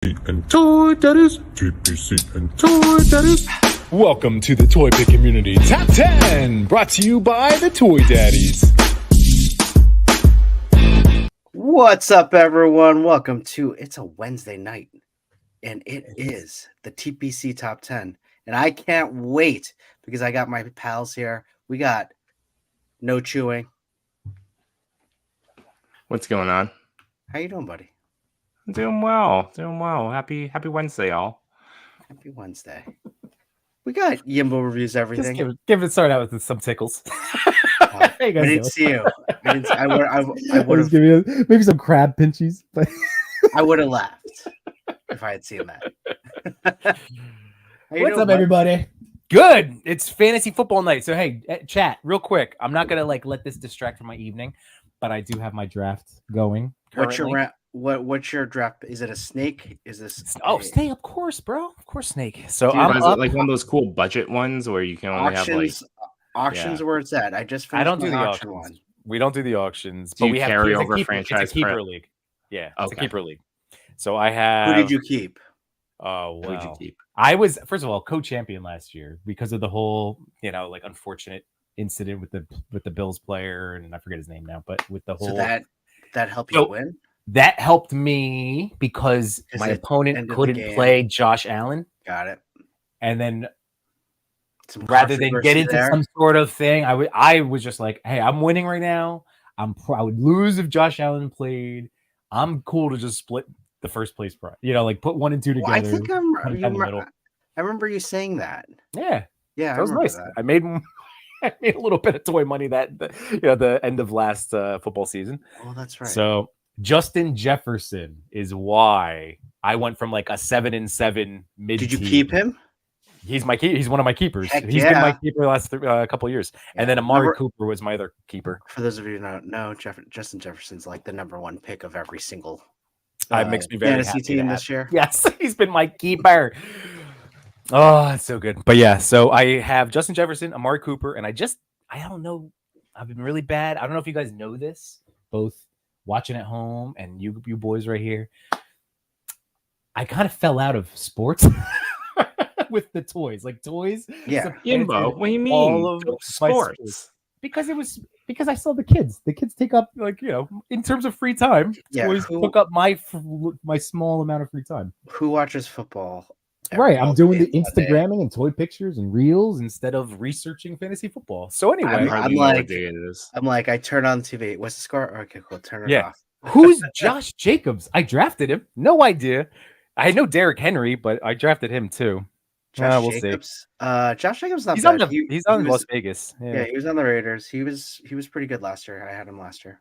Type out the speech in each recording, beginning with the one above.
and toy daddies, TPC and toy daddies. Welcome to the Toy Pick Community Top 10, brought to you by the Toy Daddies. What's up, everyone? Welcome to It's a Wednesday night, and it is the TPC Top 10. And I can't wait because I got my pals here. We got No Chewing. What's going on? How you doing, buddy? I'm doing well. Happy Wednesday, y'all. Happy Wednesday. We got Yimbo reviews everything. Just give it start out with some tickles. I didn't see you. I would have maybe some crab pinchies, but I would have laughed if I had seen that. What's up, everybody? Good. It's fantasy football night. So hey, chat, real quick. I'm not gonna let this distract from my evening, but I do have my draft going. What's your draft? Is it a snake? Is this snake? Of course, bro. Of course, snake. So Dude, I'm is up. it like one of those cool budget ones where you can only auctions where it's at. I don't do the auction auctions. one. We don't do the auctions, Do but you we have carry it's a over keeper, franchise it's a keeper prep? league. Yeah, it's a Okay. keeper league. So I have. Who did you keep? Oh Who'd you wow. keep? I was, first of all, co-champion last year because of the whole, unfortunate incident with the Bills player, and I forget his name now, but with the whole So that helped you win. That helped me because my opponent couldn't play Josh Allen. Got it. And then rather than get into some sort of thing, I was just like, hey, I'm winning right now. I would lose if Josh Allen played. I'm cool to just split the first place prize. Put 1 and 2 together. Well, I remember you saying that. Yeah. Yeah, that was nice. That. I made a little bit of toy money the end of last football season. Oh, that's right. So Justin Jefferson is why I went from like a 7-7 mid. Did you keep him? He's one of my keepers. Heck He's been my keeper the last couple of years. Yeah. And then Amari Cooper was my other keeper. For those of you who don't know, Justin Jefferson's like the number 1 pick of every single it makes me very fantasy happy team this year. Yes, he's been my keeper. Oh, it's so good. But yeah, so I have Justin Jefferson, Amari Cooper, and I don't know. I've been really bad. I don't know if you guys know this, both watching at home and you boys right here. I kind of fell out of sports with the toys. Like toys. Yeah. Yimbo, what do you mean? All of sports. Because I saw the kids. The kids take up in terms of free time. Toys took up my small amount of free time. Who watches football? Right, I'm doing the Instagramming and toy pictures and reels instead of researching fantasy football. So anyway, I'm like, I turn on TV. What's the score? Okay, cool. Turn it off. Who's Josh Jacobs? I drafted him. No idea. I know Derrick Henry, but I drafted him too. We'll see. Josh Jacobs not he's bad. He's on Las Vegas. Yeah, he was on the Raiders. He was pretty good last year. I had him last year.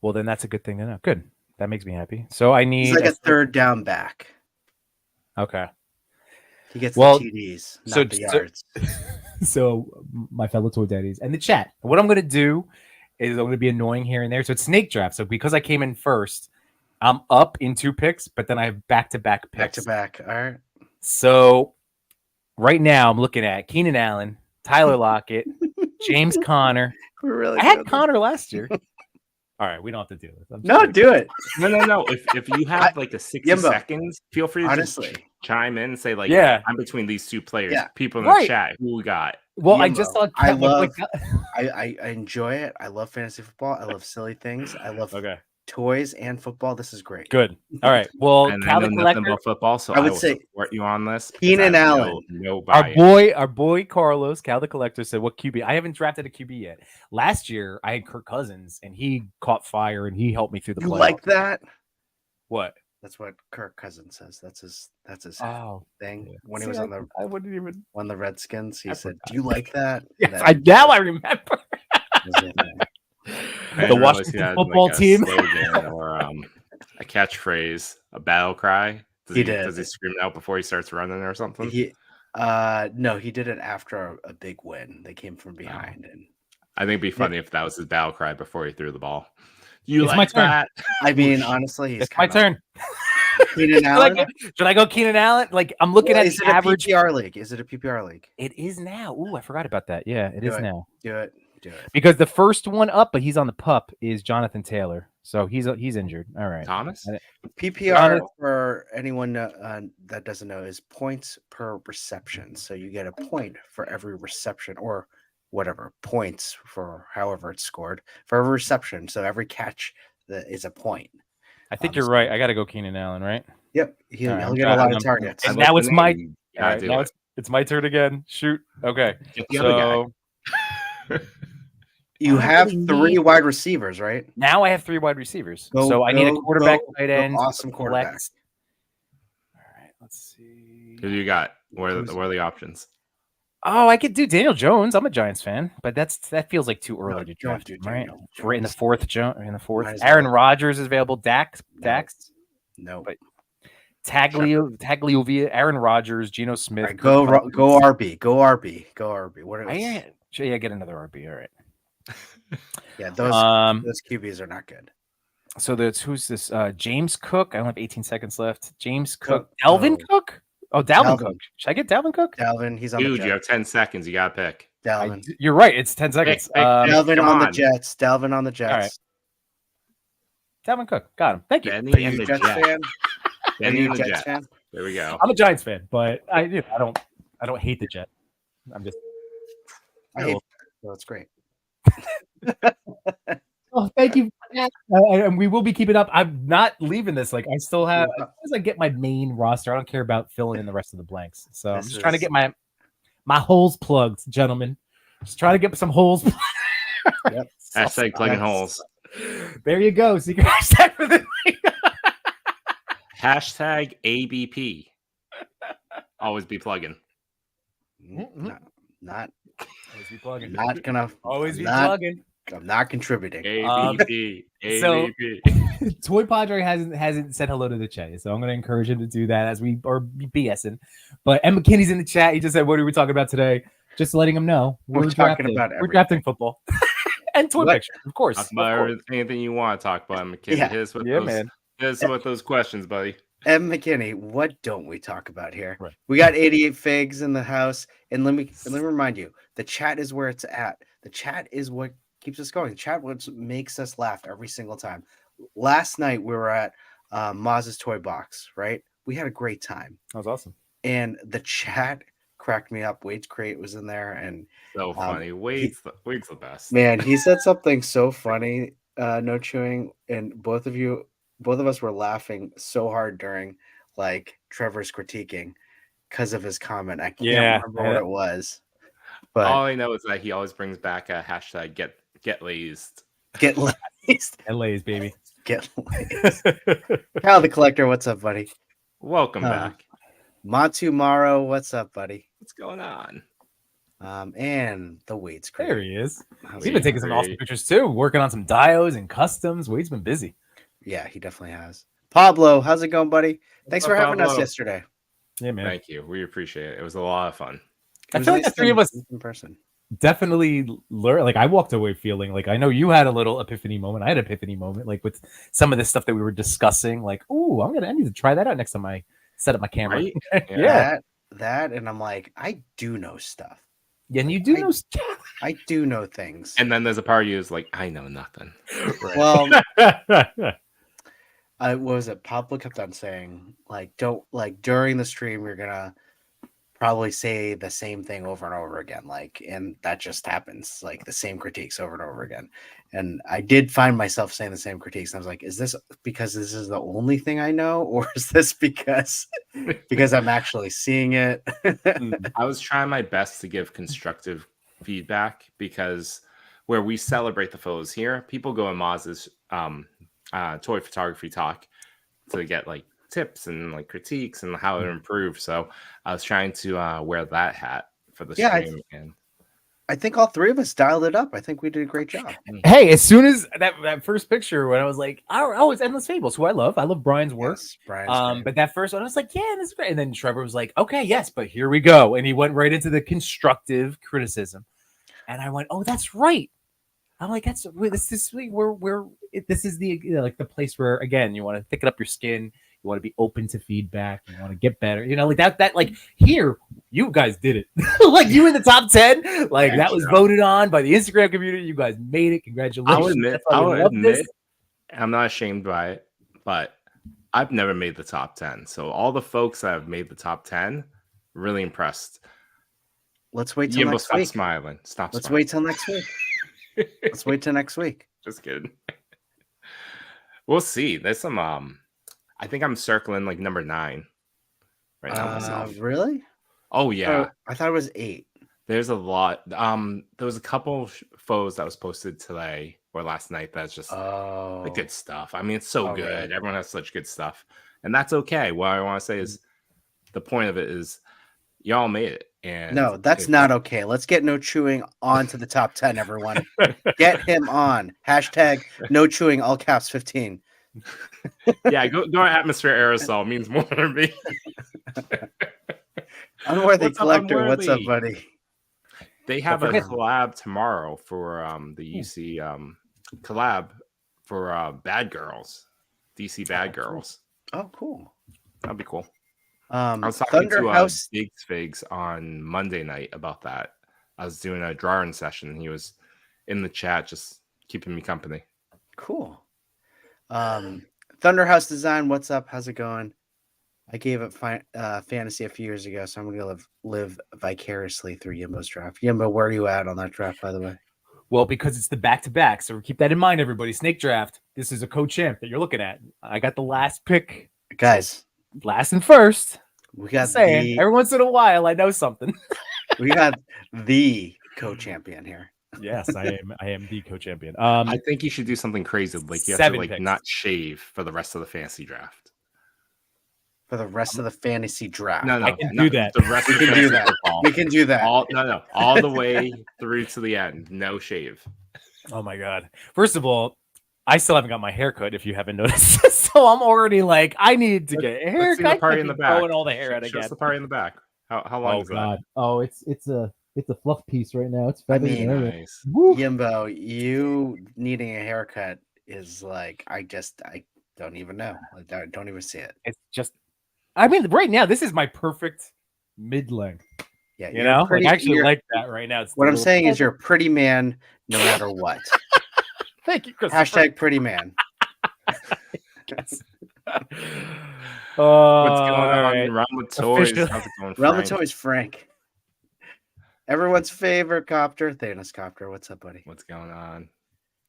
Well, then that's a good thing to know. Good. That makes me happy. So I need he's like a third down back. Okay. He gets the TDs, not the yards. So my fellow toy daddies and the chat. What I'm going to do is I'm going to be annoying here and there. So it's snake draft. So because I came in first, I'm up in 2 picks, but then I have back-to-back picks. Back-to-back. All right. So right now I'm looking at Keenan Allen, Tyler Lockett, James Conner. I had Conner last year. All right, we don't have to do this. No, do it. No. If you have like a 60 seconds, feel free to just chime in and say I'm between these 2 players. Yeah. People in the chat, who we got? Well, I just thought I enjoy it. I love fantasy football. I love silly things. I love toys and football. This is great. Good. All right. Well, and I know nothing about football, so I would say support you on this. Keenan Allen, our boy Carlos, Cal the Collector said, "What QB? I haven't drafted a QB yet. Last year, I had Kirk Cousins, and he caught fire, and he helped me through the playoffs." You like that? What? That's what Kirk Cousins says. That's his thing. Yeah. When he was on the, I wouldn't even on the Redskins, he said, "Do you like that?" Yes, now I remember. The Washington football team, or a catchphrase, a battle cry. Does he scream it out before he starts running or something? No, he did it after a big win. They came from behind, and I think it'd be funny if that was his battle cry before he threw the ball. It's my turn. That? I mean, honestly, it's my turn. Keenan Allen. Should I go Keenan Allen? Like I'm looking at the average PPR league. Is it a PPR league? It is now. Ooh, I forgot about that. Yeah, it is now. Do it. Because the first one up, but he's on the pup, is Jonathan Taylor. So he's injured. All right. Thomas? PPR, for anyone that doesn't know, is points per reception. So you get a point for every reception, or whatever, points for however it's scored for every reception. So every catch that is a point. I think you're right. I got to go Keenan Allen, right? Yep. He'll get a lot of targets. And now it's my it's my turn again. Shoot. Okay. Get the other guy. You have 3 wide receivers, right? Now I have 3 wide receivers. I need a quarterback, tight end, awesome quarterback. All right, let's see. Who do you got? What are the options? Oh, I could do Daniel Jones. I'm a Giants fan, but that feels like too early to draft him, right? Right in the fourth. Aaron Rodgers is available. Dax. No. But Tagliovia, Aaron Rodgers, Geno Smith. Right, go RB. Go RB. What are get another RB. All right. Yeah, those QBs are not good. So who's this? James Cook. I only have 18 seconds left. James Cook. Dalvin Cook? Oh, Dalvin Cook. Should I get Dalvin Cook? Dalvin, he's on the Jets. Dude, you have 10 seconds. You got to pick. Dalvin. You're right. It's 10 seconds. Dalvin on the Jets. Dalvin on the Jets. All right. Dalvin Cook. Got him. Thank you. Are you a Jets fan? Are you a Jets fan? There we go. I'm a Giants fan, but I don't hate the Jets. I'm just. So it's great. Oh, thank you. And we will be keeping up. I'm not leaving this. Like I still have, as soon as I get my main roster, I don't care about filling in the rest of the blanks. So I'm just trying to get my holes plugged, gentlemen. Just trying to get some holes. Yep. Hashtag plugging holes. There you go. Secret hashtag for the Hashtag ABP. Always be plugging. Not always be plugging. Not gonna always be plugging. I'm not contributing. ABP. So Toy Padre hasn't said hello to the chat, so I'm going to encourage him to do that as we are BSing. But M. McKinney's in the chat. He just said, "What are we talking about today?" Just letting him know we're talking about everything. We're drafting football and toy pictures, of course. Talk about anything you want to talk about, McKinney. Yeah. Here's with those questions, buddy. M. McKinney, what don't we talk about here? Right. We got 88 figs in the house, and let me remind you, the chat is where it's at. The chat is what keeps us going. The chat what makes us laugh every single time. Last night we were at Maz's Toy Box, right? We had a great time. That was awesome. And the chat cracked me up. Wade's crate was in there, and so funny. Wade's the best. Man, he said something so funny. No chewing, and both of us were laughing so hard during like Trevor's critiquing because of his comment. I can't remember what it was. But all I know is that he always brings back a hashtag get lazed. Get lazed. Get lazed, baby. Get lazed. Kyle the Collector, what's up, buddy? Welcome back. Matu Maro, what's up, buddy? What's going on? And the Wade's crate. There he is. He's been taking some awesome pictures too, working on some dios and customs. Wade's been busy. Yeah, he definitely has. Pablo, how's it going, buddy? Thanks for having us yesterday. Yeah, man. Thank you. We appreciate it. It was a lot of fun. I feel like the three of us in person definitely learned. Like I walked away feeling like I know you had a little epiphany moment. I had an epiphany moment, like with some of the stuff that we were discussing. Like, oh, I need to try that out next time I set up my camera. Right? Yeah, that, and I'm like, I do know stuff. Yeah, and you do know stuff. I do know things. And then there's a part of you is like, I know nothing. Right. Well. What was it? Pablo kept on saying, like, don't like during the stream, you're gonna probably say the same thing over and over again, like, and that just happens, like the same critiques over and over again. And I did find myself saying the same critiques, and I was like, is this because this is the only thing I know, or is this because I'm actually seeing it? I was trying my best to give constructive feedback because where we celebrate the photos here, people go in Maz's toy photography talk to get like tips and like critiques and how to improve. So I was trying to wear that hat for the stream. I think all three of us dialed it up. I think we did a great job. Hey, as soon as that first picture, when I was like, oh, it's Endless Fables, who I love Brian's work. Yes, Brian's but that first one, I was like, yeah, this is great. And then Trevor was like, okay, yes, but here we go. And he went right into the constructive criticism. And I went, oh, that's right. I'm like, this is the like the place where, again, you want to thicken up your skin. You want to be open to feedback. You want to get better. Like that like here, you guys did it. Like you in the top 10. Like that was voted on by the Instagram community. You guys made it. Congratulations. I'll admit I'm not ashamed by it, but I've never made the top 10. So all the folks that have made the top 10, really impressed. Let's wait till Yimbo, next stop week. smiling. Stop Let's smiling. wait till next week. Let's wait till next week. Just kidding. We'll see. There's some I think I'm circling like number 9 right now myself. Really? Oh yeah. I thought it was 8. There's a lot. There was a couple foes that was posted today or last night that's just the good stuff. I mean, it's so good. Really? Everyone has such good stuff. And that's okay. What I want to say is the point of it is y'all made it. And No, that's not okay. Let's get No Chewing on to the top 10, everyone. Get him on. Hashtag No Chewing, all caps 15. Yeah, go to Atmosphere Aerosol means more to me. Unworthy What's up, Collector, what's up, Unworthy? buddy? They have a Okay. collab tomorrow for the UC collab for Bad Girls, DC Bad Girls. Oh, cool. That'd be cool. I was talking to Big Figs on Monday night about that. I was doing a drawing session, and he was in the chat just keeping me company. Cool. Thunderhouse Design, what's up? How's it going? I gave up fantasy a few years ago, so I'm going to live vicariously through Yimbo's draft. Yimbo, where are you at on that draft, by the way? Well, because it's the back-to-back, so keep that in mind, everybody. Snake draft. This is a co-champ that you're looking at. I got the last pick. Guys. Last and first. We got every once in a while I know something. We got the co-champion here. Yes, I am the co-champion. I think you should do something crazy, like you have to like not shave for the rest of the fantasy draft. For the rest of the fantasy draft. No, I can do that. The rest we can do that. We can do that. All the way through to the end. No shave. Oh my god. First of all, I still haven't got my haircut, if you haven't noticed. So I'm already like, I need to get a haircut. Let's see the party in the back. Growing all the hair out again. Show us the party in the back. How long is that? Oh, it's a fluff piece right now. It's feathers and everything. Nice. Yimbo, you needing a haircut is like I don't even know. I don't even see it. It's just, I mean, right now this is my perfect mid-length. Yeah, you know, I actually like that right now. What I'm saying is, you're a pretty man, no matter what. Thank you, Chris. Hashtag pretty man. What's going on? Right. Realm with Toys. How's it going, Realm with Toys, Frank. Everyone's favorite copter, Thanos Copter. What's up, buddy? What's going on?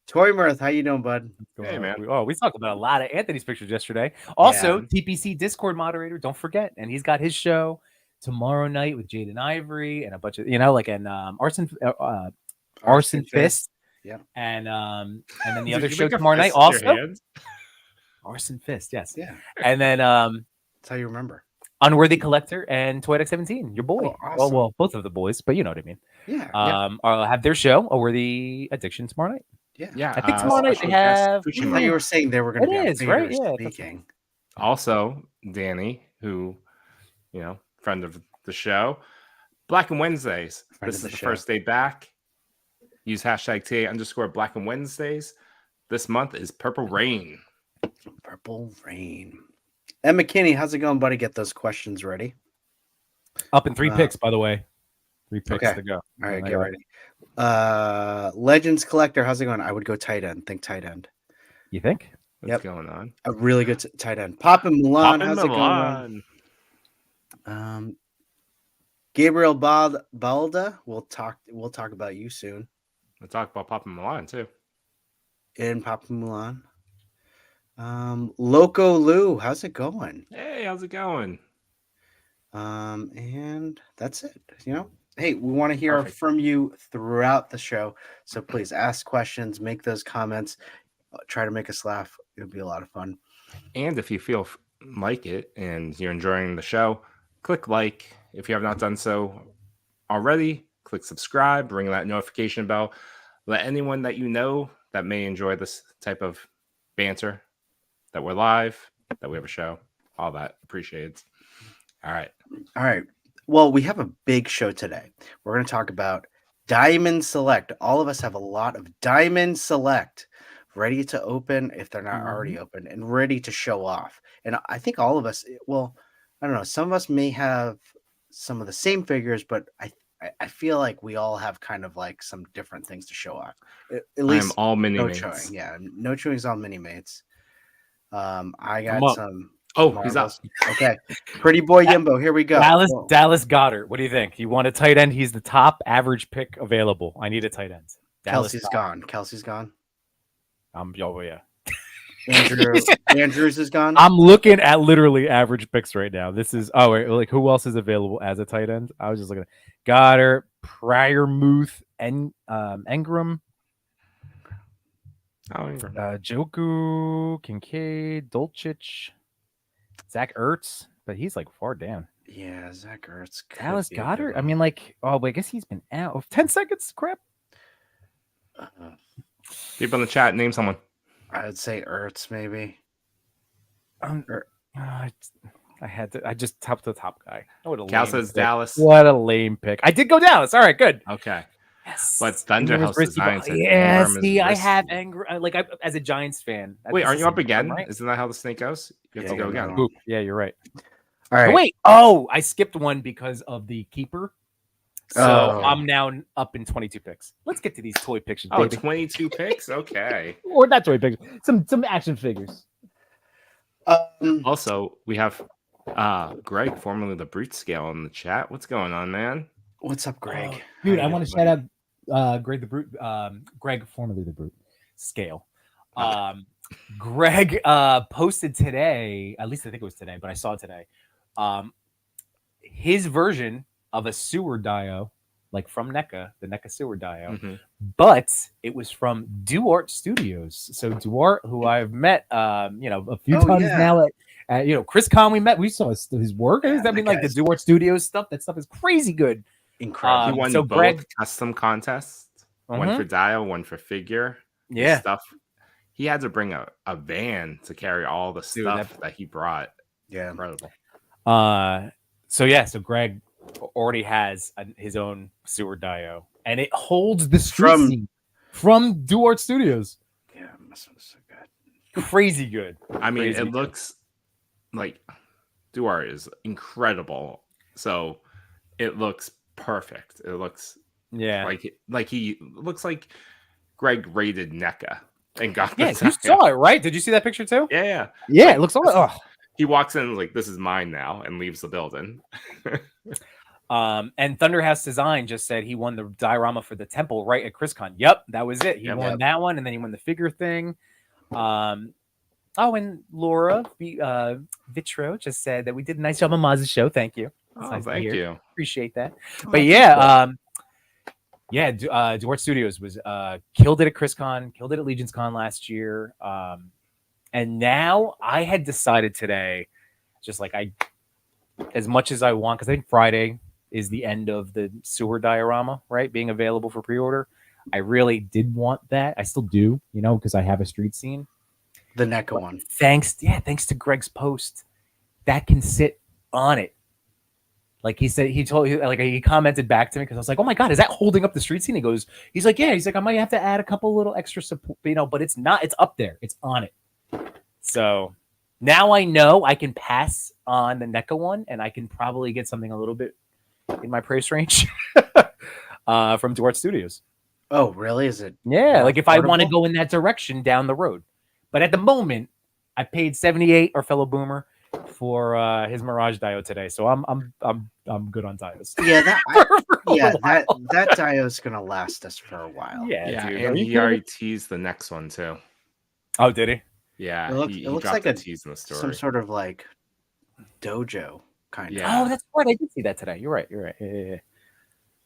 Toy Mirth, how you doing, bud? Hey, man. We talked about a lot of Anthony's pictures yesterday. Also, TPC Discord moderator, don't forget, and he's got his show tomorrow night with Jaden Ivory and a bunch of, Arson Fist. Yeah. And then the other show tomorrow night also. Arson Fist, yes. Yeah. And then that's how you remember. Unworthy Collector and Toy Deck 17, your boy. Oh, awesome. Well, both of the boys, but you know what I mean. Yeah. I'll have their show, A Worthy Addiction, tomorrow night. Yeah. I think tomorrow night they have. I thought you were saying they were going to be on right? Yeah. speaking. Also, Danny, who, friend of the show, Black and Wednesdays. This is the first day back. Use hashtag #Black and Wednesdays. This month is Purple Rain. Purple Rain. And McKinney, how's it going, buddy? Get those questions ready. Up in 3 picks, by the way. 3 picks to go. All right, get ready. Legends Collector, how's it going? I would go tight end. Think tight end. You think? What's going on? A really good tight end. Poppin' Milan, how's it going? Gabriel Balda, we'll talk about you soon. We'll talk about Poppin' Milan too. In Poppin' Milan. Loco Lou, how's it going? Hey, how's it going? And that's it. Hey, we want to hear from you throughout the show. So please ask questions, make those comments, try to make us laugh. It would be a lot of fun. And if you feel like it and you're enjoying the show, click like. If you have not done so already, click subscribe, ring that notification bell. Let anyone that you know that may enjoy this type of banter, that we're live, that we have a show, all that appreciated. All right. Well, we have a big show today. We're going to talk about Diamond Select. All of us have a lot of Diamond Select ready to open if they're not already open and ready to show off. And I think all of us, well, I don't know, some of us may have some of the same figures, but I I feel like we all have kind of like some different things to show off. At I am least all mini no mates. chewing. Yeah, no chewing's all mini mates. I Come got up. some. Oh, he's up. Marbles. Okay, pretty boy Yimbo. Here we go. Whoa. Dallas Goddard. What do you think? You want a tight end? He's the top average pick available. I need a tight end. Dallas Kelsey's Goedert. gone. Kelsey's gone. Oh yeah. Andrews is gone. I'm looking at literally average picks right now. This is like who else is available as a tight end? I was just looking at Goddard, Pryormuth, and Engram, Joku, Kincaid, Dolchich, Zach Ertz, but he's like far down. Yeah, Zach Ertz. could Dallas be a good Goddard. I one. mean, like, I guess he's been out. 10 seconds. Crap. People in the chat, name someone. I would say Ertz maybe. I had to. I just topped the top guy. What a Cal lame says pick. Dallas. What a lame pick. I did go Dallas. All right, good. Okay. Yes. But Thunderhouse Design said Yeah, Ingram is see, I risky. have anger. Like, as a Giants fan. Wait, this aren't is you up fun, again? right? Isn't that how the snake goes? You have Yeah, to go you're again. right. Oop, yeah, you're right. All right. Oh, wait. Oh, I skipped one because of the keeper. So Oh. I'm now up in 22 picks. Let's get to these toy pictures, Oh, baby. 22 picks? Okay. Or not toy pictures. Some action figures. Also, we have Greg, formerly the Brute Scale, in the chat. What's going on, man? What's up, Greg? Dude, How I you want to doing, shout out Greg the Brute, Greg, formerly the Brute. Scale. Greg posted today, at least I think it was today, but I saw it today. His version of a sewer dio, like from NECA, the NECA sewer dio, Mhm. but it was from Duart Studios. So Duart, who I've met, a few Oh, times yeah. now at Chris Con, we met. We saw his work. Yeah, I that mean, like the guy's- Duart Studios stuff. That stuff is crazy good. Incredible. He won so both Greg- custom contests. One Mhm. for Dio, one for figure. His Yeah. stuff. He had to bring a van to carry all the Dude, stuff that he brought. Yeah. Incredible. So Greg already has his own sewer dio, and it holds the street From- scene from Duart Studios. Yeah, this was so good. Crazy good. I mean, Crazy it good. looks like Duart is incredible. So it looks perfect. It looks Yeah. like he looks like Greg raided NECA and got Yeah, the you Dio. saw it, right? Did you see that picture too? Yeah, yeah. Yeah, it looks all. Oh. He walks in like, this is mine now, and leaves the building. And Thunderhouse Design just said he won the diorama for the temple right at ChrisCon. Yep, that was it. He Yep. won that one, and then he won the figure thing. And Laura Vitro just said that we did a nice job on Maz's show. Thank you. That's Oh, nice to thank hear. you. Appreciate that. Oh, But yeah, Duart Studios was killed it at ChrisCon, killed it at Legion's Con last year. And now I had decided today, just like as much as I want, because I think Friday is the end of the sewer diorama, right? Being available for pre-order. I really did want that. I still do, because I have a street scene. The NECA one. Thanks to Greg's post, that can sit on it. Like he said, he commented back to me because I was like, "Oh my god, is that holding up the street scene?" He's like, "Yeah." He's like, "I might have to add a couple little extra support, but it's not. It's up there. It's on it." So now I know I can pass on the NECA one, and I can probably get something a little bit in my price range from Duart Studios. Oh, really? Is it? Yeah, like if I want to affordable? go in that direction down the road. But at the moment, I paid 78, our fellow boomer, for his Mirage Dio today. So I'm good on Dios. Yeah, that For a while. that Dio's gonna last us for a while. Yeah, Yeah, dude. Are and you he kidding already me? teased the next one too. Oh, did he? Yeah, It looks- he it looks dropped like a a- tease in the story. Some sort of like dojo kind of. Yeah. Oh, that's right. I did see that today. You're right. Yeah.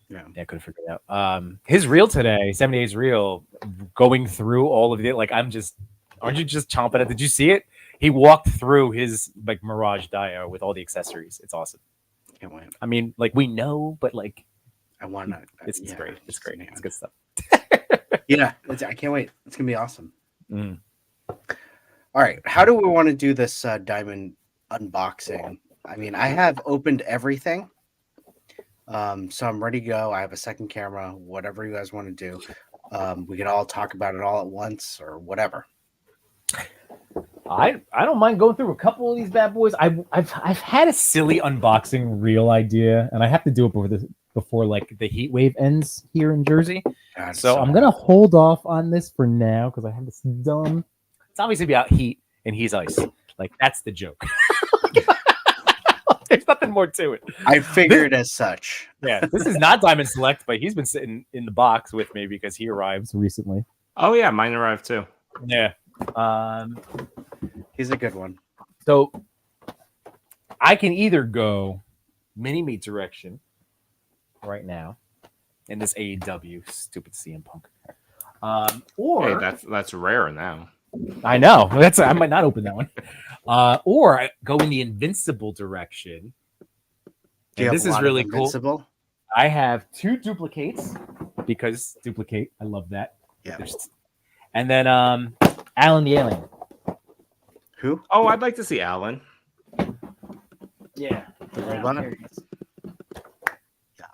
Yeah. I couldn't figure it out. His reel today, 78's reel, going through all of it. Like aren't you just chomping at? Did you see it? He walked through his like Mirage Dio with all the accessories. It's awesome. Can't wait. I mean, like we know, but like I want to. it's great. It's great. Yeah. It's good stuff. Yeah, I can't wait. It's gonna be awesome. Mm. All right, how do we want to do this diamond unboxing? I mean, I have opened everything, so I'm ready to go. I have a second camera. Whatever you guys want to do, we can all talk about it all at once or whatever. I don't mind going through a couple of these bad boys. I've had a silly unboxing reel idea, and I have to do it before like the heat wave ends here in Jersey. God, So I'm gonna hold off on this for now because I have this dumb. It's obviously about heat and he's ice. Like that's the joke. There's nothing more to it. I figured as such. Yeah, this is not Diamond Select, but he's been sitting in the box with me because he arrived recently. Oh yeah, mine arrived too. Yeah. He's a good one. So I can either go mini meat direction right now in this AEW stupid CM Punk, or Hey, that's rare now. I know I might not open that one, or I go in the Invincible direction. Do you And have this a is lot of really cool. Invincible? I have 2 duplicates because duplicate. I love that. Yeah. And then Alan the Alien. Who? Oh, I'd like to see Alan. Yeah. Robot? Yeah.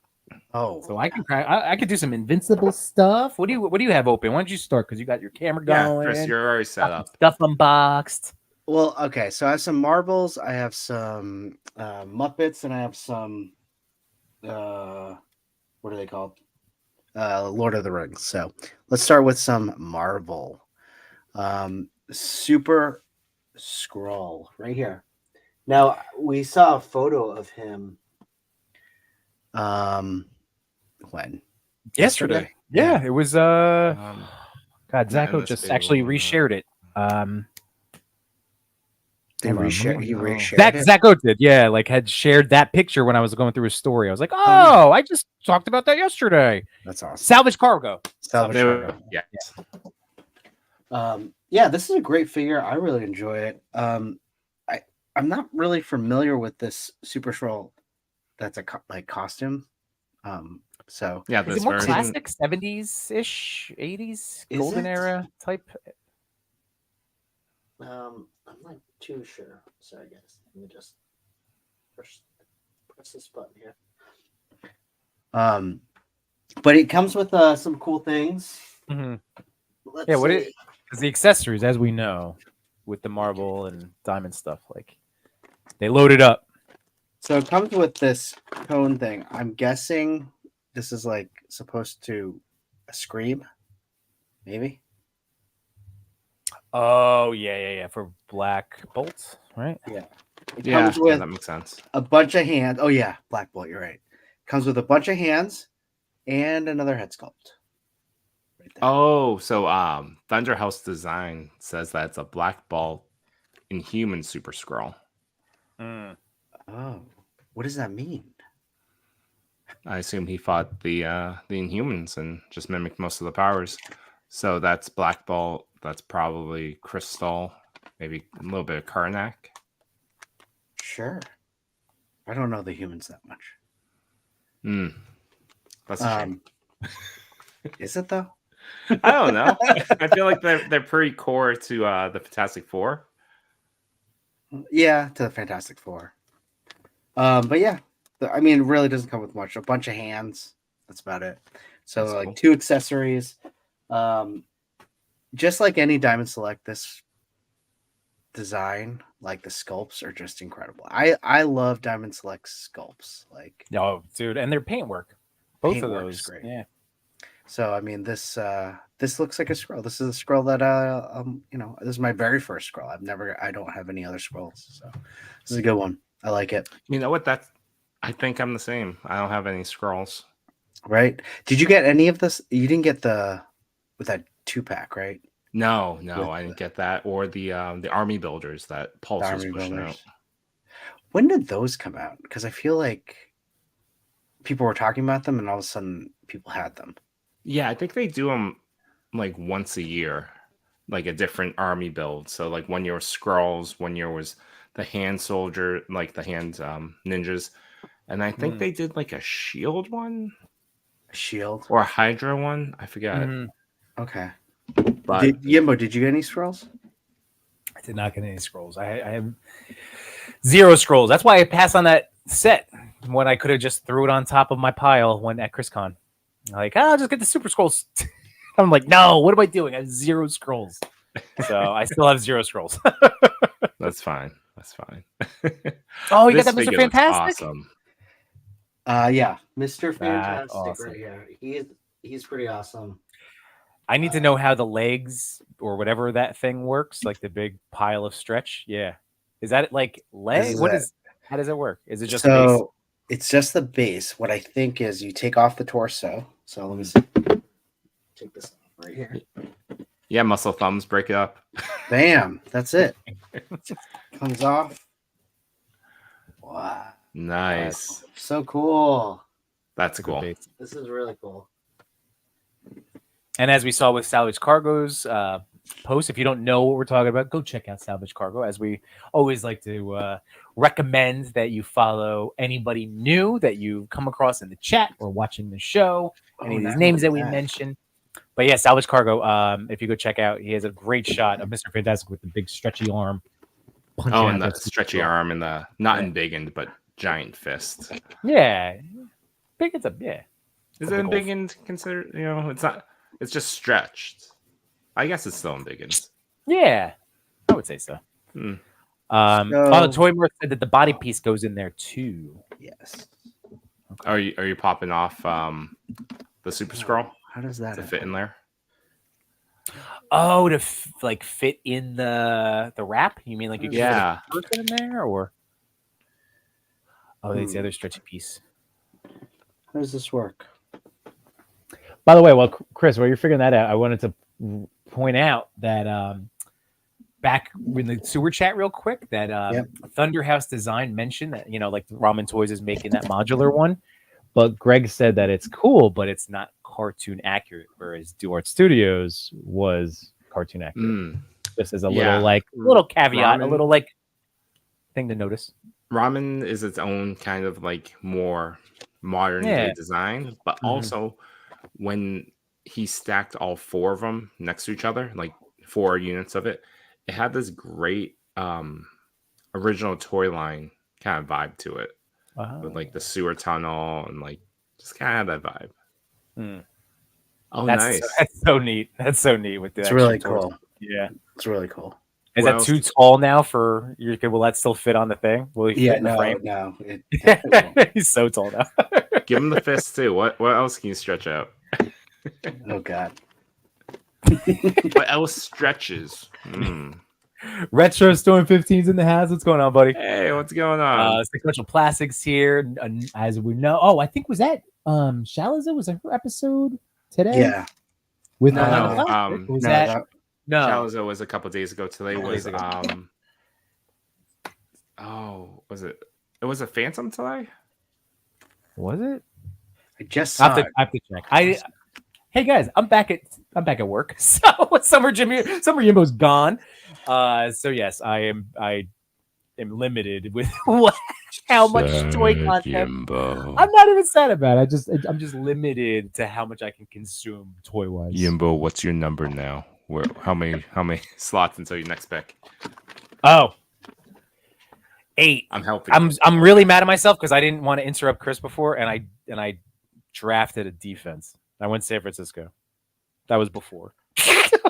Oh. So I could do some Invincible stuff. What do you have open? Why don't you start? Because you got your camera Yeah, going. Chris, you're already set up. Stuff unboxed. Well, okay. So I have some marbles. I have some Muppets, and I have some. What are they called? Lord of the Rings. So let's start with some marble. Super Scroll right here. Now we saw a photo of him. When? Yesterday. Yeah, it was. God, Zacho this just big actually one, reshared it. They Hold on, reshare. let me- He reshared Zach it. Zacho did, yeah, like had shared that picture when I was going through his story. I was like, oh, I just talked about that yesterday. That's awesome. Salvage Cargo. Salvage They were- Cargo. yeah. Yeah, this is a great figure. I really enjoy it. I'm not really familiar with this Super Scroll. That's a costume. So Yeah, Is this it more version. classic, 70s ish, 80s, Is golden it? era type? I'm not too sure. Sorry, guys. Let me just press this button here. But it comes with some cool things. Mhm. Let's Yeah, what see. it because the accessories, as we know, with the marble and diamond stuff, like they load it up. So it comes with this cone thing. I'm guessing this is like supposed to scream, maybe. Oh yeah, for Black Bolt, right? It Yeah, comes with that makes sense. a bunch of hands. Oh yeah, Black Bolt. You're right. Comes with a bunch of hands and another head sculpt. Right there. Oh, so Thunderhouse Design says that it's a Black Ball Inhuman Super Scroll. Mm. Oh, what does that mean? I assume he fought the Inhumans and just mimicked most of the powers. So that's Black Ball. That's probably Crystal, maybe a little bit of Karnak. Sure. I don't know the humans that much. That's a shame. Is it though? I don't know. I feel like they're pretty core to the Fantastic Four. Yeah, to the Fantastic Four. But yeah, I mean, it really doesn't come with much. A bunch of hands. That's about it. So That's like cool. 2 accessories. Just like any Diamond Select, this design, like the sculpts, are just incredible. I love Diamond Select sculpts. Like, Oh, dude, and their paint work, both of Paintwork is those. great. Yeah. so I mean, this looks like a scroll. This is a scroll that this is my very first scroll. I don't have any other scrolls, so this is a good one. I like it. You know what? I think I'm the same. I don't have any scrolls. Right? Did you get any of this? You didn't get with that 2-pack, right? No, With I didn't get that. Or the Army Builders that Pulse The was Army pushing Builders. out. When did those come out? Because I feel like people were talking about them, and all of a sudden people had them. Yeah, I think they do them like once a year, like a different army build. So like 1 year was Skrulls, 1 year was the hand soldier, like the hand ninjas, and I think they did like a shield one Shield. or a Hydra one. I forget. Mhm. Okay. But Yimbo, did you get any scrolls? I did not get any scrolls. I have 0 scrolls. That's why I passed on that set when I could have just threw it on top of my pile when at ChrisCon. Like, I'll just get the super scrolls. I'm like, no, what am I doing? I have 0 scrolls. So I still have 0 scrolls. that's fine. That's fine. Oh, you got This that Mr. figure looks Fantastic? awesome. Yeah, Mr. Fantastic awesome. right here. He's pretty awesome. I need to know how the legs or whatever that thing works, like the big pile of stretch. Yeah. Is that like leg? is What it. is how does it work? Is it just the base? So it's just the base. What I think is you take off the torso. So let me see. Take this off right here. Yeah, muscle thumbs, break it up. Bam. That's it. Comes off. Wow. Nice. So cool. That's cool. Base. This is really cool. And as we saw with Salvage Cargo's post, if you don't know what we're talking about, go check out Salvage Cargo. As we always like to recommend that you follow anybody new that you come across in the chat or watching the show, any of these names that we mentioned. But yeah, Salvage Cargo, if you go check out, he has a great shot of Mr. Fantastic with the big stretchy arm. Oh, and the stretchy arm and the not embiggened, but giant fist. Yeah. Biggen's a, yeah. Is it embiggened considered? You know, it's not. It's just stretched. I guess it's still embiggened. Yeah, I would say so. Hmm. Toymore said that the body piece goes in there too. Yes. Okay. Are you popping off the Super Scroll How does that to fit in there? Oh, to like fit in the wrap? You mean like you can put a person in there, or? Oh, that's the other stretchy piece. How does this work? By the way, while Chris, while you're figuring that out, I wanted to point out that back in the sewer chat real quick that Thunderhouse Design mentioned that, you know, like Ramen Toys is making that modular one, but Greg said that it's cool, but it's not cartoon accurate, whereas Duart Studios was cartoon accurate. This is a little caveat, a little like thing to notice. Ramen is its own kind of like more modern day design, but also when he stacked all four of them next to each other, like 4 units of it, it had this great original toy line kind of vibe to it. With like the sewer tunnel and like just kind of that vibe. Oh, nice. That's so neat. That's so neat with that. It's really cool. Yeah. It's really cool. Is that too tall now for you? Will that still fit on the thing? Will he fit in the frame? No. He's so tall now. Give him the fist too. What else can you stretch out? Oh God. What else stretches? Retro Storm 15's in the house. What's going on, buddy? Hey, what's going on? Sequential Plastics here, as we know. Oh, I think was that Shalaza? Was that her episode today? Yeah. With was that no? Shalaza was a couple days ago. Today was was it? It was a Phantom today. Was it? I just saw I have to check. Hey guys, I'm back at work. So Summer Jimbo's gone. So yes, I am limited with how much toy content. Jimbo. I'm not even sad about it. I'm just limited to how much I can consume toy wise. Jimbo, what's your number now? How many slots until your next pick? Oh, 8. I'm helping. I'm really mad at myself because I didn't want to interrupt Chris before, and I drafted a defense. I went San Francisco. That was before.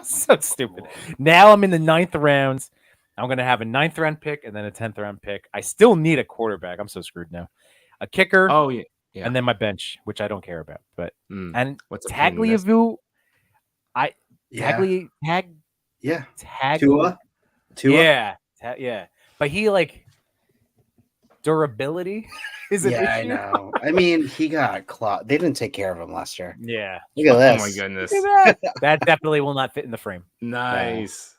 So stupid. Now I'm in the 9th rounds. I'm going to have a 9th round pick and then a 10th round pick. I still need a quarterback. I'm so screwed now. A kicker. Oh, yeah. And then my bench, which I don't care about. But and what's Tagliavu. Tua. Yeah. But he like durability is an issue. I know. I mean, he got clawed. They didn't take care of him last year. Yeah. Look at this. Oh my goodness. That definitely will not fit in the frame. Nice.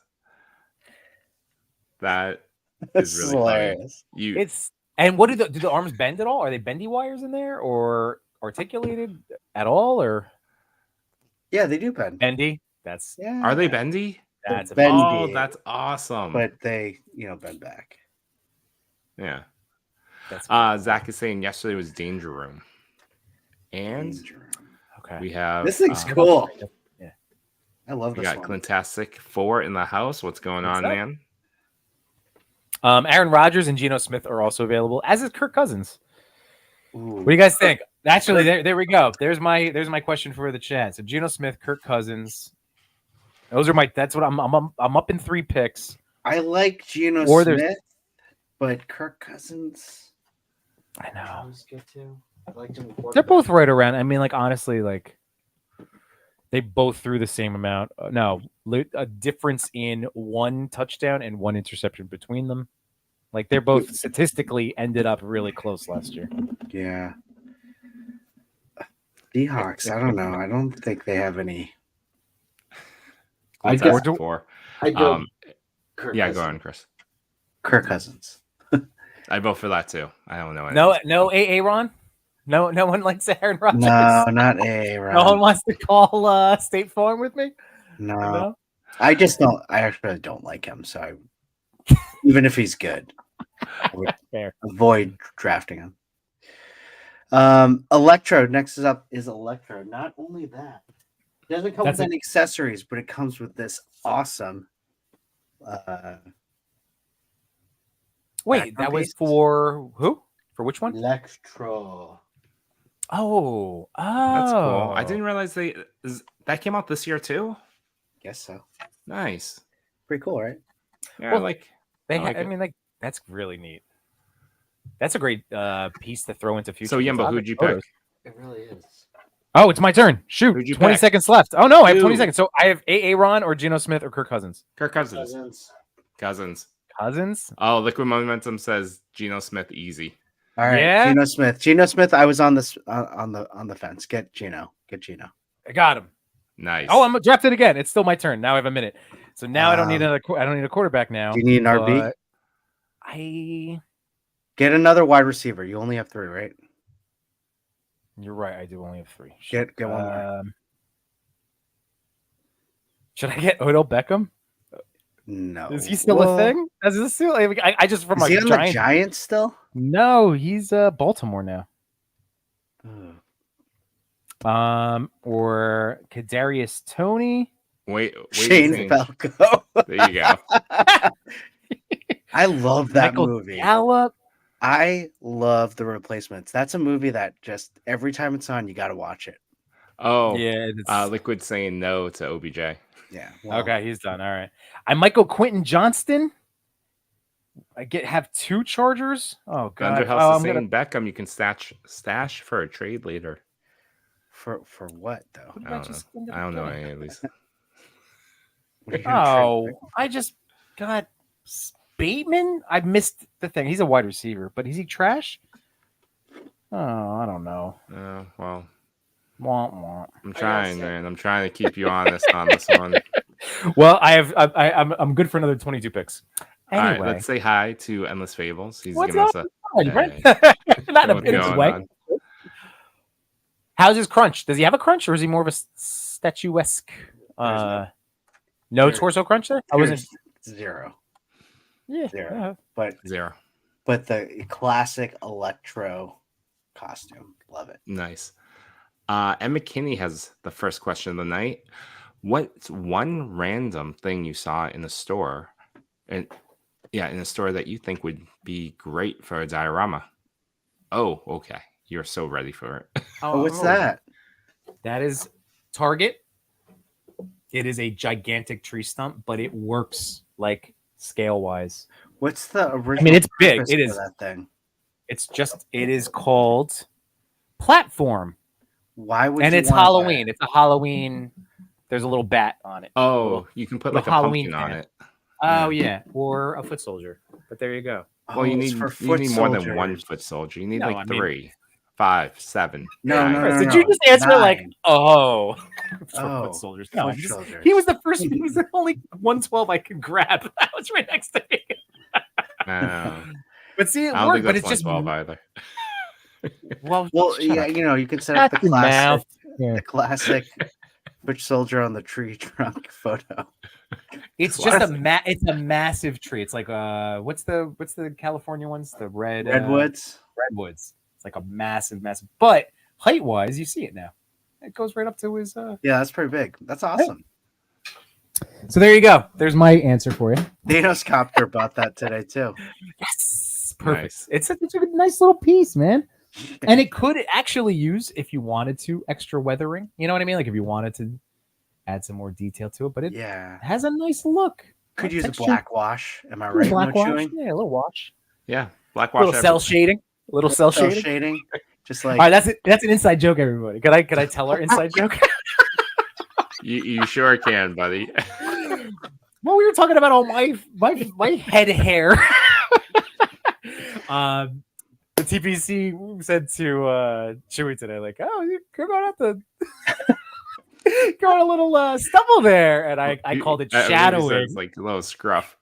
That is really hilarious. And what do the arms bend at all? Are they bendy wires in there or articulated at all? Or yeah, they do bend. Bendy. Are they bendy? That's bendy. Oh, that's awesome. But they, bend back. Yeah. That's cool. Zach is saying yesterday was Danger Room. And okay, we have this thing's cool. Yeah. I love this. We got Clintastic 4 in the house. What's going on, man? Aaron Rodgers and Geno Smith are also available, as is Kirk Cousins. Ooh. What do you guys think? Actually, there we go. There's my question for the chat. So Geno Smith, Kirk Cousins. Those are that's what I'm up in 3 picks. I like Geno Smith, but Kirk Cousins. I know. I liked him. They're both right around. I mean, like honestly, like they both threw the same amount. No, a difference in 1 touchdown and 1 interception between them. Like they're both statistically ended up really close last year. Yeah. Seahawks. I don't know. I don't think they have any. What's I that go- for? I go. Um, Kirk yeah, Cousins. go on, Chris. Kirk Cousins. I vote for that too. I don't know. No, Aaron. No one likes Aaron Rodgers. No, not Aaron. No one wants to call State Farm with me. No. I just don't. I actually don't like him. So even if he's good, I would Fair. avoid drafting him. Electro. Next up is Electro. Not only that, it doesn't come with any accessories, but it comes with this awesome. Wait, that was for who? For which one? Electro. Oh, That's cool. I didn't realize that came out this year too. Guess so. Nice. Pretty cool, right? Yeah, Well, like They, like I it. mean, like that's really neat. That's a great piece to throw into future. So Yemba, who'd you pick? It really is. Oh, it's my turn. Shoot, Who'd you 20 pick? seconds left. Oh no, I have 20 Dude. seconds. So I have Aaron or Geno Smith or Kirk Cousins. Kirk Cousins. Cousins. Cousins. Oh, Liquid Momentum says Geno Smith easy. All right, Yeah? Geno Smith. Geno Smith. I was on this on the fence. Get Geno. Get Geno. I got him. Nice. Oh, I'm drafted again. It's still my turn. Now I have a minute. So now I don't need Um, I don't need a quarterback now. Do you need an RB? but I. Get another wide receiver. You only have 3, right? You're right. I do only have 3. Get one more. Should I get Odell Beckham? No. Is he still Well, a thing? Is this still? I just from Is a he on the Giants. Giants still? No, he's Baltimore now. Ugh. Or Kadarius Tony. Wait. Shane Falco. There you go. I love that Michael movie. Gallup. I love The Replacements. That's a movie that just every time it's on, you got to watch it. Oh, Yeah. Liquid saying no to OBJ. Yeah. well, Okay, he's done. All right. I might go Quentin Johnston. Have 2 Chargers. Oh god. Underhouse I'm is gonna- saying Beckham you can stash for a trade later. For what though? What did I don't just know. end up I don't know getting? any of these. What are you gonna trade Oh, Beckham? I just got Bateman. I missed the thing. He's a wide receiver, but is he trash? Oh, I don't know. Well, Wah, wah. I'm trying, man. I'm trying to keep you honest on this one. Well, I'm good for another 22 picks. All Anyway, right, let's say hi to Endless Fables. He's What's giving up? us Fine, right? Hey. Not in a What's business going way. on? How's his crunch? Does he have a crunch, or is he more of a statuesque? No There's- torso crunch there. I wasn't. There's 0. Yeah. 0. But 0. the classic Electro costume. Love it. Nice. And McKinney has the first question of the night. What's one random thing you saw in a store, in a store that you think would be great for a diorama? Oh, okay. You're so ready for it. Oh, what's that? That is Target. It is a gigantic tree stump, but it works like scale wise. What's the original? it's big. purpose It for is. that thing. It is called Platform. Why would And you it's want Halloween. that? It's a Halloween. There's a little bat on it. Oh, you can put like a Halloween pumpkin on fan. it. Oh yeah, or a foot soldier. But there you go. Well, you it's need for you need foot more than one soldiers. foot soldier. You need No, like I mean- 3, 5, 7. No, nine. no, Chris, no, did you just answer like, 9. oh, for Oh, foot soldiers? No, foot I'm just- soldiers. he was the first. He was the only 112 I could grab. That was right next to me. No, But see, it I don't worked. think But that's it's just 112 either. well, Well, shut yeah, up. you can set up the Shut your classic, mouth. Yeah. the classic foot soldier on the tree trunk photo. It's just it's a massive tree. It's like what's the California ones? The Redwoods. redwoods. It's like a massive. But height wise, you see it now. It goes right up to his. Yeah, that's pretty big. That's awesome. So there you go. There's my answer for you. Thanos Copter bought that today too. Yes, perfect. Nice. It's a nice little piece, man. And it could actually use if you wanted to extra weathering. You know what I mean? Like if you wanted to add some more detail to it, but it Yeah, has a nice look. could use Texture. a black wash. Am I A little right? Black No wash. chewing? Yeah, a little wash. Yeah, A black wash. little cell everything. shading. A little cell Cell shading. shading. Just All like right, that's an inside joke, everybody. Can I tell our inside joke? You sure can, buddy. Well, we were talking about all my head hair. The TPC said to Chewy today, like, "Oh, you're going out the going a little stubble there," and I called it I believe he shadowing. said it's like a little scruff.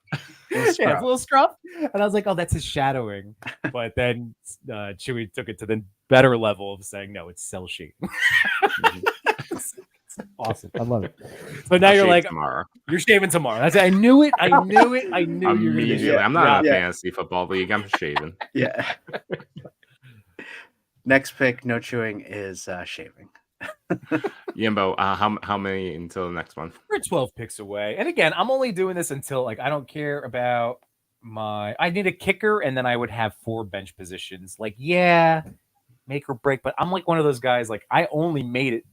Yeah, it's a little scruff, and I was like, "Oh, that's his shadowing." But then Chewy took it to the better level of saying, "No, it's cell shading." Awesome, I love it. So now I'll you're shave like, tomorrow. you're shaving tomorrow. I knew it. I knew you were going to Immediately. do it. I'm not in a Yeah. fantasy football league. I'm shaving. yeah. Next pick, no chewing, is shaving. Yimbo, how many until the next one? We're 12 picks away. And again, I'm only doing this until like I don't care about I need a kicker, and then I would have 4 bench positions. Like, yeah, make or break. But I'm like one of those guys, like I only made it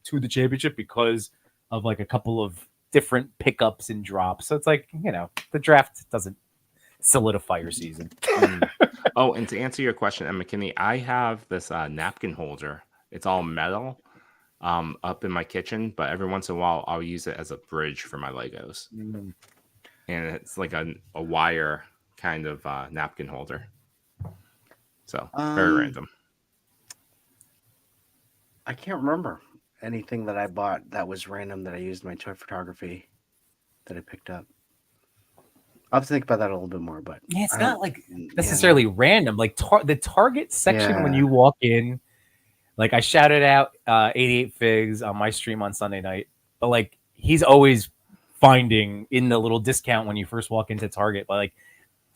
to the championship because of like a couple of different pickups and drops. So it's like, the draft doesn't solidify your season. Oh, and to answer your question, McKinney, I have this napkin holder. It's all metal up in my kitchen, but every once in a while I'll use it as a bridge for my Legos. And it's like a wire kind of napkin holder. So very random. I can't remember anything that I bought that was random that I used my toy photography that I picked up. I'll have to think about that a little bit more, but Yeah, it's not like necessarily random. Like the Target section when Yeah. you walk in, like I shouted out 88 Figs on my stream on Sunday night, but like he's always finding in the little discount when you first walk into Target. But like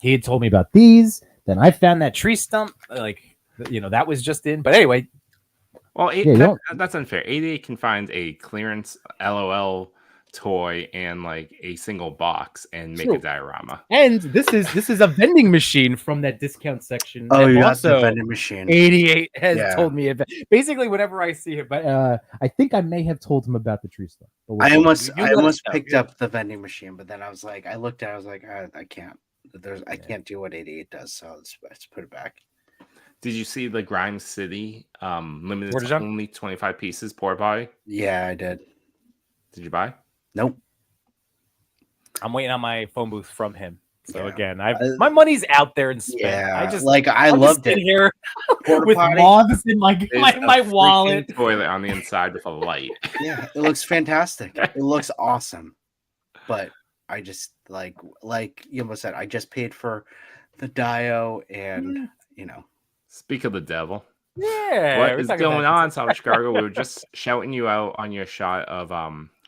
he had told me about these, then I found that tree stump, like that was just in. But anyway, Well, that's unfair. 88 can find a clearance LOL toy and like a single box and make a diorama. And this is a vending machine from that discount section. Oh, and you got also the vending machine. 88 has told me about basically whenever I see it, but I think I may have told him about the tree stuff. I almost picked up the vending machine, but then I was like, I looked at it, I was like, I can't. I can't do what 88 does, so let's put it back. Did you see the Grime City limited Where's to that? only 25 pieces pour buy? Yeah, I did. Did you buy? Nope. I'm waiting on my phone booth from him. So Yeah. again, my money's out there and spent. Yeah, I just I loved it. Here Porta with potty. moths in my It's a my freaking wallet. toilet on the inside with a light. Yeah, it looks fantastic. It looks awesome. But I just like Yumbo said, I just paid for the Dio and Speak of the devil. Yeah. What we're is talking going about- on, South Chicago? We were just shouting you out on your shot of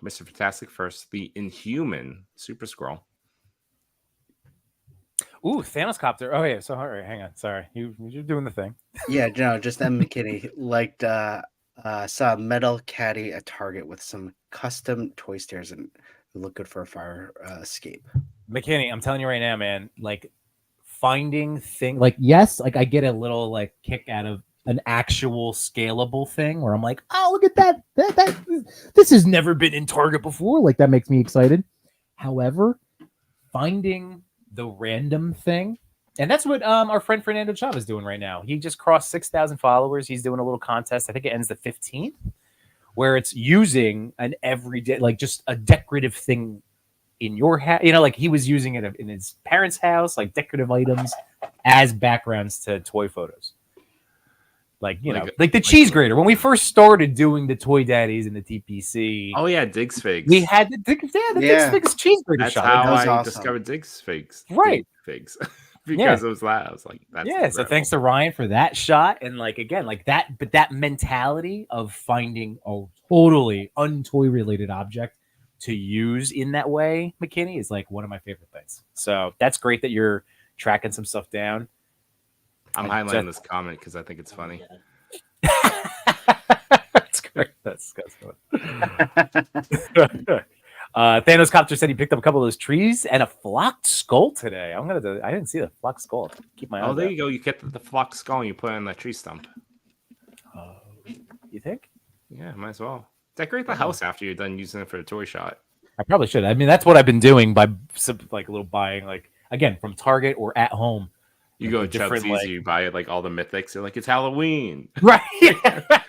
Mr. Fantastic First, the Inhuman Super Scroll. Ooh, Thanos copter. Oh yeah. So all right, hang on. Sorry, you're doing the thing. yeah, no, just M. McKinney liked saw a metal caddy at Target with some custom toy stairs and it looked good for a fire escape. McKinney, I'm telling you right now, man. Like finding thing. Like yes, like I get a little like kick out of an actual scalable thing where I'm like, oh look at that. This has never been in Target before. Like that makes me excited. However, finding the random thing, and that's what our friend Fernando Chav is doing right now. He just crossed 6,000 followers. He's doing a little contest. I think it ends the 15th, where it's using an everyday, like just a decorative thing in your house. Like he was using it in his parents' house, like decorative items as backgrounds to toy photos. Like the cheese grater. When we first started doing the Toy Daddies and the TPC, Oh yeah, Diggs Figs. we had the Diggs Figs cheese grater That's shot. how That was I awesome. discovered Diggs Figs. Right. Figs. Because it was that. I was like, that's Yeah, so thanks to Ryan for that shot. And like again, like that, but that mentality of finding a totally untoy related object to use in that way, McKinney, is like one of my favorite things. So that's great that you're tracking some stuff down. I'm highlighting this comment because I think it's funny. That's great. That's good. Thanos Copter said he picked up a couple of those trees and a flocked skull today. I didn't see the flocked skull. Keep my eye. Oh, there you go. You get the flock skull and you put it on the tree stump. You think? Yeah, might as well. Decorate the house after you're done using it for a toy shot. I probably should. I mean, that's what I've been doing by like a little buying, like again from Target or at home. You go the to Chubb's different, Easy, like- you buy like all the mythics. You're like, it's Halloween. Right.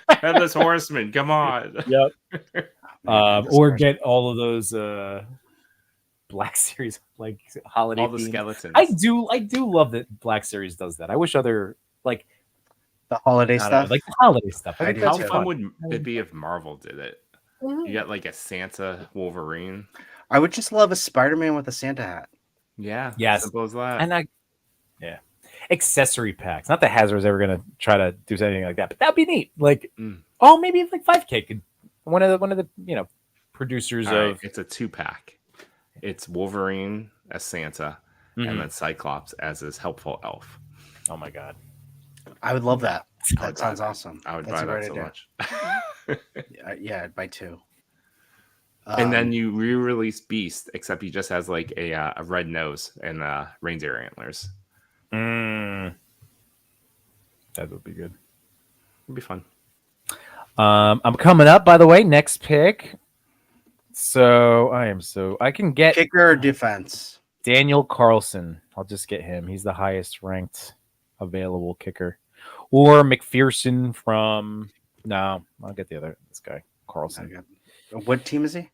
Headless Horseman, come on. Yep. Or get all of those Black Series like holiday All the themes. skeletons. I do love that Black Series does that. I wish other like The holiday I don't stuff. know, like the holiday stuff. I I think do How that's too. fun fun. would it be if Marvel did it? You got like a Santa Wolverine. I would just love a Spider-Man with a Santa hat. Yeah. Yes. Simple as that. And accessory packs. Not that Hasbro's ever gonna try to do anything like that, but that'd be neat. Like, maybe like 5K could one of the producers All right, of it's a 2-pack. It's Wolverine as Santa, and then Cyclops as his helpful elf. oh my god. I would love that. I would That buy sounds that. awesome. I would That's buy a that great so idea. much. Yeah, I'd buy 2. And then you re-release Beast, except he just has like a red nose and reindeer antlers. That would be good. It'd be fun. I'm coming up, by the way, next pick. So I can get kicker or defense. Daniel Carlson. I'll just get him. He's the highest ranked available kicker. Or McPherson from no, I'll get this guy, Carlson. Okay. What team is he?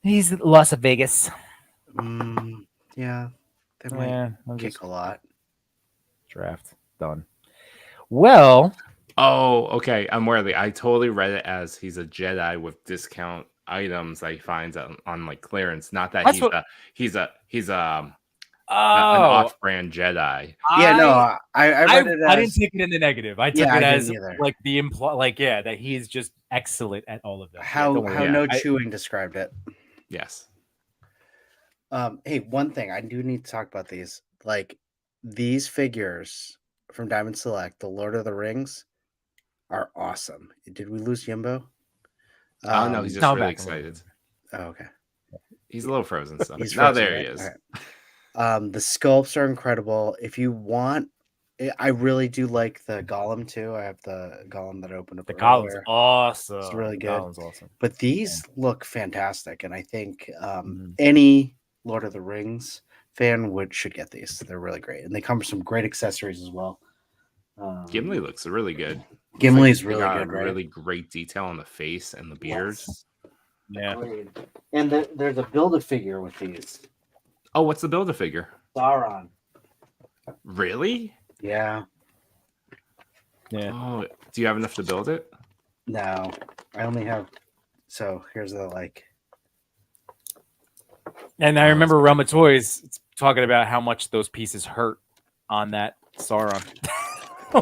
He's Las Vegas. Yeah, they might I'll kick just a lot. draft. Done. Well, Oh, okay. I'm worthy. I totally read it as he's a Jedi with discount items that he finds on like clearance. Not that he's an off-brand Jedi. Yeah, no, I read it as, I didn't take it in the negative. I took Yeah, it I as didn't either. like the that he's just excellent at all of them. how don't worry. No Chewing described it. Yes. Hey, one thing I do need to talk about these. Like these figures from Diamond Select, the Lord of the Rings, are awesome. Did we lose Yimbo? Oh no, he's just now really back a little excited. Oh, okay. He's a little frozen. So He's now frozen, there he right? is. Okay. The sculpts are incredible. If you want, I really do like the Golem too. I have the Golem that I opened up. The Collins earlier. awesome. It's really good. Collins awesome. But these look fantastic, and I think any Lord of the Rings fan should get these. They're really great, and they come with some great accessories as well. Gimli looks really good. Gimli's They really got good, a right? really great detail on the face and the beard. Yes. Yeah. Agreed. And there's a Build-A-Figure with these. Oh, what's the Build-A-Figure? Sauron. Really? Yeah. Yeah. Oh, do you have enough to build it? No, I only have. So here's the And I remember Realm of Toys talking about how much those pieces hurt on that Sauron.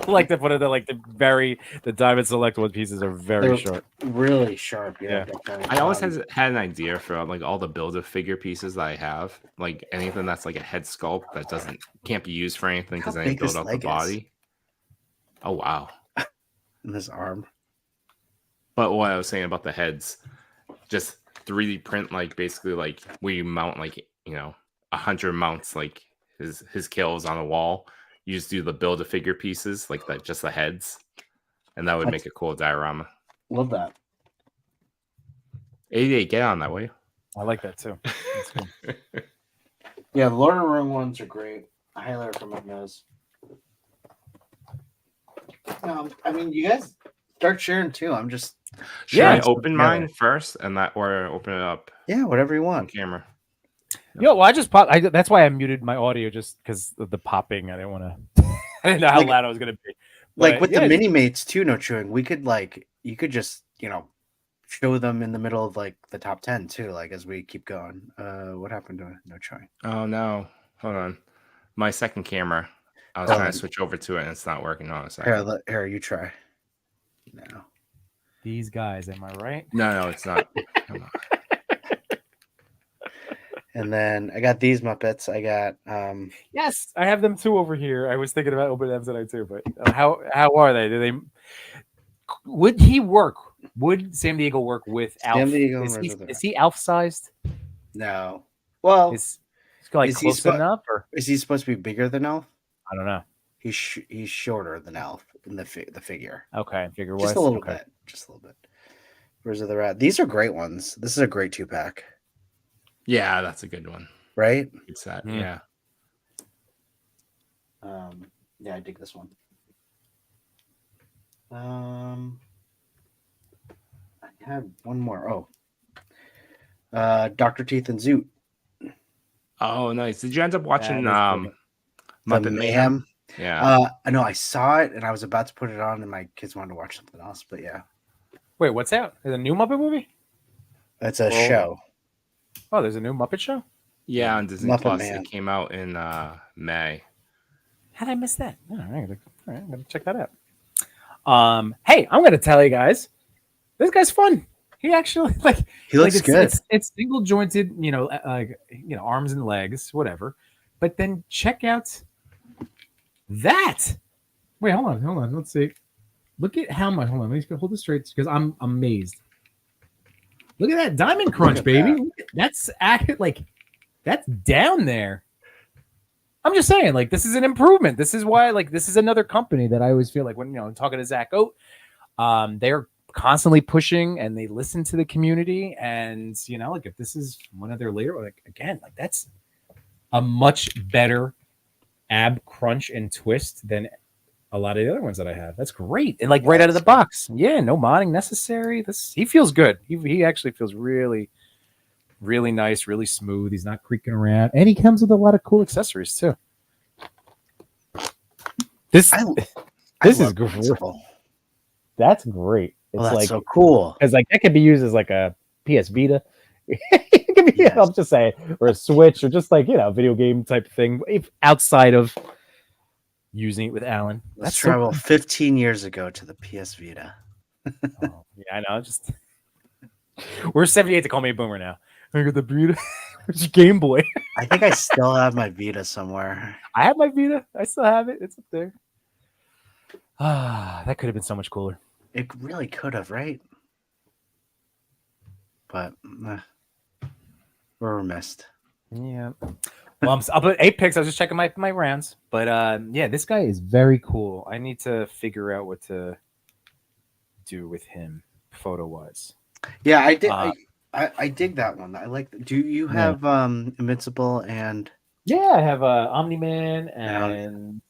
like the Diamond Select one pieces are very They're short. really sharp. Yeah. I always had an idea for like all the Build-A-Figure pieces that I have, like anything that's like a head sculpt that can't be used for anything because How I didn't big his build up the leg is? body. Oh wow! in this arm. But what I was saying about the heads, just 3D print like basically like we mount like 100 mounts like his kills on a wall. You just do the Build-A-Figure pieces like that, just the heads, and that would make a cool diorama. Love that. 88, get on that way. I like that too. That's cool. Yeah, the Lord of the Rings ones are great. I highly recommend those. I mean, you guys start sharing too. I'm just Should I let's open go mine together. first or open it up whatever you on want. camera? Yo, well, I just popped. That's why I muted my audio just because of the popping. I didn't want to. I didn't know how loud I was gonna be. Like But, with yeah, the mini mates too, no chewing. We could you could just show them in the middle of like the top 10 too. Like as we keep going. What happened to no chewing? Oh no, hold on. My second camera. I was trying to switch over to it and it's not working. On a second. Here, you try. No. These guys, am I right? No, it's not. Come on. And then I got these Muppets. I got Yes, I have them too over here. I was thinking about opening them tonight too, but how are they? Do they? Would he work? Would Sam Diego work with Alf? Sam Diego Is he Alf sized? no. Well, Is like is he close enough, or is he supposed to be bigger than Elf? I don't know. He's shorter than Elf in the figure. Okay, figure Just a little bit. Just a little bit. Where's the rat? These are great ones. This is a great 2-pack, Yeah, that's a good one. right? It's that. Mm. Yeah. Yeah, I dig this one. I have one more. Dr. Teeth and Zoot. Oh, nice. Did you end up watching That is The Muppet Mayhem? Yeah. I know I saw it and I was about to put it on, and my kids wanted to watch something else. But yeah, Wait, what's out? Is a new Muppet movie? it's a Well, show. Oh, there's a new Muppet show. Yeah, on Disney Muppet Plus. Man. It came out in May. How did I miss that? All right, I'm gonna check that out. Hey, I'm gonna tell you guys, this guy's fun. He actually He looks it's, good. It's single jointed, arms and legs, whatever. But then check out that. Wait, hold on. Let's see. Look at how much. Hold on, let me hold this straight because I'm amazed. Look at that diamond crunch, at baby. that. That's that's down there. I'm just saying, this is an improvement. This is why, this is another company that I always feel like when I'm talking to Zach Oat, they're constantly pushing and they listen to the community. And if this is one of their later, that's a much better ab crunch and twist than a lot of the other ones that I have. That's great. And right out of the box. Yeah, no modding necessary. He feels good. He actually feels really, really nice, really smooth. He's not creaking around. And he comes with a lot of cool accessories too. This is great. That's great. It's That's so cool. Because that could be used as a PS Vita. It could be, I'll just say, or a Switch, or just video game type thing. If outside of using it with Alan, Let's travel 15 years ago to the PS Vita. Oh, yeah, I know. Just we're 78 to call me a boomer now. I got the Vita. It's Game Boy. I think I still have my Vita somewhere. I have my Vita. I still have it. It's up there. That could have been so much cooler. It really could have, right? But we're remiss. Yeah. Well, I'll put 8 picks. I was just checking my rounds. But yeah, this guy is very cool. I need to figure out what to do with him photo-wise. Yeah, I did. I dig that one. I like. Do you have Invincible and? Yeah, I have Omni-Man and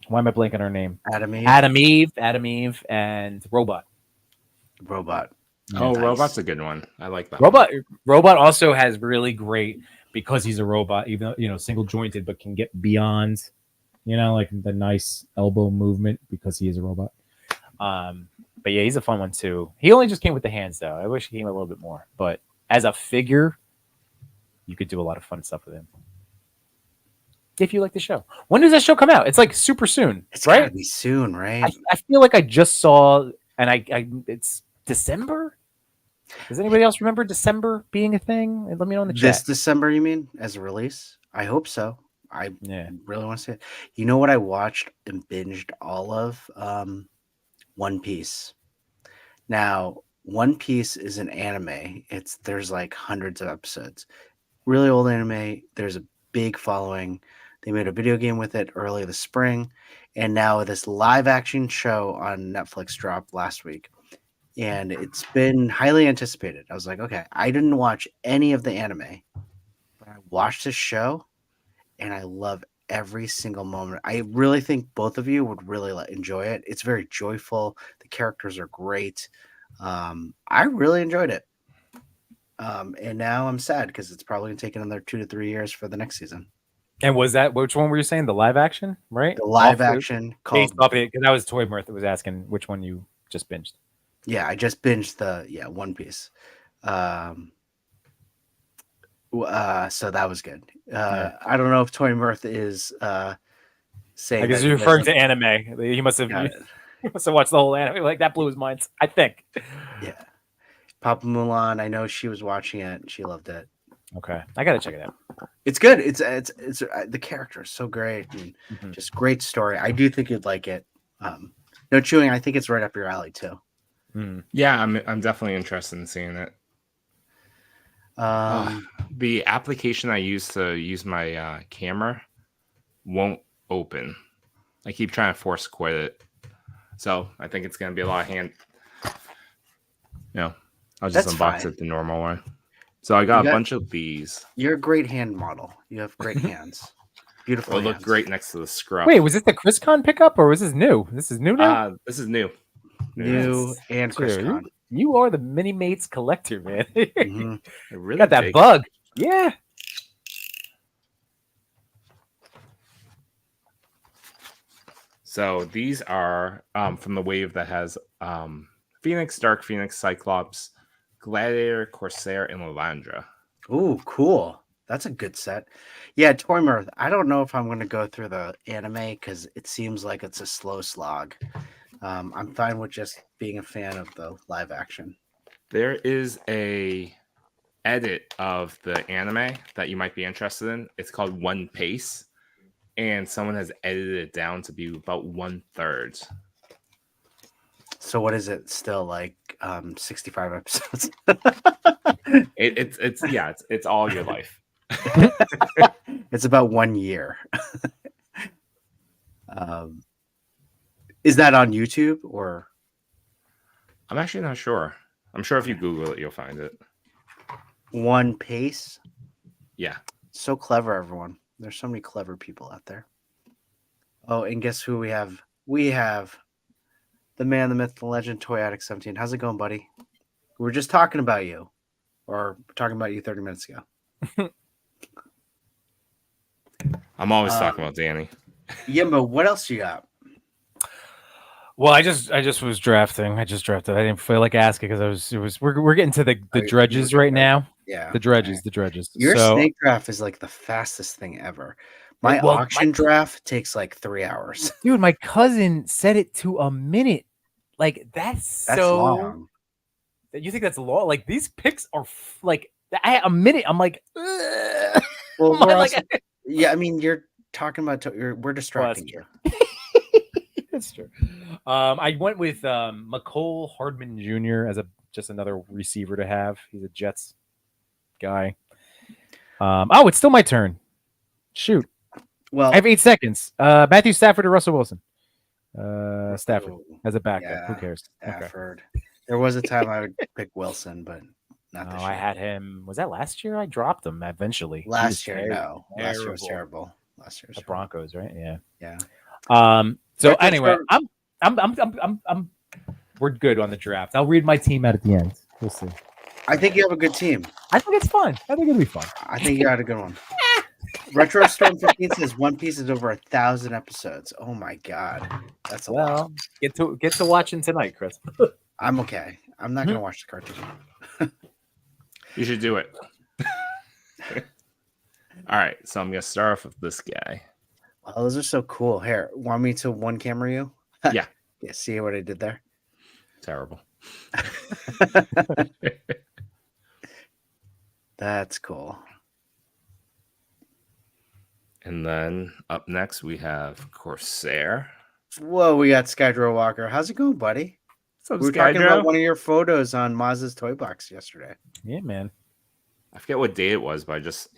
why am I blanking on her name? Adam Eve, and Robot. Oh, nice. Robot's a good one. I like that. Robot also has really great, because he's a robot, even though single jointed, but can get beyond, the nice elbow movement because he is a robot. But yeah, he's a fun one too. He only just came with the hands though. I wish he came a little bit more. But as a figure, you could do a lot of fun stuff with him. If you like the show. When does that show come out? It's super soon. It's right? Gotta be soon, right? I feel like I just saw, and it's December. Does anybody else remember December being a thing? Let me know in the chat. This December, you mean, as a release? I hope so. I really want to see it. You know what I watched and binged all of? One Piece. Now, One Piece is an anime. There's hundreds of episodes. Really old anime. There's a big following. They made a video game with it early this spring, and now this live action show on Netflix dropped last week, and it's been highly anticipated. I was like, okay, I didn't watch any of the anime, but I watched this show, and I love every single moment. I really think both of you would really enjoy it. It's very joyful. The characters are great. I really enjoyed it. And now I'm sad because it's probably going to take another 2 to 3 years for the next season. And was that, which one were you saying? The live action, right? The live action called. Because that was Toy Mirth that was asking which one you just binged. Yeah, I just binged the One Piece. So that was good. I don't know if Toy Mirth is saying. I guess you're referring to anime. He must have watched the whole anime. That blew his mind, I think. Yeah. Papa Mulan, I know she was watching it and she loved it. Okay, I gotta check it out. It's good. It's the character is so great and just great story. I do think you'd like it. No chewing. I think it's right up your alley too. Yeah, I'm definitely interested in seeing it. The application I use to use my camera won't open. I keep trying to force quit it, so I think it's gonna be a lot of hand. I'll just unbox it the normal way. So I got a bunch of these. You're a great hand model. You have great hands. Beautiful. It'll look hands. great next to the scruff. Wait, was this the ChrisCon pickup or was this new? This is new now. This is new. New and Chris Dude, Con. you are the mini mates collector, man. Mhm. They're really Got that big. bug. Yeah. So these are from the wave that has Phoenix, Dark Phoenix, Cyclops, Gladiator, Corsair, and Lilandra. Ooh, cool. That's a good set. Yeah, Toy Mirth. I don't know if I'm going to go through the anime because it seems like it's a slow slog. I'm fine with just being a fan of the live action. There is a edit of the anime that you might be interested in. It's called One Pace, and someone has edited it down to be about 1/3. So what is it? Still like 65 episodes? It's all your life. It's about 1 year. Is that on YouTube or? I'm actually not sure. I'm sure if you Google it, you'll find it. One Pace. Yeah. So clever, everyone. There's so many clever people out there. Oh, and guess who we have? We have the man, the myth, the legend, Toy Addict 17. How's it going, buddy? We were just talking about you, or talking about you 30 minutes ago. I'm always talking about Danny. Yeah, but what else you got? Well, I just was drafting. I just drafted. I didn't feel like asking because we're getting to the dredges right now. Yeah, The dredges. Your So, snake draft is like the fastest thing ever. My Well, auction draft takes like 3 hours. dude, my cousin set it to a minute. Like that's That's so long. You think that's long? Like these picks are like a minute. I'm like, ugh. Well, I'm we're like- also, yeah, I mean, you're talking about we're distracting you. That's true. I went with McCole Hardman Jr. as just another receiver to have. He's a Jets guy. Oh, it's still my turn. Shoot, Well, I have 8 seconds. Matthew Stafford or Russell Wilson? Stafford ooh, as a backup. Who yeah, cares? Okay. Stafford. There was a time I would pick Wilson, but not No, this I year. had him. Was that last year? I dropped him eventually. He was Last year, terrible. no. Last year was terrible. Last year was The terrible. Broncos, right? Yeah. Yeah. So Right, anyway, that's I'm we're good on the draft. I'll read my team out at the end. We'll see. I think you have a good team. I think it's fun. I think it'll be fun. I think you got a good one. Retro Storm 15 says One Piece is over 1,000 episodes. Oh my god, that's a lot. Well, get to watching tonight, Chris. I'm okay. I'm not gonna watch the cartoon. You should do it. All right, so I'm gonna start off with this guy. Wow, those are so cool. Here, want me to one camera you? Yeah. Yeah. See what I did there? Terrible. That's cool. And then up next we have Corsair. Whoa, we got Skydro Walker. How's it going, buddy? So We were talking about one of your photos on Maz's Toy Box yesterday. Yeah, man. I forget what day it was, but I just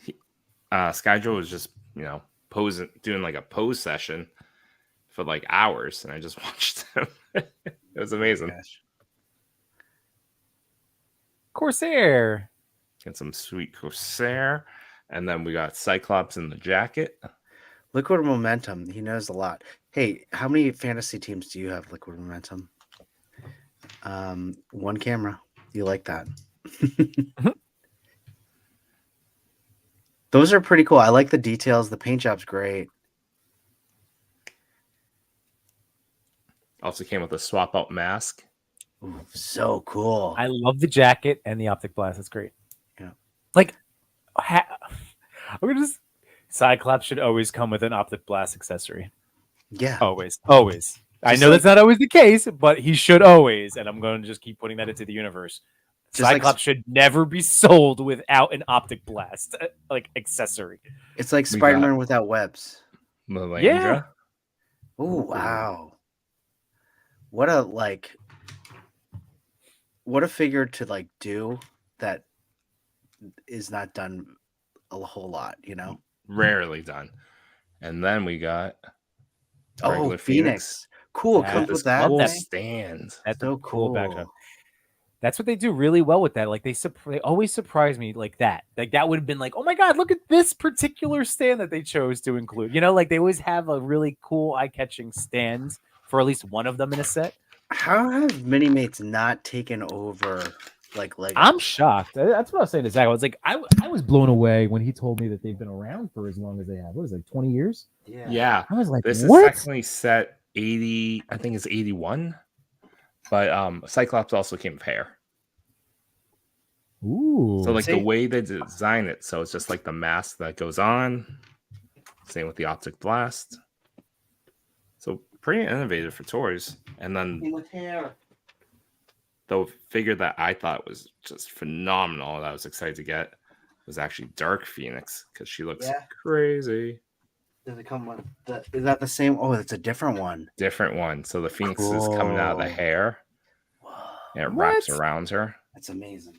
Skydro was just posing, doing like a pose session for like hours, and I just watched him. It was amazing. Gosh. Corsair. Get some sweet Corsair, and then we got Cyclops in the jacket. Liquid Momentum. He knows a lot. Hey, how many fantasy teams do you have, Liquid Momentum? One camera. You like that? Those are pretty cool. I like the details. The paint job's great. Also came with a swap out mask. Ooh, so cool. I love the jacket and the optic blast. It's great. Yeah. Like, Cyclops should always come with an optic blast accessory. Yeah. Always. I Just know like- that's not always the case, but he should always. And I'm going to just keep putting that into the universe. Just like- Cyclops should never be sold without an optic blast like accessory. It's like We Spider-Man without webs. Lilandra. Yeah. Oh wow. What a figure to do that is not done a whole lot, Rarely done. And then we got Oh, regular Phoenix. Cool. Yeah, Comes this with that. cool thing? stand. That's So a cool cool. background. That's what they do really well with that. Like they always surprise me like that. Like that would have been like, oh my god, look at this particular stand that they chose to include. You know, like they always have a really cool eye-catching stand for at least one of them in a set. How have mini mates not taken over like Lego? I'm shocked. That's what I was saying to Zach. I was like, I was blown away when he told me that they've been around for as long as they have. What is it, like 20 years? Yeah. I was like, This what? is technically set 80, I think it's 81. But Cyclops also came with hair. Ooh. So like the way they design it, so it's just like the mask that goes on. Same with the optic blast. So pretty innovative for toys. And then With hair. the figure that I thought was just phenomenal that I was excited to get was actually Dark Phoenix because she looks crazy. Does it come with is that the same? Oh, it's a different one. Different one. So the Phoenix is coming out of the hair. And it wraps around her. That's amazing.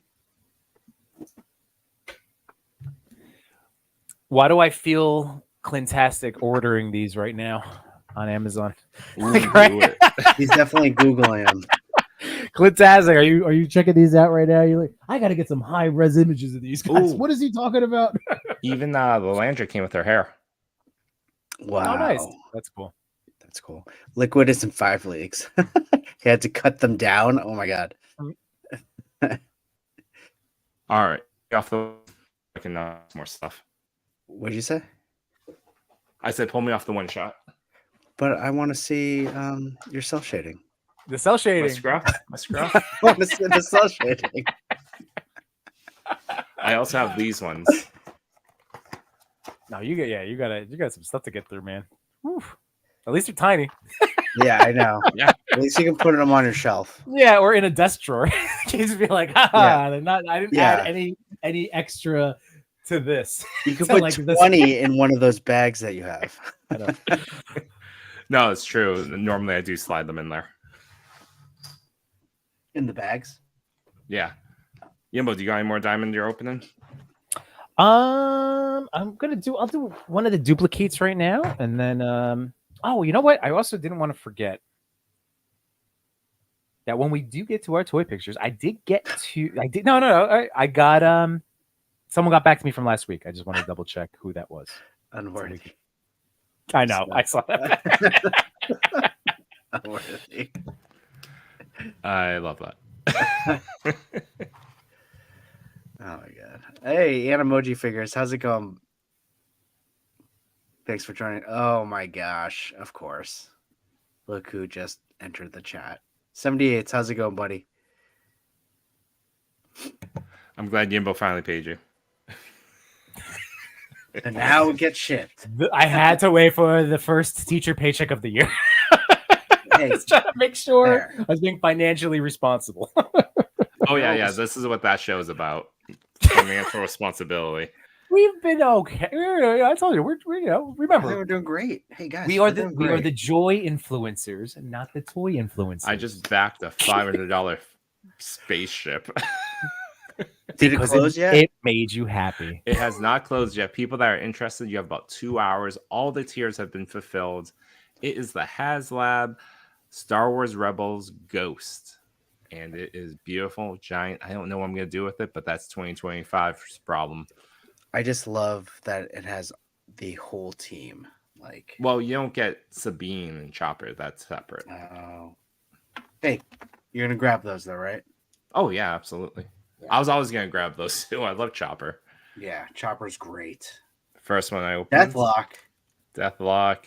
Why do I feel Clintastic ordering these right now on Amazon? Ooh, Like, right? do it. He's definitely Googling them. Clintastic, are you checking these out right now? You're like, I gotta get some high res images of these guys. Ooh. What is he talking about? Even the Landra came with her hair. Wow. Oh, nice. That's cool. That's cool. Liquid is in 5 leagues. He had to cut them down. Oh my god. All right. Off the I can more stuff. What did you say? I said pull me off the one shot. But I want to see your cell shading. The cell My shading. scruff. My scruff. I want to see the cell shading. I also have these ones. No, you got some stuff to get through, man. Whew. At least they're tiny. Yeah, I know. Yeah. At least you can put them on your shelf. Yeah, or in a desk drawer. Just be like, haha, they're not. I didn't Yeah. add any extra to this. You can So, put like, this- 20 in one of those bags that you have. I know. No, it's true. Normally I do slide them in there. In the bags? Yeah. Yimbo, do you got any more diamond you're opening? I'll do one of the duplicates right now, and then oh, you know what? I also didn't want to forget that when we do get to our toy pictures, I got someone got back to me from last week. I just want to double check who that was. Unworthy. I know. I saw that. Unworthy. I love that. Oh my god. Hey, Animoji Figures, how's it going? Thanks for joining. Oh my gosh, of course. Look who just entered the chat. 78, how's it going, buddy? I'm glad Yimbo finally paid you. And now it gets shipped. I had to wait for the first teacher paycheck of the year. Hey, Just trying to make sure fair. I was being financially responsible. Oh yeah. This is what that show is about. Financial responsibility. We've been okay. I told you, we're remember, We're doing great. Hey guys, we are we're doing the great. joy influencers, not the toy influencers. I just backed a $500 spaceship. Did it Because close yet? It made you happy. It has not closed yet. People that are interested, you have about 2 hours. All the tiers have been fulfilled. It is the HasLab Star Wars Rebels Ghost. And it is beautiful, giant. I don't know what I'm going to do with it, but that's 2025's problem. I just love that it has the whole team. Like, Well, you don't get Sabine and Chopper. That's separate. oh. Hey, you're gonna grab those though, right? Oh, yeah, absolutely. I was always going to grab those too. I love Chopper. Yeah, Chopper's great. First one I opened. Deathlock.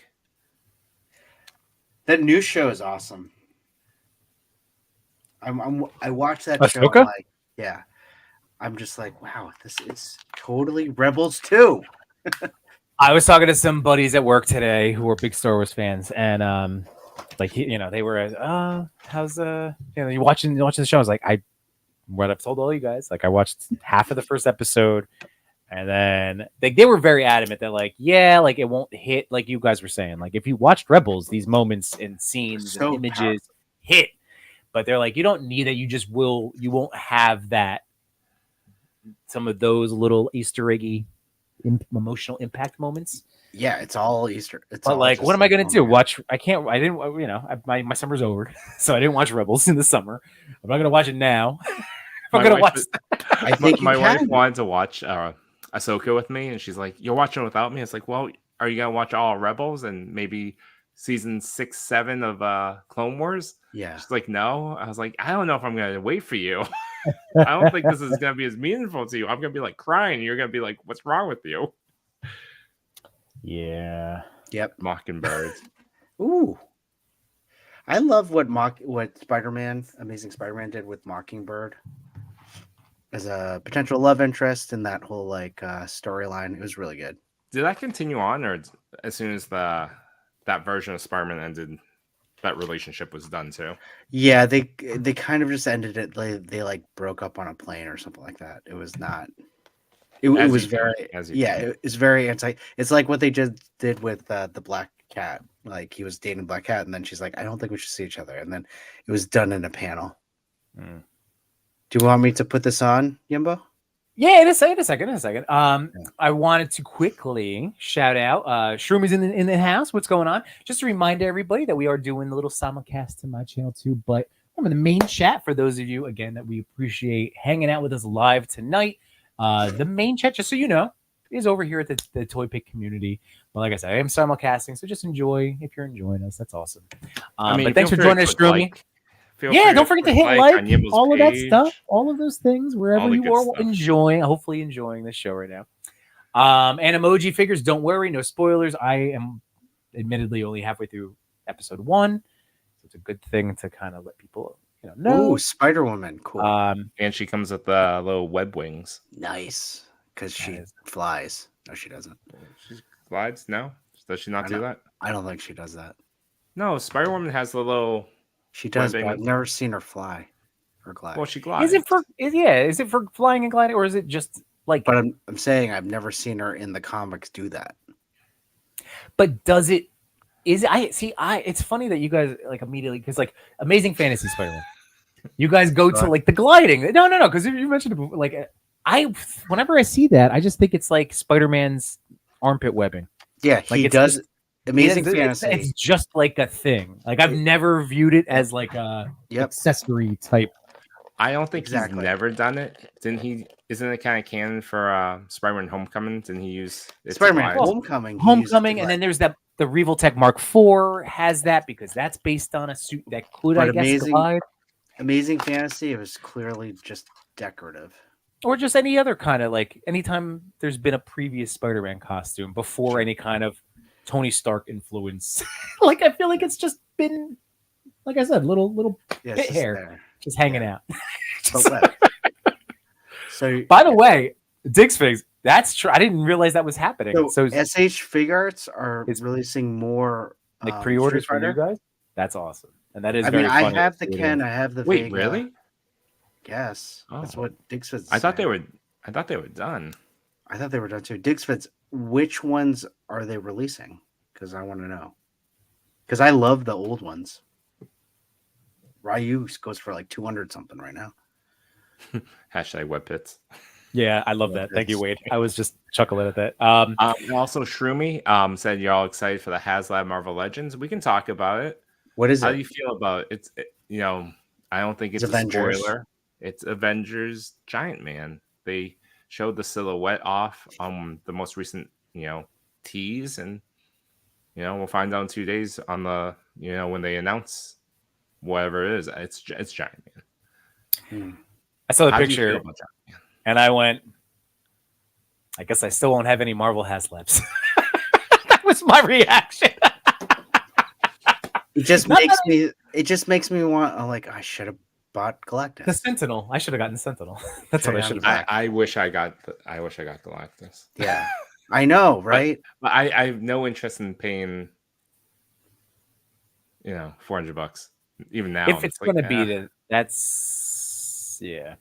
That new show is awesome. I watched that show. Ahsoka? Like, yeah, I'm just like, wow, this is totally Rebels 2. I was talking to some buddies at work today who were big Star Wars fans, and they were, how's you watching the show? I was like, what I've told all you guys, like I watched half of the first episode, and then they were very adamant that like, yeah, like it won't hit like you guys were saying. Like if you watched Rebels, these moments and scenes So and images hit, but they're like, you don't need it. You won't have that. Some of those little Easter eggy emotional impact moments. Yeah, it's all Easter. It's But all like, just what am I gonna oh do? my God. Watch? I can't. I didn't. My summer's over, so I didn't watch Rebels in the summer. I'm not gonna watch it now. I'm My gonna wife watch. I think my you wife can. wanted to watch Ahsoka with me, and she's like, "You're watching without me." It's like, well, are you gonna watch all Rebels and maybe season 6, 7 of Clone Wars? Yeah. She's like, "No." I was like, "I don't know if I'm gonna wait for you. I don't think this is gonna be as meaningful to you. I'm gonna be like crying. You're gonna be like, what's wrong with you?" Yeah. Yep. Mockingbird. Ooh. I love what Spider-Man, Amazing Spider-Man did with Mockingbird as a potential love interest in that whole storyline. It was really good. Did that continue on, or as soon as that version of Spider-Man ended, that relationship was done too? Yeah, they kind of just ended it. They like broke up on a plane or something like that. It was not. It As was you do, very as you yeah. do. It's very anti. It's like what they just did with the Black Cat. Like he was dating Black Cat, and then she's like, "I don't think we should see each other." And then it was done in a panel. Mm. Do you want me to put this on, Yimbo? Yeah, in a second. I wanted to quickly shout out Shroom is in the house. What's going on? Just to remind everybody that we are doing a little simulcast to my channel too, but I'm in the main chat for those of you again that we appreciate hanging out with us live tonight. The main chat, just so you know, is over here at the Toy Pick community. But like I said, I am simulcasting, so just enjoy if you're enjoying us. That's awesome. But thanks for feel free to joining us, click Stroomy. like. Feel Yeah, free don't forget to click hit like, on Yimble's all of that page. stuff, all of those things, wherever All the you good are stuff. enjoying, hopefully enjoying this show right now. And emoji figures, don't worry, no spoilers. I am admittedly only halfway through episode 1, so it's a good thing to kind of let people know. Ooh, Spider Woman, cool, And she comes with the little web wings. nice, because she is- flies. No, she doesn't. She glides? No? Does she not I do know. that? I don't think she does that. No, Spider-Woman has the little... She does, but Webbing. I've never seen her fly or glide. Well, she glides. is it for flying and gliding, or is it just like? But I'm saying I've never seen her in the comics do that. But does it? Is it? It's funny that you guys like immediately because like Amazing Fantasy Spider-Man, you guys go to like the gliding. No, because you mentioned it, like whenever I see that, I just think it's like Spider-Man's armpit webbing. Yeah, Like he does. Amazing it's, Fantasy. It's just like a thing. Like I've never viewed it as like a accessory type. I don't think Exactly. he's never done it. Isn't it kind of canon for Spider-Man Homecoming? Didn't he use Spider-Man supplies? Homecoming. he used Homecoming, and then there's the Reval Tech Mark IV has that because that's based on a suit that could, But I guess, glide. Amazing Fantasy, it was clearly just decorative. Or just any other kind of like anytime there's been a previous Spider-Man costume before any kind of Tony Stark influence. Like I feel like it's just been, like I said, little Yeah, bit hair there. just hanging out. But wet. So, By the way, Diggs Figs, that's true. I didn't realize that was happening. so So SH Fig Arts are It's- releasing more like pre-orders Street for you Fighter. guys. That's awesome, and that is I very mean, funny. I have the Ken, I have the Wait, Vega. really? Yes, that's Oh. what Diggsfit's. I thought they saying. were. I thought they were done. I thought they were done too. Diggsfit's. Which ones are they releasing? Because I want to know. Because I love the old ones. Ryu goes for like 200 something right now. Hashtag webpits. Yeah, I love Yeah, that. Thank you, that's- Wade. I was just chuckling at that. Also, Shroomy said you're all excited for the HasLab Marvel Legends. We can talk about it. What is How it? do you feel about it? I don't think it's It's a Avengers. spoiler. It's Avengers Giant Man. They showed the silhouette off on the most recent, tease, and we'll find out in 2 days on the, when they announce whatever it is. It's Giant Man. I saw the How do you feel picture about Giant Man? and I went, I guess I still won't have any Marvel HasLabs. That was my reaction. It just Not makes me. It just makes me want. I should have bought The Galactus. Sentinel. I should have gotten the Sentinel. That's what I should have Back. done. I wish I got Galactus. Yeah, I know, right? But I have no interest in paying, $400 even now. If it's going to be that's yeah.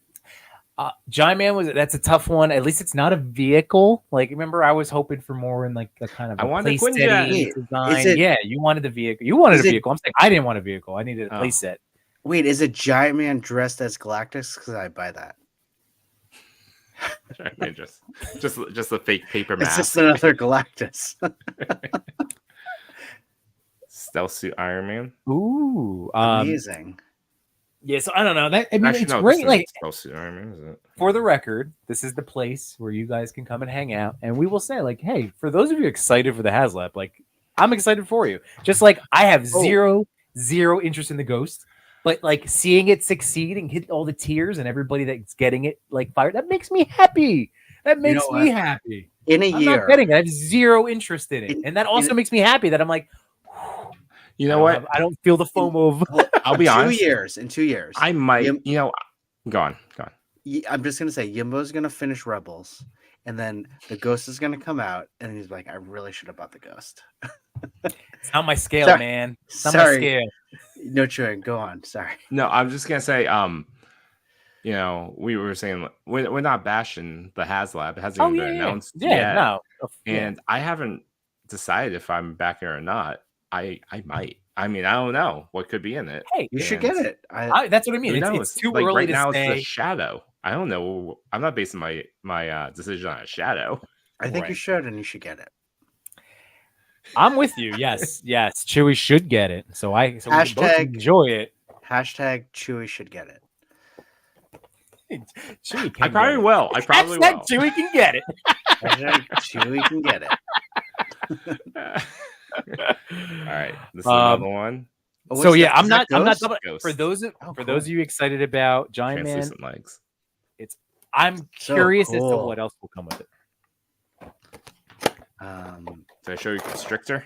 Giant Man that's a tough one. At least it's not a vehicle. Like remember, I was hoping for more in like the kind of I a wanted play Quinjet. steady Is design. it- Yeah, you wanted the vehicle. You wanted a is it- vehicle. I'm saying I didn't want a vehicle. I needed a Oh. play set. Wait, is it Giant Man dressed as Galactus? Because I buy that. I mean, just a fake paper It's mask. just another Galactus. Stealth suit Iron Man. Ooh, Amazing. yeah. So I don't know. That I mean, Actually, it's no, great. this Like isn't Stealth suit Iron Man, is it? for the record, this is the place where you guys can come and hang out, and we will say, like, hey, for those of you excited for the HasLab, like, I'm excited for you. Just like I have zero interest in the Ghost, but like seeing it succeed and hit all the tears and everybody that's getting it like fired, that makes me happy. That makes know me what? happy. In a I'm year, not getting it. I have zero interest in it, and that also makes me happy that I'm like, You know what? I don't feel the FOMO of. well, I'll be honest. In 2 years, I might. Yim- You know, go on. I'm just gonna say Yimbo's gonna finish Rebels, and then the Ghost is gonna come out, and he's like, I really should have bought the Ghost. It's not my scale, Sorry. man. It's not my Sorry. scale. No chewing. Go on. Sorry. No, I'm just gonna say, you know, we were saying we're not bashing the HasLab. It hasn't even been announced yet. No. And I haven't decided if I'm backing or not. I might. I mean, I don't know what could be in it. Hey, You should get it. that's what I mean. Who It's knows? too Like early right to now, say. it's the shadow. I don't know. I'm not basing my decision on a shadow. I think you Right. should, and you should get it. I'm with you. Yes. Chewie should get it. So we can both Hashtag- enjoy it. Hashtag Chewie should get it. Chewie can I probably get it. will. I probably Hashtag will. Chewie can get it. Hashtag Chewie can get it. All right. This is another one. Oh, So what's yeah, that? I'm Is not. that I'm not. Ghost? Double, Ghost. for those of Oh, for cool. those of you excited about Giant Man, Translucent legs. I'm So curious as to cool. what else will come with it. Did I show you Constrictor?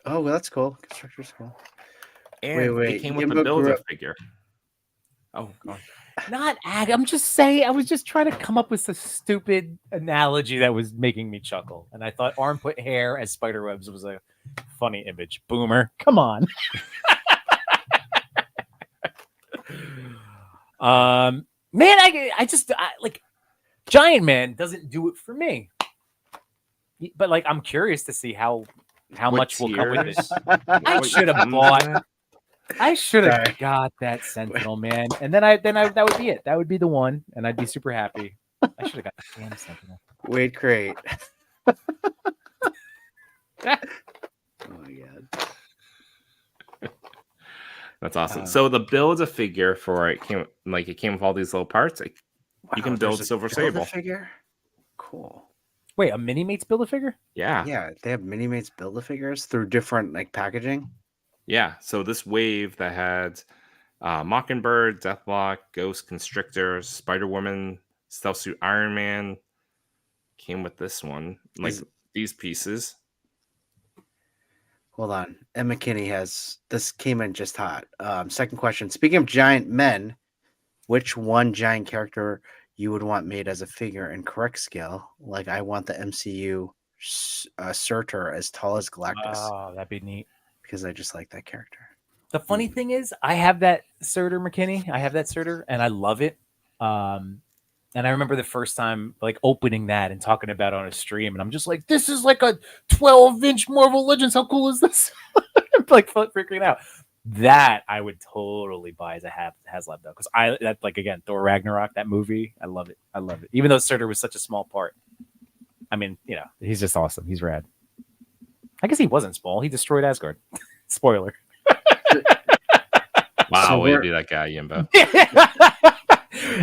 Oh, well, that's cool. Constructor's cool. And Wait, it came with Yimbo the grew Builder up- figure. Oh, God. Not ag. I'm just saying. I was just trying to come up with a stupid analogy that was making me chuckle, and I thought armpit hair as spider webs was a funny image. Boomer, come on. Man, I just like Giant Man doesn't do it for me, but like I'm curious to see how What much will come with it. tiers? I What should have comes bought. with it? I should Sorry. have got that Sentinel, man, and then I that would be it. That would be the one, and I'd be super happy. I should have got the damn Sentinel. Wait, crate. Oh my god. That's awesome. Uh, So the build a figure for it came with all these little parts. Like, you can Wow, build there's a Silver Build-A Sable. figure. Cool. Wait, a Mini Mates build a figure? Yeah. Yeah, they have mini mates build a figures through different like packaging. Yeah. So this wave that had Mockingbird, Deathlock, Ghost, Constrictor, Spider Woman, Stealth Suit Iron Man came with this one. Like Is- these pieces. Hold on. Ed McKinney has this came in just hot. Second question. Speaking of giant men, which one giant character you would want made as a figure in correct scale? Like I want the MCU Surtur as tall as Galactus Oh, that'd be neat. because I just like that character. The funny thing is, I have that Surtur McKinney. I have that Surtur, and I love it. And I remember the first time like opening that and talking about it on a stream, and I'm just like, this is like a 12-inch Marvel Legends. How cool is this? I'm like freaking out. That I would totally buy as a HasLab though, because that like again Thor Ragnarok, that movie, I love it. I love it. Even though Surtur was such a small part. I mean, you know, he's just awesome. He's rad. I guess he wasn't small. He destroyed Asgard. Spoiler. Wow, So way to we're- be that guy, Yimbo.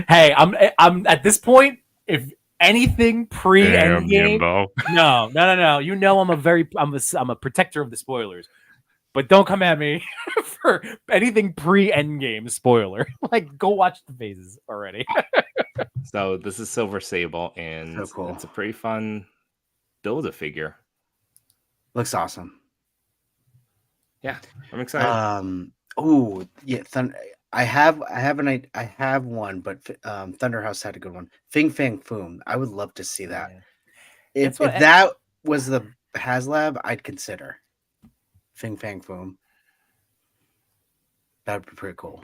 Hey, I'm at this point. If anything pre-Endgame, no. You know, I'm a protector of the spoilers, but don't come at me for anything pre-Endgame spoiler. Like, go watch the phases already. So this is Silver Sable, and So cool. it's a pretty fun build a figure. Looks awesome. Yeah, I'm excited. Oh yeah, I have one, but Thunderhouse had a good one. Fing Fang Foom. I would love to see that. Yeah. If That's what- that was the HasLab, I'd consider Fing Fang Foom. That would be pretty cool.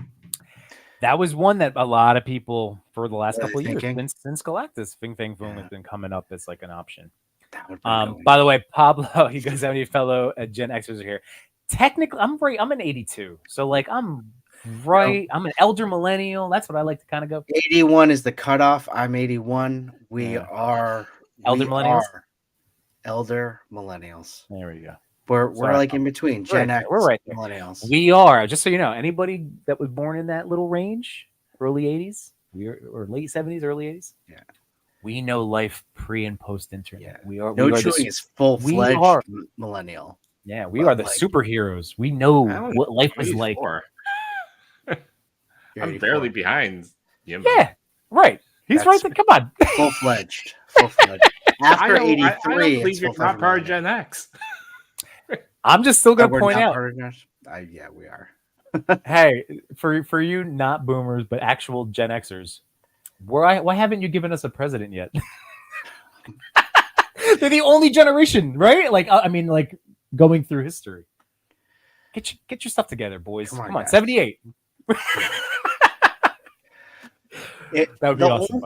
That was one that a lot of people for the last What are couple they of years thinking? since Galactus, Fing Fang Foom Yeah. has been coming up as like an option. That would be cool. By the way, Pablo, you guys have any fellow Gen Xers are here? Technically, I'm an 82, so like I'm Right. I'm an elder millennial. That's what I like to kind of go. 81 is the cutoff. I'm 81. We Yeah. are Elder millennials? elder millennials. There we go. We're Sorry. like in between Gen X, We're right there. millennials. We are. Just so you know, anybody that was born in that little range, early 80s, or late 70s, early 80s. Yeah. We know life pre and post internet. Yeah. We are. No we are Chewing the, is full-fledged we are. millennial. Yeah, we But, are the like, superheroes. We know I don't what life I'm was like. 84. You're I'm 84. barely behind. Jimbo. Yeah, right. He's That's- right there. Come on. Full-fledged. Full-fledged. After 83, I don't believe it's you're full-fledged not part of millennial. Gen X. I'm just still gonna We're point not out. part of Gen X? Yeah, we are. Hey, for you, not boomers, but actual Gen Xers, why haven't you given us a president yet? They're the only generation, right? Like, I mean, like going through history. Get your stuff together, boys. Come on, Come on, guys. 78. That would be The awesome.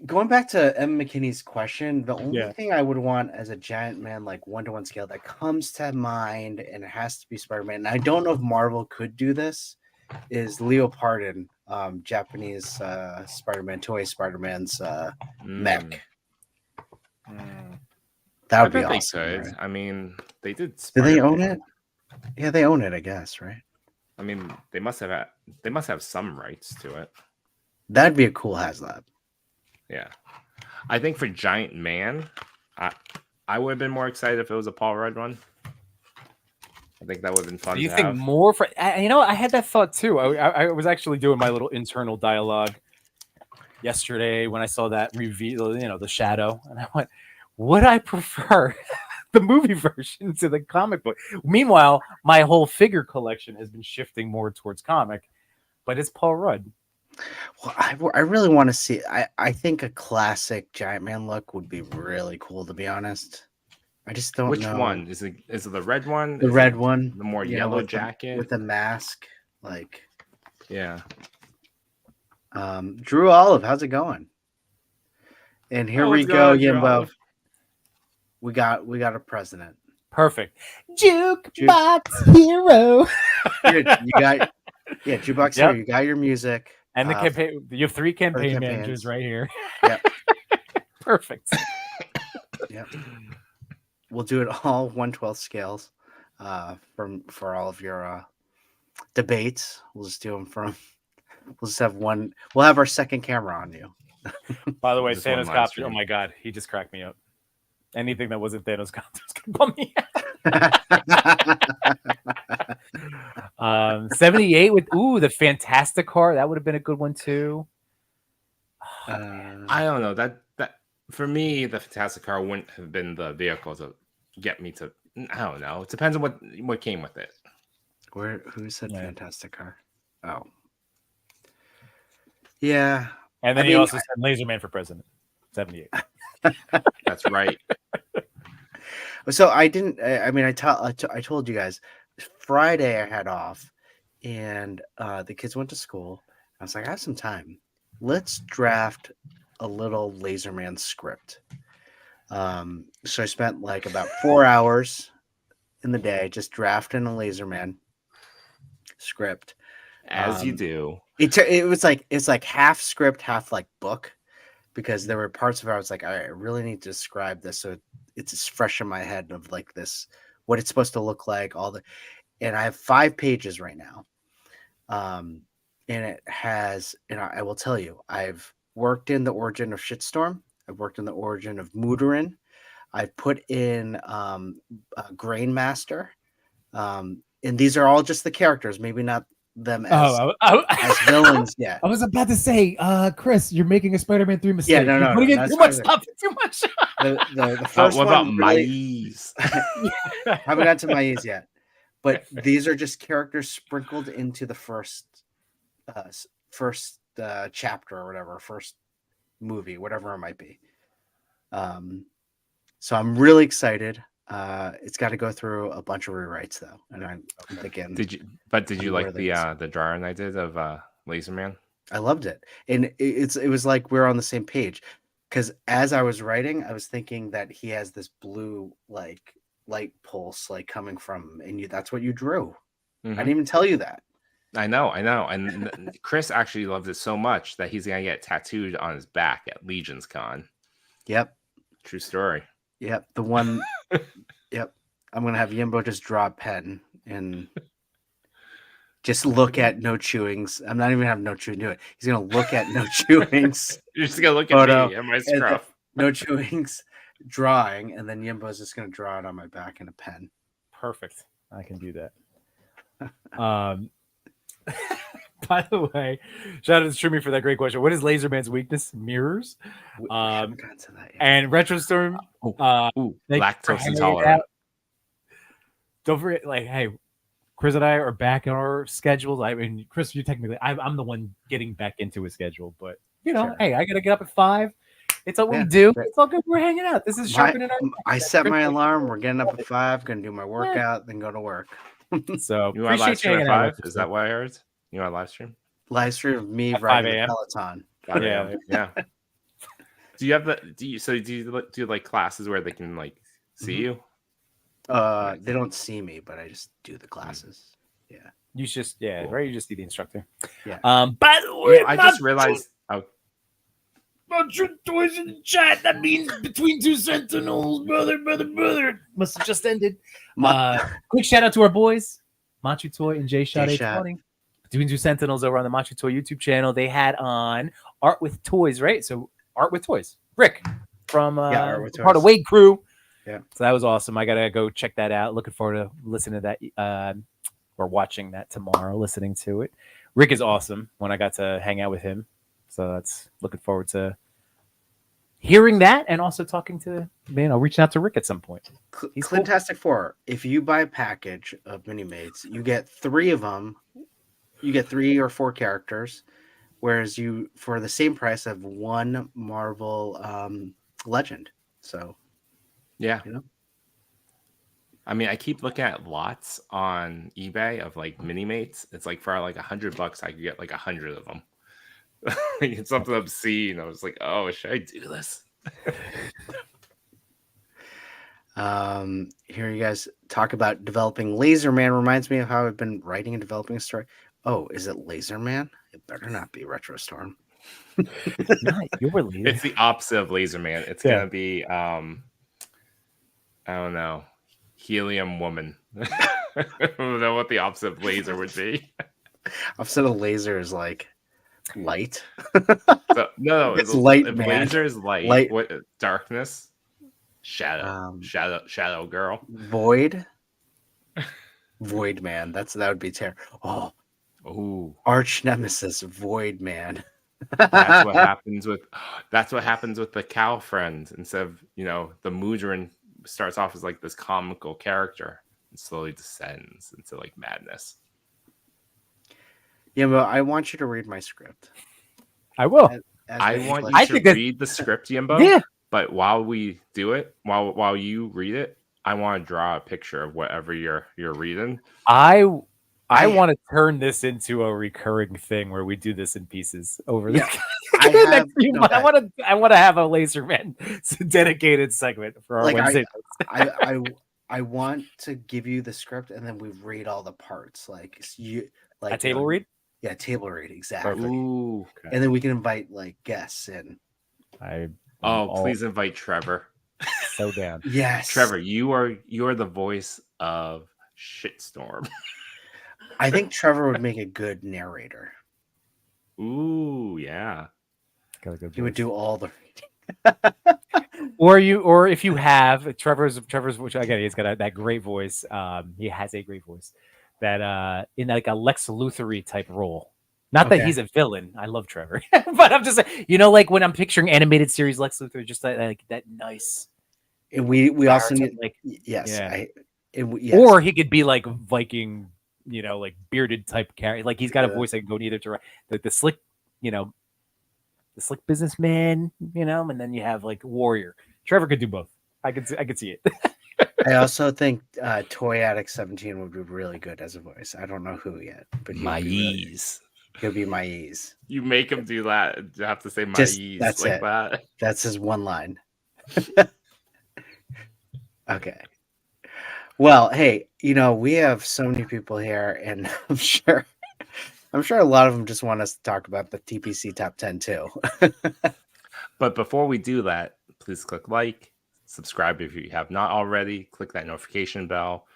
Going back to M. McKinney's question, the only Yeah. thing I would want as a giant man, like 1-to-1 scale, that comes to mind, and it has to be Spider-Man. And I don't know if Marvel could do this. Is Leo Pardon, Japanese Spider-Man, toy Spider-Man's mech? That I would be bet they awesome. could. Right? I mean, they did. Do they Spider-Man. own it? Yeah, they own it, I guess, right? I mean, they must have some rights to it. That'd be a cool HasLab. Yeah, I think for Giant Man, I would have been more excited if it was a Paul Rudd one. I think that would have been fun. Do you to think have. more for? You know, I had that thought too. I was actually doing my little internal dialogue yesterday when I saw that reveal, you know, the shadow, and I went, would I prefer the movie version to the comic book? Meanwhile, my whole figure collection has been shifting more towards comic, but it's Paul Rudd. Well, I really want to see. I think a classic Giant Man look would be really cool, to be honest. I just don't Which know. one is it? Is it the red one? The Is red it one, the more you know, yellow with jacket with the mask. Like, Yeah. Drew Olive, how's it going? And here we what's go, going on, Drew Yimbo. Olive? We got a president. Perfect. Jukebox hero. You got Jukebox Yep. here. You got your music. And the campaign, you have 3 campaign campaigns. managers right here. Yep. Perfect. Yep. We'll do it all 1/12 scales for all of your debates. We'll just do them from. We'll just have one. We'll have our second camera on you. By the way, Just one Thanos live Copter. stream. Oh my god, he just cracked me up. Anything that wasn't Thanos Copter was gonna bum me out. 78 with the Fantastic car. That would have been a good one too. I don't know that for me the Fantastic Car wouldn't have been the vehicle to get me to. I don't know. It depends on what came with it. Who said Yeah. Fantastic Car? Oh, yeah. And then I he mean, also said Laser Man for president. 78. That's right. So I didn't. I mean, I told you guys Friday I had off, and the kids went to school. I was like, I have some time. Let's draft a little Laserman script. So I spent like about 4 hours in the day just drafting a Laserman script. As you do. It was like it's like half script, half like book, because there were parts of it I was like, all right, I really need to describe this so it's just fresh in my head of like this, what it's supposed to look like, and I have 5 pages right now. And it has, and I will tell you, I've worked in the origin of Shitstorm. I've worked in the origin of Mooterin. I've put in Grainmaster. And these are all just the characters, maybe not them as villains yet. I was about to say, Chris, you're making a Spider-Man 3 mistake. Yeah, no, You're putting in that's too much fine. stuff. Too much. The first What one about really, Maize? haven't got to Maize yet, but these are just characters sprinkled into the first chapter or whatever, first movie, whatever it might be. So I'm really excited. It's got to go through a bunch of rewrites though, and I'm thinking. Did you like the drawing I did of Laserman? I loved it, and it was like we're on the same page, because as I was writing, I was thinking that he has this blue light pulse coming from him, and that's what you drew. Mhm. I didn't even tell you that. I know. And Chris actually loves it so much that he's gonna get tattooed on his back at Legion's Con. Yep. True story. Yep. The one. Yep. I'm gonna have Yimbo just draw a pen and just look at no chewings. I'm not even gonna have no chewing do it. He's gonna look at no chewings. You're just gonna look at photo, me and my and then scruff. no chewings drawing, and then Yimbo's just gonna draw it on my back in a pen. Perfect. I can do that. By the way, shout out to Shrimmy for that great question. What is Laserman's weakness? Mirrors. We haven't gotten to that yet. And Retrostorm. Ooh, thank you for lactose hanging intolerant. out. Don't forget, like, hey, Chris and I are back in our schedules. I mean, Chris, you technically, I'm the one getting back into his schedule, but you know, Sure. hey, I gotta get up at 5. It's all Yeah, we do. but- It's all good. We're hanging out. This is sharpening our. I set my alarm. We're getting up at 5. Gonna do my workout, then go to work. So You want to live appreciate you stream at hanging out. 5? with Is us. that what I heard? You want to live stream? Live stream of me At 5 riding the a.m.? Peloton. 5 Yeah. a.m. Yeah. Do you have the? Do you do like classes where they can like see you? They don't see me, but I just do the classes. You just, Cool. right? You just see the instructor. Yeah. By the way, I just realized. Oh, Not your toys in the chat. That means between two sentinels, brother. Must have just ended. Quick shout out to our boys, Machu Toy and J Shot J-Shot. 820. Between two sentinels over on the Machu Toy YouTube channel. They had on Art with Toys, right? So Art with Toys. Rick from Art with part of Toys. Wade Crew. Yeah. So that was awesome. I gotta go check that out. Looking forward to listening to that or watching that tomorrow, listening to it. Rick is awesome when I got to hang out with him. So that's looking forward to hearing that and also talking to, reaching out to Rick at some point. He's cool. Clintastic 4. If you buy a package of mini mates, you get 3 of them. You get 3 or 4 characters, whereas you, for the same price, have 1 Marvel Legend. So, yeah. you know. I mean, I keep looking at lots on eBay of like mini mates. It's like for like $100, I could get like 100 of them. It's something obscene. I was like, oh, should I do this? Hearing you guys talk about developing Laserman reminds me of how I've been writing and developing a story. Oh, is it Laserman? It better not be Retrostorm. Not your leader. It's the opposite of Laserman. It's gonna be I don't know, Helium Woman. I don't know what the opposite of laser would be. Opposite of laser is like light. So, no, It's light, if man. laser is light. Light. What darkness? Shadow. Shadow girl. Void. Void man. That would be terrible. Oh, Ooh. arch nemesis, Void man. That's what happens with the cow friend. Instead of, the Mudrin starts off as like this comical character and slowly descends into like madness. Yeah, but I want you to read my script. I will. I want I you to think that- read the script, Yimbo. Yeah. But while we do it, while you read it, I want to draw a picture of whatever you're reading. I want to turn this into a recurring thing where we do this in pieces over the next few months. I want to have a Laserman dedicated segment for our Like, Wednesday. I want to give you the script and then we read all the parts. Like A table read? Yeah, table read, exactly. Ooh. And then we can invite like guests in. Please invite Trevor. So down. Yes. Trevor, you are the voice of Shitstorm. I think Trevor would make a good narrator. Ooh, yeah. Got He would do all the or if you have Trevor's, which again, he's got that great voice. He has a great voice that in like a Lex Luthor type role. Not that he's a villain. I love Trevor, but I'm just like when I'm picturing animated series Lex Luthor, just like that nice. And we also need like yes, yeah. Yes. Or he could be like Viking, like bearded type character. Like he's got a voice that can go neither direction. Like the slick, the slick businessman, and then you have like warrior. Trevor could do both. I could see it. I also think Toy Addict 17 would be really good as a voice. I don't know who yet, but he'll be my ease. You make him do that. You have to say my Just- ease that's like it. that. That's his one line. Okay. Well, hey, we have so many people here, and I'm sure I'm sure a lot of them just want us to talk about the TPC top 10 too. But before we do that, please click like, subscribe if you have not already, click that notification bell,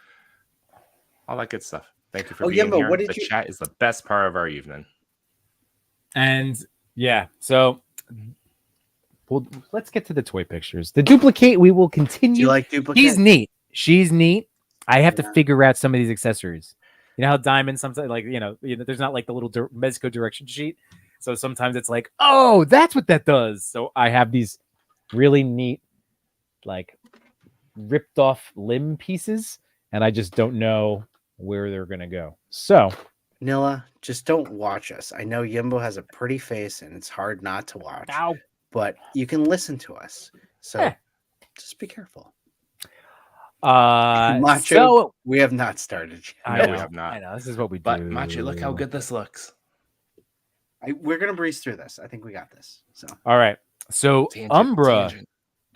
all that good stuff. Thank you for being Yimbo, here. what did The you? chat is the best part of our evening. And yeah, so let's get to the toy pictures. The duplicate, we will continue. Do you like duplicate? He's neat. She's neat. I have to Yeah. figure out some of these accessories. You know how diamonds sometimes, like there's not like the little Mezco direction sheet. So sometimes it's like, oh, that's what that does. So I have these really neat, like ripped off limb pieces, and I just don't know where they're gonna go. So Nilla, just don't watch us. I know Yimbo has a pretty face and it's hard not to watch, ow. but you can listen to us. So Eh. just be careful. Macho, Macho, we have not started yet. I No, know, we have not. I know. This is what we do. But Machi, look how good this looks. We're gonna breeze through this. I think we got this. So All right. So Tangent, Umbra. tangent.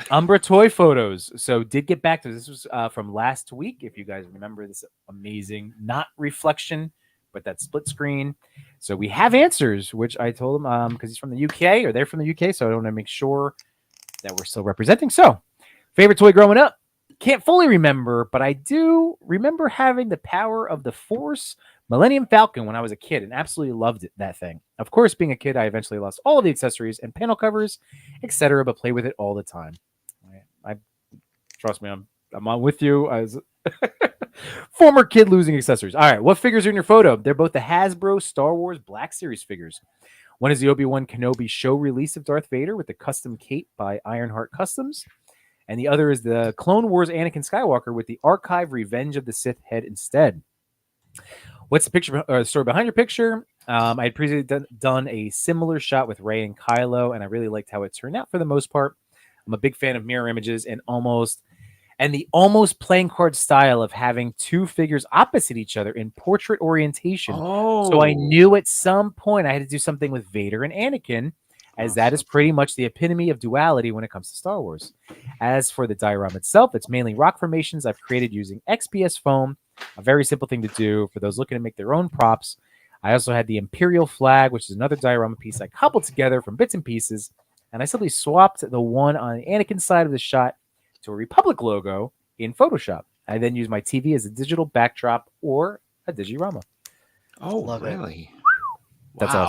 Umbra toy photos. So did get back to this was from last week. If you guys remember this amazing, not reflection, but that split screen. So we have answers, which I told him because he's from the UK or they're from the UK. So I want to make sure that we're still representing. So favorite toy growing up. Can't fully remember, but I do remember having the Power of the Force Millennium Falcon when I was a kid and absolutely loved it, that thing. Of course, being a kid, I eventually lost all of the accessories and panel covers, etc., but play with it all the time. I trust me, I'm on with you as former kid losing accessories. All right, what figures are in your photo? They're both the Hasbro Star Wars Black Series figures. One is the Obi-Wan Kenobi show release of Darth Vader with the custom cape by Ironheart Customs. And the other is the Clone Wars Anakin Skywalker with the Archive Revenge of the Sith head instead. What's the picture or the story behind your picture? I had previously done a similar shot with Rey and Kylo, and I really liked how it turned out for the most part. I'm a big fan of mirror images and the almost playing card style of having two figures opposite each other in portrait orientation. Oh, So I knew at some point I had to do something with Vader and Anakin, as that is pretty much the epitome of duality when it comes to Star Wars. As for the diorama itself, it's mainly rock formations I've created using XPS foam, a very simple thing to do for those looking to make their own props. I also had the Imperial flag, which is another diorama piece I cobbled together from bits and pieces, and I simply swapped the one on the Anakin side of the shot to a Republic logo in Photoshop. I then used my TV as a digital backdrop or a digirama. oh, Love it. really? That's Wow.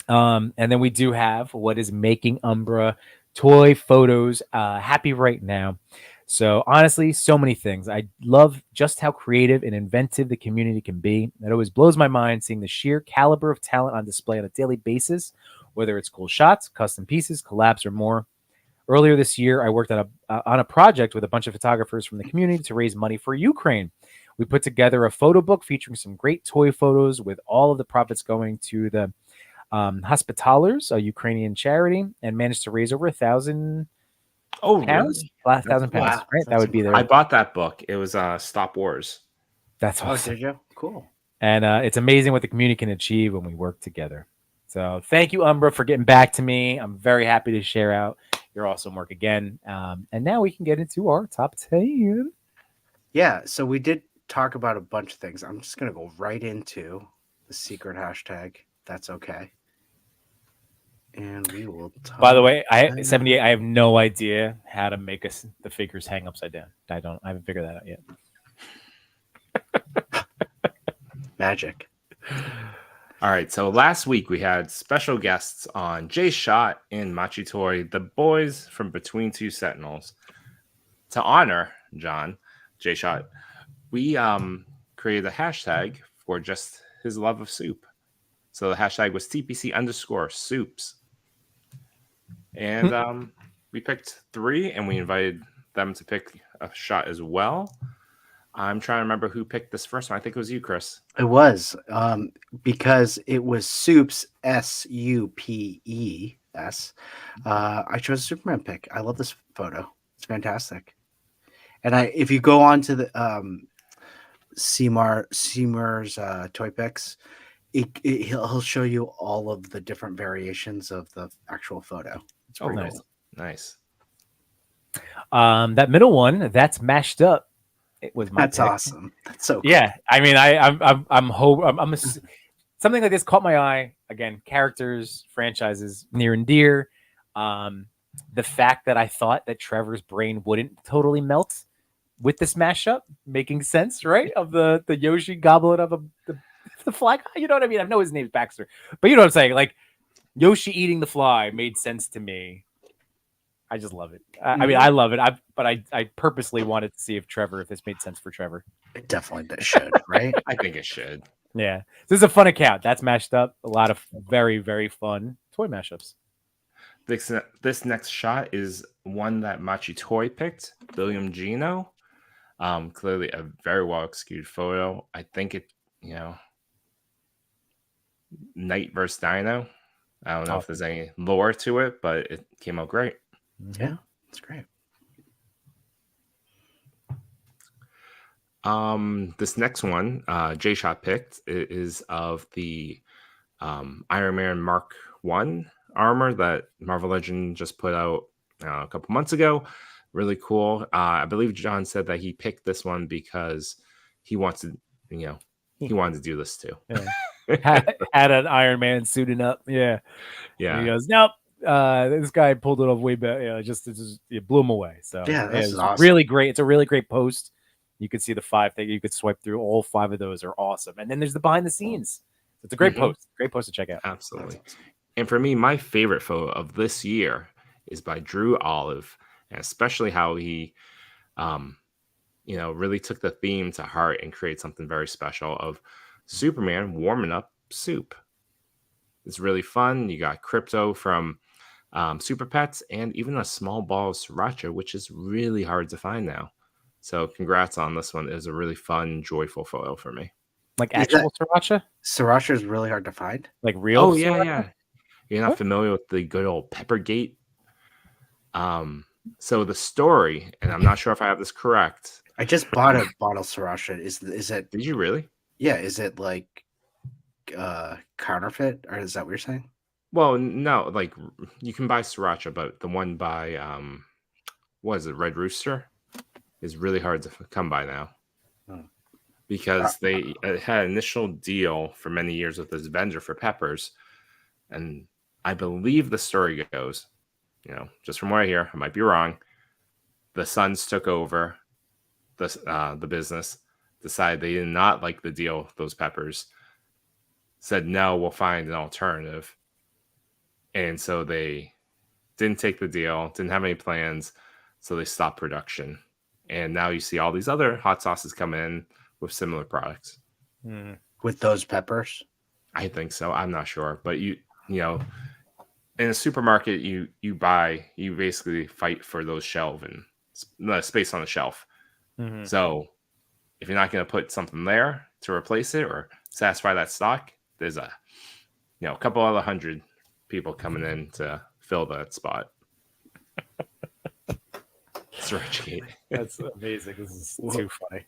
awesome. And then we do have what is making Umbra toy photos happy right now. So honestly, so many things. I love just how creative and inventive the community can be. It always blows my mind seeing the sheer caliber of talent on display on a daily basis, whether it's cool shots, custom pieces, collabs, or more. Earlier this year, I worked on a project with a bunch of photographers from the community to raise money for Ukraine. We put together a photo book featuring some great toy photos with all of the profits going to the Hospitalers, a Ukrainian charity, and managed to raise over 1,000 Oh, pounds. really? 1,000 pounds, Wow. right? That would be there. I bought that book. It was Stop Wars. That's Oh, awesome. did you? Cool. And it's amazing what the community can achieve when we work together. So thank you, Umbra, for getting back to me. I'm very happy to share out your awesome work again. And now we can get into our top 10. Yeah, so we did talk about a bunch of things. I'm just gonna go right into the secret hashtag. That's okay. And we will talk. By the way, 78. I have no idea how to make the figures hang upside down. I haven't figured that out yet. Magic. All right. So last week we had special guests on Jay Shot and Machi Toy, the boys from Between Two Sentinels. To honor Jay Shot, we created a hashtag for just his love of soup. So the hashtag was TPC_soups. And we picked 3 and we invited them to pick a shot as well. I'm trying to remember who picked this first one. I think it was you, Chris. It was because it was Soup's SUPES. I chose a Superman pick. I love this photo. It's fantastic. And if you go on to the Seymour's toy picks, he'll show you all of the different variations of the actual photo. It's pretty nice. cool. Nice. That middle one, that's mashed up. It was my That's pick. awesome. That's so cool. Yeah, I mean, something like this caught my eye. Again, characters, franchises, near and dear. The fact that I thought that Trevor's brain wouldn't totally melt with this mashup, making sense, right? Of the Yoshi gobbling of the fly guy. You know what I mean? I know his name's Baxter, but you know what I'm saying? Like Yoshi eating the fly made sense to me. I just love it. I mean, I love it. But I purposely wanted to see if this made sense for Trevor. It definitely should, right? I think it should. Yeah. This is a fun account. That's mashed up. A lot of very, very fun toy mashups. This next shot is one that Machi Toy picked, William Gino. Clearly a very well executed photo. I think it, Knight versus Dino. I don't know if there's any lore to it, but it came out great. Yeah, it's great. This next one, J-Shot picked, is of the Iron Man Mark 1 armor that Marvel Legend just put out a couple months ago. Really cool. I believe John said that he picked this one because he wants to, he wanted to do this too. Yeah. had an Iron Man suiting up. Yeah. And he goes, nope. This guy pulled it off way back. It blew him away. So this is awesome. Really great. It's a really great post. You could see the 5 that you could swipe through. All 5 of those are awesome. And then there's the behind the scenes. It's a great post. Great post to check out. Absolutely. And for me, my favorite photo of this year is by Drew Olive, and especially how he, really took the theme to heart and create something very special of Superman warming up soup. It's really fun. You got Crypto from Super Pets and even a small ball of sriracha, which is really hard to find now. So congrats on this one. It was a really fun, joyful photo for me. Like actual sriracha? Sriracha is really hard to find. Like real? Oh, yeah. You're not familiar with the good old Peppergate? So the story, and I'm not sure if I have this correct. I just bought a bottle of sriracha. Is it? Did you really? Yeah. Is it like counterfeit, or is that what you're saying? Well, no. Like you can buy sriracha, but the one by what is it? Red Rooster is really hard to come by now. Because they had an initial deal for many years with this vendor for peppers. And I believe the story goes, just from what I hear, I might be wrong. The sons took over the business, decided they did not like the deal with those peppers, said, no, we'll find an alternative. And so they didn't take the deal, didn't have any plans. So they stopped production. And now you see all these other hot sauces come in with similar products. With those peppers? I think so. I'm not sure. But you know, in a supermarket, you basically fight for those shelf and space on the shelf. Mm-hmm. So if you're not going to put something there to replace it or satisfy that stock, there's a couple other 100 people coming in to fill that spot. Sriracha. That's amazing. This is too funny.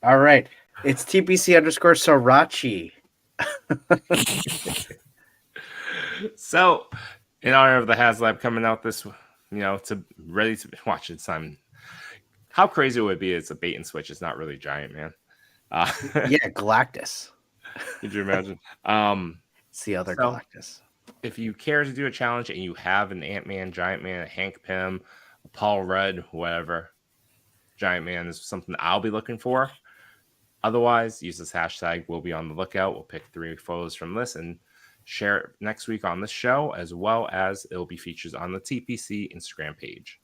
All right. It's TPC _ Sriracha. So, in honor of the HasLab coming out this, to ready to watch it, Simon. How crazy it would be it's a bait and switch. It's not really Giant Man. Yeah, Galactus. Could you imagine? It's the other Galactus. If you care to do a challenge and you have an Ant-Man, Giant Man, a Hank Pym, a Paul Rudd, whatever, Giant Man is something I'll be looking for. Otherwise, use this hashtag. We'll be on the lookout. We'll pick 3 photos from this and share it next week on the show, as well as it'll be features on the TPC Instagram page.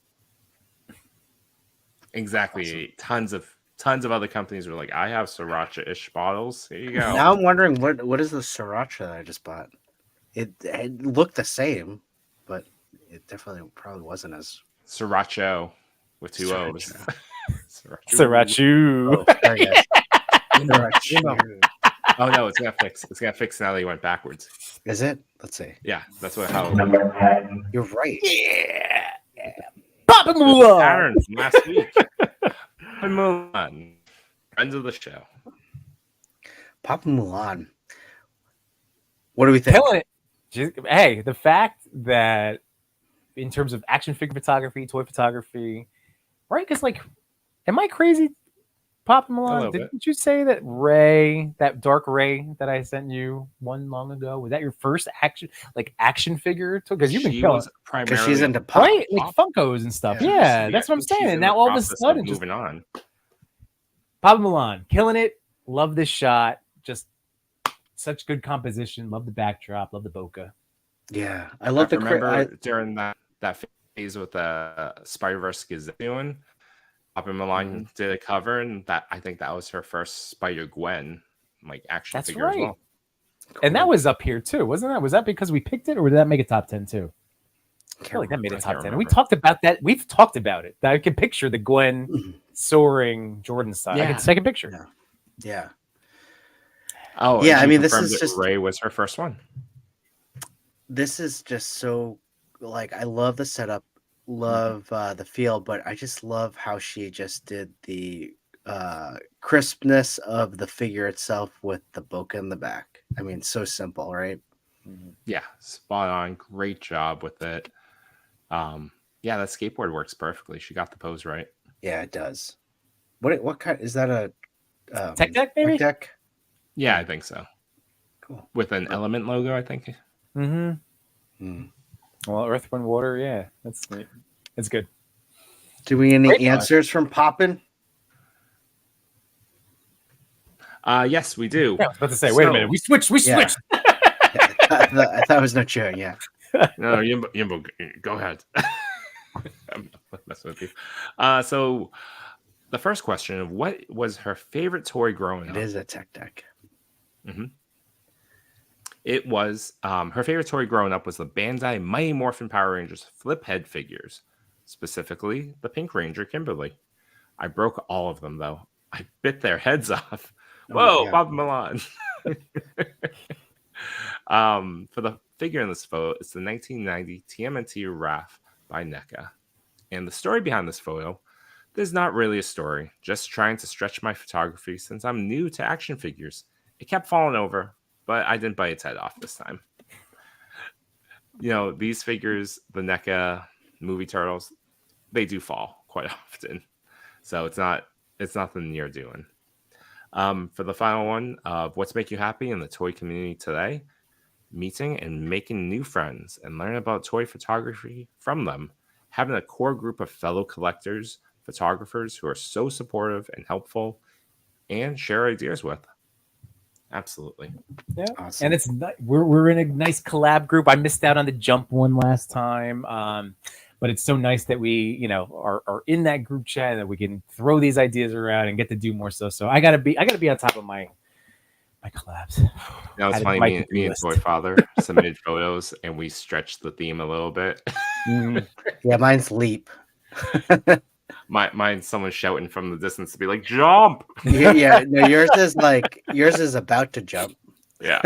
Exactly. Awesome. Tons of other companies were like, I have sriracha-ish bottles. Here you go. Now I'm wondering what is the sriracha that I just bought? It looked the same, but it definitely probably wasn't as Sriracha with 2 O's. Sriracha. Oh, there you go. Sriracha. Oh no, it's gonna fix. It's gonna fix now that you went backwards. Is it? Let's see. Yeah, that's how. You're right. Yeah. Papa Mulan. Pattern from last week. Mulan, friends of the show. Papa Mulan. What do we think? Killing it. Hey, the fact that in terms of action figure photography, toy photography, right? Because am I crazy? Papa A Milan, little bit. didn't you say that Ray, that dark Ray that I sent you one long ago, was that your first action figure? Because you've been She killing, was primarily Because she's into pop. right? Like Funkos and stuff. Yeah. Yeah, that's what I'm I think she's saying. And in now the all of a process sudden, just moving on. Papa Milan, killing it. Love this shot. Just such good composition. Love the backdrop. Love the bokeh. Yeah, I love the remember during that phase with the Spider-Verse doing, Papa Milan did a cover, and I think that was her first Spider-Gwen action That's figure right. as well. And that was up here too, wasn't that? Was that because we picked it, or did that make a top 10 too? I feel like that made a top 10. And we talked about that. We've talked about it. I can picture the Gwen soaring Jordan style. I can take a picture. Yeah. Oh, yeah. I mean, this confirmed is that just Ray was her first one. This is just so I love the setup, love the feel, but I just love how she just did the crispness of the figure itself with the bokeh in the back. I mean, so simple, right? Yeah, spot on. Great job with it. Yeah, that skateboard works perfectly. She got the pose right. Yeah, it does. What kind is that? A Tech deck, maybe? Tech deck? Yeah, I think so. Cool. With an element logo, I think. Mm-hmm. Well, Earth, Wind, Water, yeah, that's neat. It's good. Do we any answers from Poppin? Yes, we do. Yeah, I was about to say, wait a minute, we switched. I thought it was no cheering. Yeah. No, Yimbo, go ahead. I'm not messing with you. So the first question of what was her favorite toy growing up? It is a tech deck. Mm-hmm. It was her favorite toy growing up was the Bandai Mighty Morphin Power Rangers flip head figures, specifically the Pink Ranger Kimberly. I broke all of them though. I bit their heads off. Whoa, Bob Milan. For the figure in this photo, it's the 1990 TMNT RAF by NECA. And the story behind this photo, there's not really a story, just trying to stretch my photography since I'm new to action figures. It kept falling over, but I didn't bite its head off this time. You know, these figures, the NECA movie turtles, they do fall quite often. So it's not nothing you're doing. For the final one of what's make you happy in the toy community today, meeting and making new friends and learning about toy photography from them, having a core group of fellow collectors, photographers who are so supportive and helpful and share ideas with. Absolutely. Yeah. Awesome. And it's we're in a nice collab group. I missed out on the jump one last time. But it's so nice that we, are in that group chat and that we can throw these ideas around and get to do more stuff. So I gotta be on top of my collabs. That was funny. Me and Toy Father submitted photos and we stretched the theme a little bit. Yeah, mine's Leap. Mine's someone shouting from the distance to be like, jump. Yeah, no, yours is about to jump. Yeah.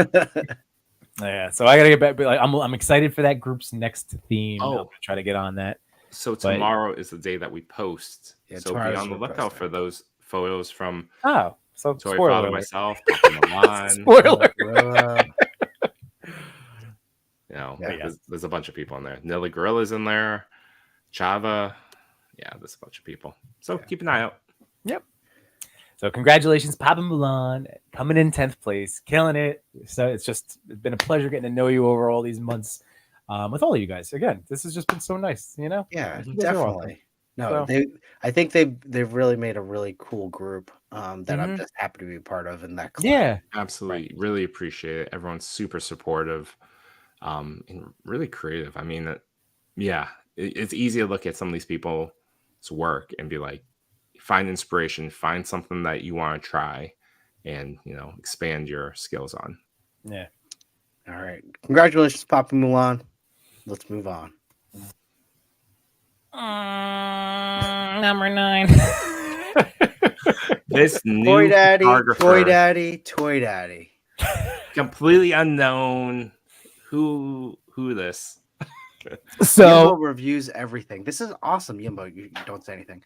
Yeah, so I gotta get back. But I'm excited for that group's next theme. Oh. I'm gonna try to get on that. So tomorrow is the day that we post. Yeah, so be on the lookout for those photos from So Toy spoiler Father, alert. myself, Papa Milan. Spoiler. There's a bunch of people in there. Nelly Gorilla's in there. Chava. Yeah, there's a bunch of people. So keep an eye out. Yep. So congratulations, Papa Milan, coming in 10th place, killing it. So it's been a pleasure getting to know you over all these months with all of you guys. Again, this has just been so nice, Yeah, You guys are awesome. definitely. No, I think they've really made a really cool group that I'm just happy to be a part of in that club. Yeah, Absolutely. Really appreciate it. Everyone's super supportive and really creative. I mean, it's easy to look at some of these people's work and be like, find inspiration, find something that you want to try and, expand your skills on. Yeah. All right. Congratulations, Papa Milan. Let's move on. Number 9. This new Toy photographer, Toy Daddy. completely unknown. Who this? So Yimbo reviews everything. This is awesome, Yimbo. You don't say anything.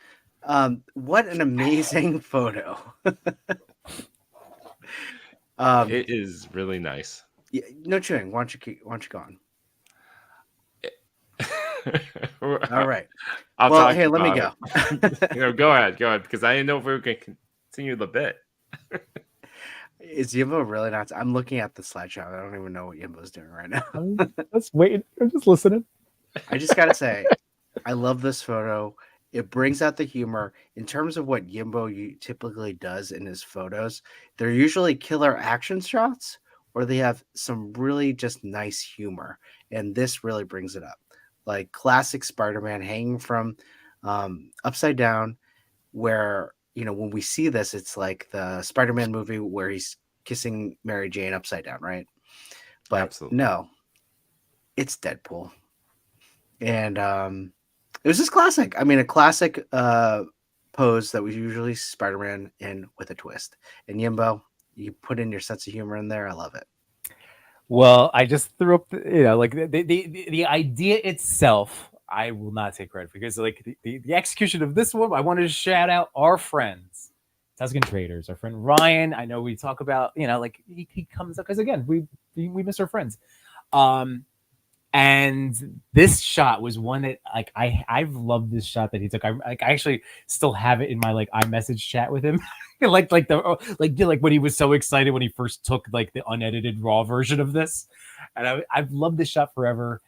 What an amazing photo. It is really nice. Yeah, no chewing. Why don't you go on? All right. I'll talk here, let me about go. it. Go ahead, because I didn't know if we were going to Continue the bit. Is Yimbo really not? I'm looking at the slideshow. I don't even know what Yimbo's doing right now. I'm just waiting. I'm just listening. I just gotta say, I love this photo. It brings out the humor. In terms of what Yimbo typically does in his photos, they're usually killer action shots, or they have some really just nice humor. And this really brings it up. Like classic Spider-Man hanging from upside down, where, when we see this, it's like the Spider-Man movie where he's kissing Mary Jane upside down, right? But Absolutely. no, it's Deadpool. And it was just classic. I mean, a classic pose that we usually see Spider-Man in with a twist. And Yimbo, you put in your sense of humor in there. I love it. Well, I just threw up, like the idea itself. I will not take credit for, because like the execution of this one, I wanted to shout out our friends, Tuscan Traders, our friend Ryan. I know we talk about, like he comes up because again we miss our friends. And this shot was one that like I've loved this shot that he took. I actually still have it in my like iMessage chat with him, like when he was so excited when he first took like the unedited raw version of this, and I've loved this shot forever.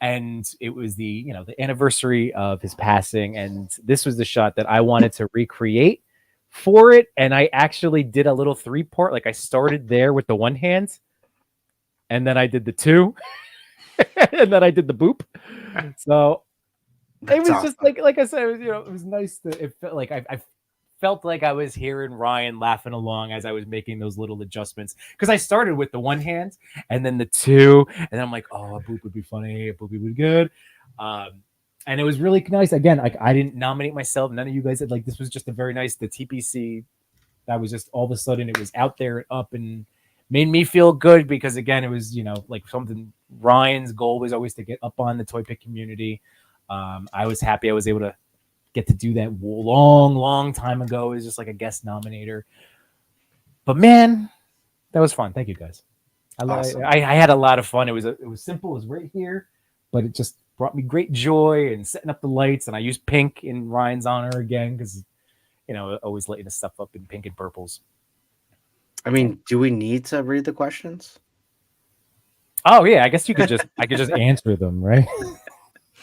And it was the anniversary of his passing, and this was the shot that I wanted to recreate for it. And I actually did a little 3-part. Like I started there with the one hand, and then I did the 2, and then I did the boop. So it was That's just like I said, it was, it was nice it felt like I felt like I was hearing Ryan laughing along as I was making those little adjustments, because I started with the one hand and then the 2, and then I'm like, oh, a boop would be funny, a boop would be good. And it was really nice. Again, like I didn't nominate myself. None of you guys did. Like this was just a very nice, the TPC that was just all of a sudden it was out there up and made me feel good, because again, it was, like something Ryan's goal was always to get up on the toy pick community. I was happy I was able to get to do that long time ago. It was just like a guest nominator. But man, that was fun. Thank you guys. Awesome. I had a lot of fun. It was simple. It was right here, but it just brought me great joy and setting up the lights. And I used pink in Ryan's honor again, because always lighting the stuff up in pink and purples. I mean, do we need to read the questions? Oh yeah, I guess I could just answer them, right?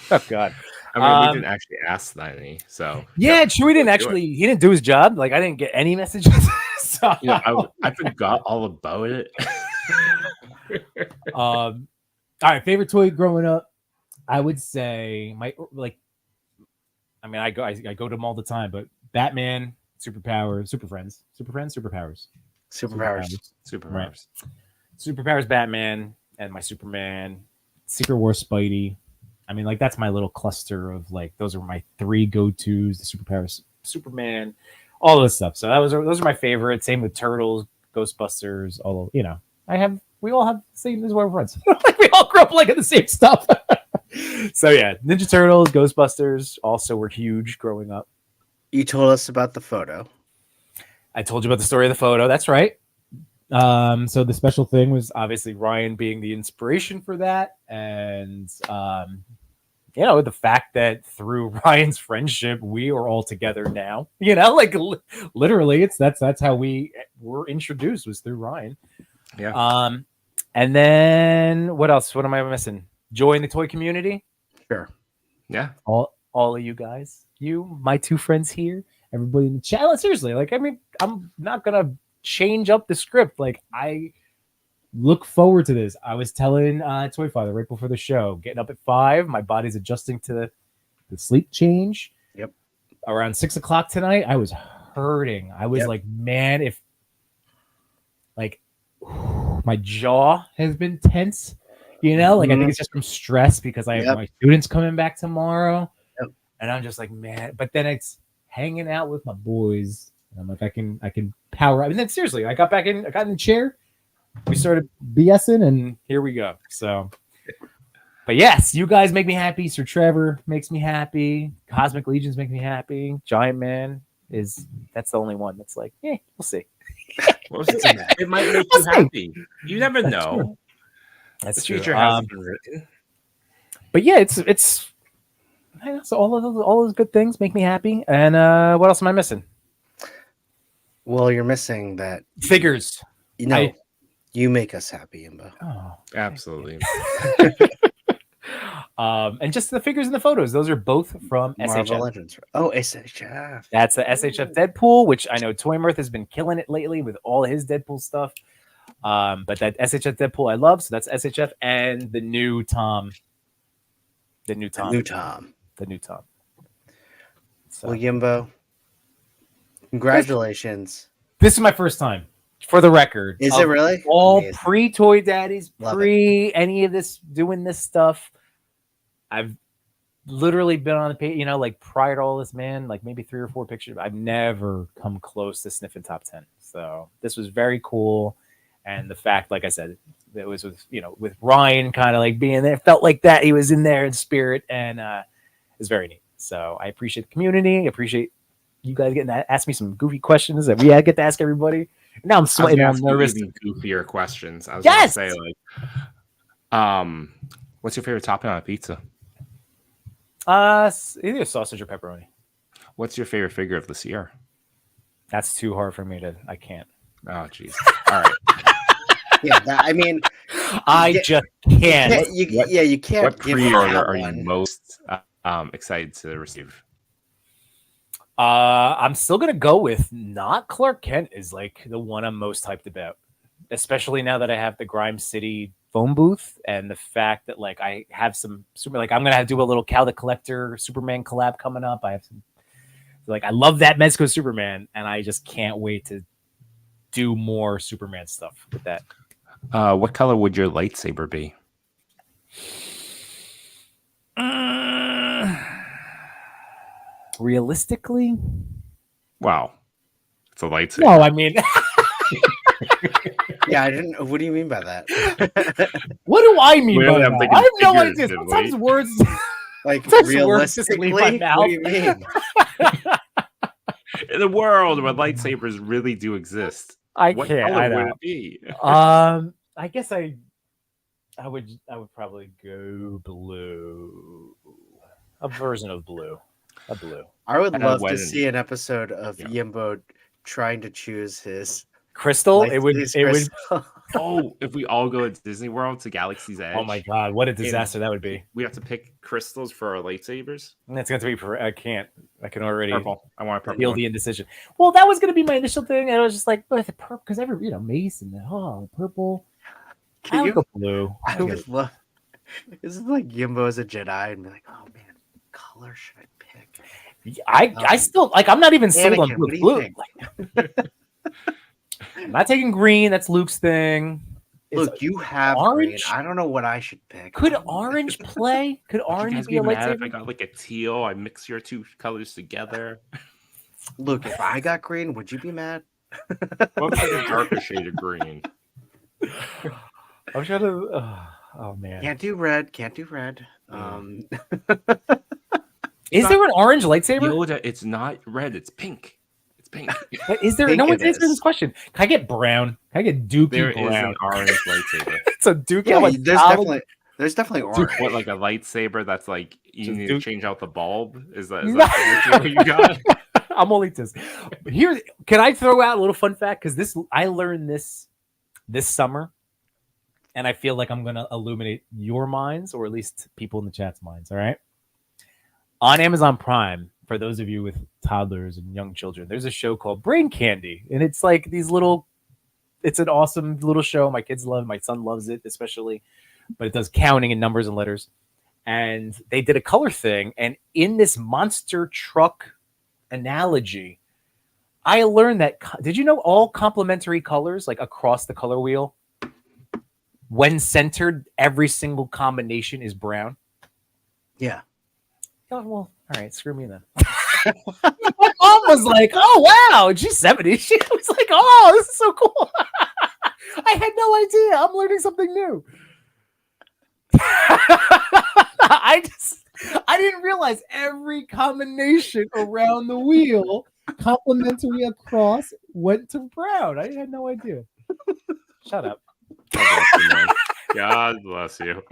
Oh God. I mean, we didn't actually ask that any, so yeah, Chewie didn't actually. He didn't do his job. Like I didn't get any messages. So I forgot all about it. All right, favorite toy growing up, I would say I go to them all the time, but Batman, Superpowers, Superpowers. Superpowers, Batman, and my Superman, Secret War, Spidey. I mean, like that's my little cluster of like those are my 3 go-tos: the Superpowers, Superman, all this stuff. So those are my favorites. Same with Turtles, Ghostbusters. All we all have the same as our friends. Like we all grew up liking the same stuff. So yeah, Ninja Turtles, Ghostbusters also were huge growing up. You told us about the photo. I told you about the story of the photo. That's right. So the special thing was obviously Ryan being the inspiration for that, and the fact that through Ryan's friendship we are all together now. Like literally, that's how we were introduced, was through Ryan. Yeah. And then what else? What am I missing? Joy in the toy community. Sure. Yeah. All of you guys, my 2 friends here, everybody in the chat. Seriously, like I mean, I'm not gonna change up the script. Like I look forward to this. I was telling Toy Father right before the show, getting up at 5, my body's adjusting to the sleep change. Yep. Around 6 o'clock tonight, I was hurting. I was like, man, if like my jaw has been tense, like I think it's just from stress, because I have my students coming back tomorrow. Yep. And I'm just like, man, but then it's hanging out with my boys. And I'm like, I can power up. And then seriously, I got in the chair. We started BSing, and here we go. So, but yes, you guys make me happy. Sir Trevor makes me happy. Cosmic Legions make me happy. Giant Man that's the only one that's like, we'll see. It might make you happy. You never know. That's the true. future hasn't been written. But yeah, it's so all of those good things make me happy. And what else am I missing? Well, you're missing that. Figures. You know, I- you make us happy, Imbo. Oh. Absolutely. And just the figures and the photos. Those are both from Marvel SHF. Legends. Oh, SHF. That's the SHF Deadpool, which I know Toy Mirth has been killing it lately with all his Deadpool stuff. But that SHF Deadpool I love, so that's SHF and the new Tom. The new Tom. The new Tom. So Well, Yimbo, congratulations. this is my first time, for the record. Is it really? All Amazing. pre-Toy Daddies, Love any of this, doing this stuff. I've literally been on the page, you know, like prior to all this, man, like maybe 3 or 4 pictures. I've never come close to sniffing top 10. So this was very cool. And the fact, like I said, it was with, you know, with Ryan kind of like being there, felt like that he was in there in spirit, and it's very neat. So I appreciate the community. I appreciate you guys getting to ask me some goofy questions that we get to ask everybody. Now I'm sweating. I'm nervous. Even goofier questions. I was Yes! gonna say, like, what's your favorite topping on a pizza? Either sausage or pepperoni. What's your favorite figure of this year? That's too hard for me to. I can't. Oh, jeez. All right. Yeah, I mean, I just can't. you can't. What give pre-order that are you one. most excited to receive? I'm still gonna go with not Clark Kent is like the one I'm most hyped about, especially now that I have the Grime City phone booth and the fact that like I have some super, like I'm gonna have to do a little Cal the Collector Superman collab coming up. I have some, like, I love that Mezco Superman, and I just can't wait to do more Superman stuff with that. What color would your lightsaber be? Realistically, Wow. It's a lightsaber. no, I mean, Yeah, I didn't. What do you mean by that? what do I mean Really, by I'm that? thinking I have no idea. figuratively. Sometimes words. Like Sometimes words just leave realistically, my what do you mean? In a world where lightsabers really do exist, I what can't. color I would know. it be? I guess I would probably go blue. A version of blue. A blue. I would And love when- to see an episode of Yeah. Yimbo trying to choose his Crystal. light- It would. his It would. crystal. Oh, if we all go to Disney World to Galaxy's Edge. Oh my god! What a disaster that would be. We have to pick crystals for our lightsabers. And that's going to be. I can't. I can already Purple. I want a purple. feel one. the indecision. Well, that was going to be my initial thing, and I was just like, but the purple, because every Mace and purple. I Can would you? go blue. I would love. This is like Yimbo as a Jedi and be like, oh man, what color should I pick? I still like. I'm not even sold on Anakin, blue. what do you Blue. think? I'm not taking green. That's Luke's thing. It's- Look, you have orange? green. I don't know what I should pick. Could orange play? Could Would you orange guys be a mad if I lightsaber? got like a teal? I mix your two colors together. Look, if I got green, would you be mad? What like a darker shade of green? I'm trying to. Oh man, Can't do red. Can't do red. is there an orange lightsaber? Yoda, it's not red. It's pink. It's pink. Is there? Think No one's it answering is. this question. Can I get brown? Can I get Dookie There is brown? an orange lightsaber. It's a Dookie. Yeah, I'm a there's definitely orange. What, like a lightsaber that's like you Just need do- to change out the bulb? Is that No. the lightsaber you got? I'm only just here. Can I throw out a little fun fact? Because I learned this summer, and I feel like I'm gonna illuminate your minds, or at least people in the chat's minds. All right. On Amazon Prime, for those of you with toddlers and young children, there's a show called Brain Candy, and it's like these little. It's an awesome little show. My kids love it. My son loves it, especially. But it does counting and numbers and letters. And they did a color thing, and in this monster truck analogy, I learned that. Did you know all complementary colors, like across the color wheel, when centered, every single combination is brown? Yeah. Oh, well, all right, screw me then. My mom was like, "Oh wow," and she's 70. She was like, "Oh, this is so cool." I had no idea. I'm learning something new. I didn't realize every combination around the wheel, complementary across, went to brown. I had no idea. Shut up. God bless you.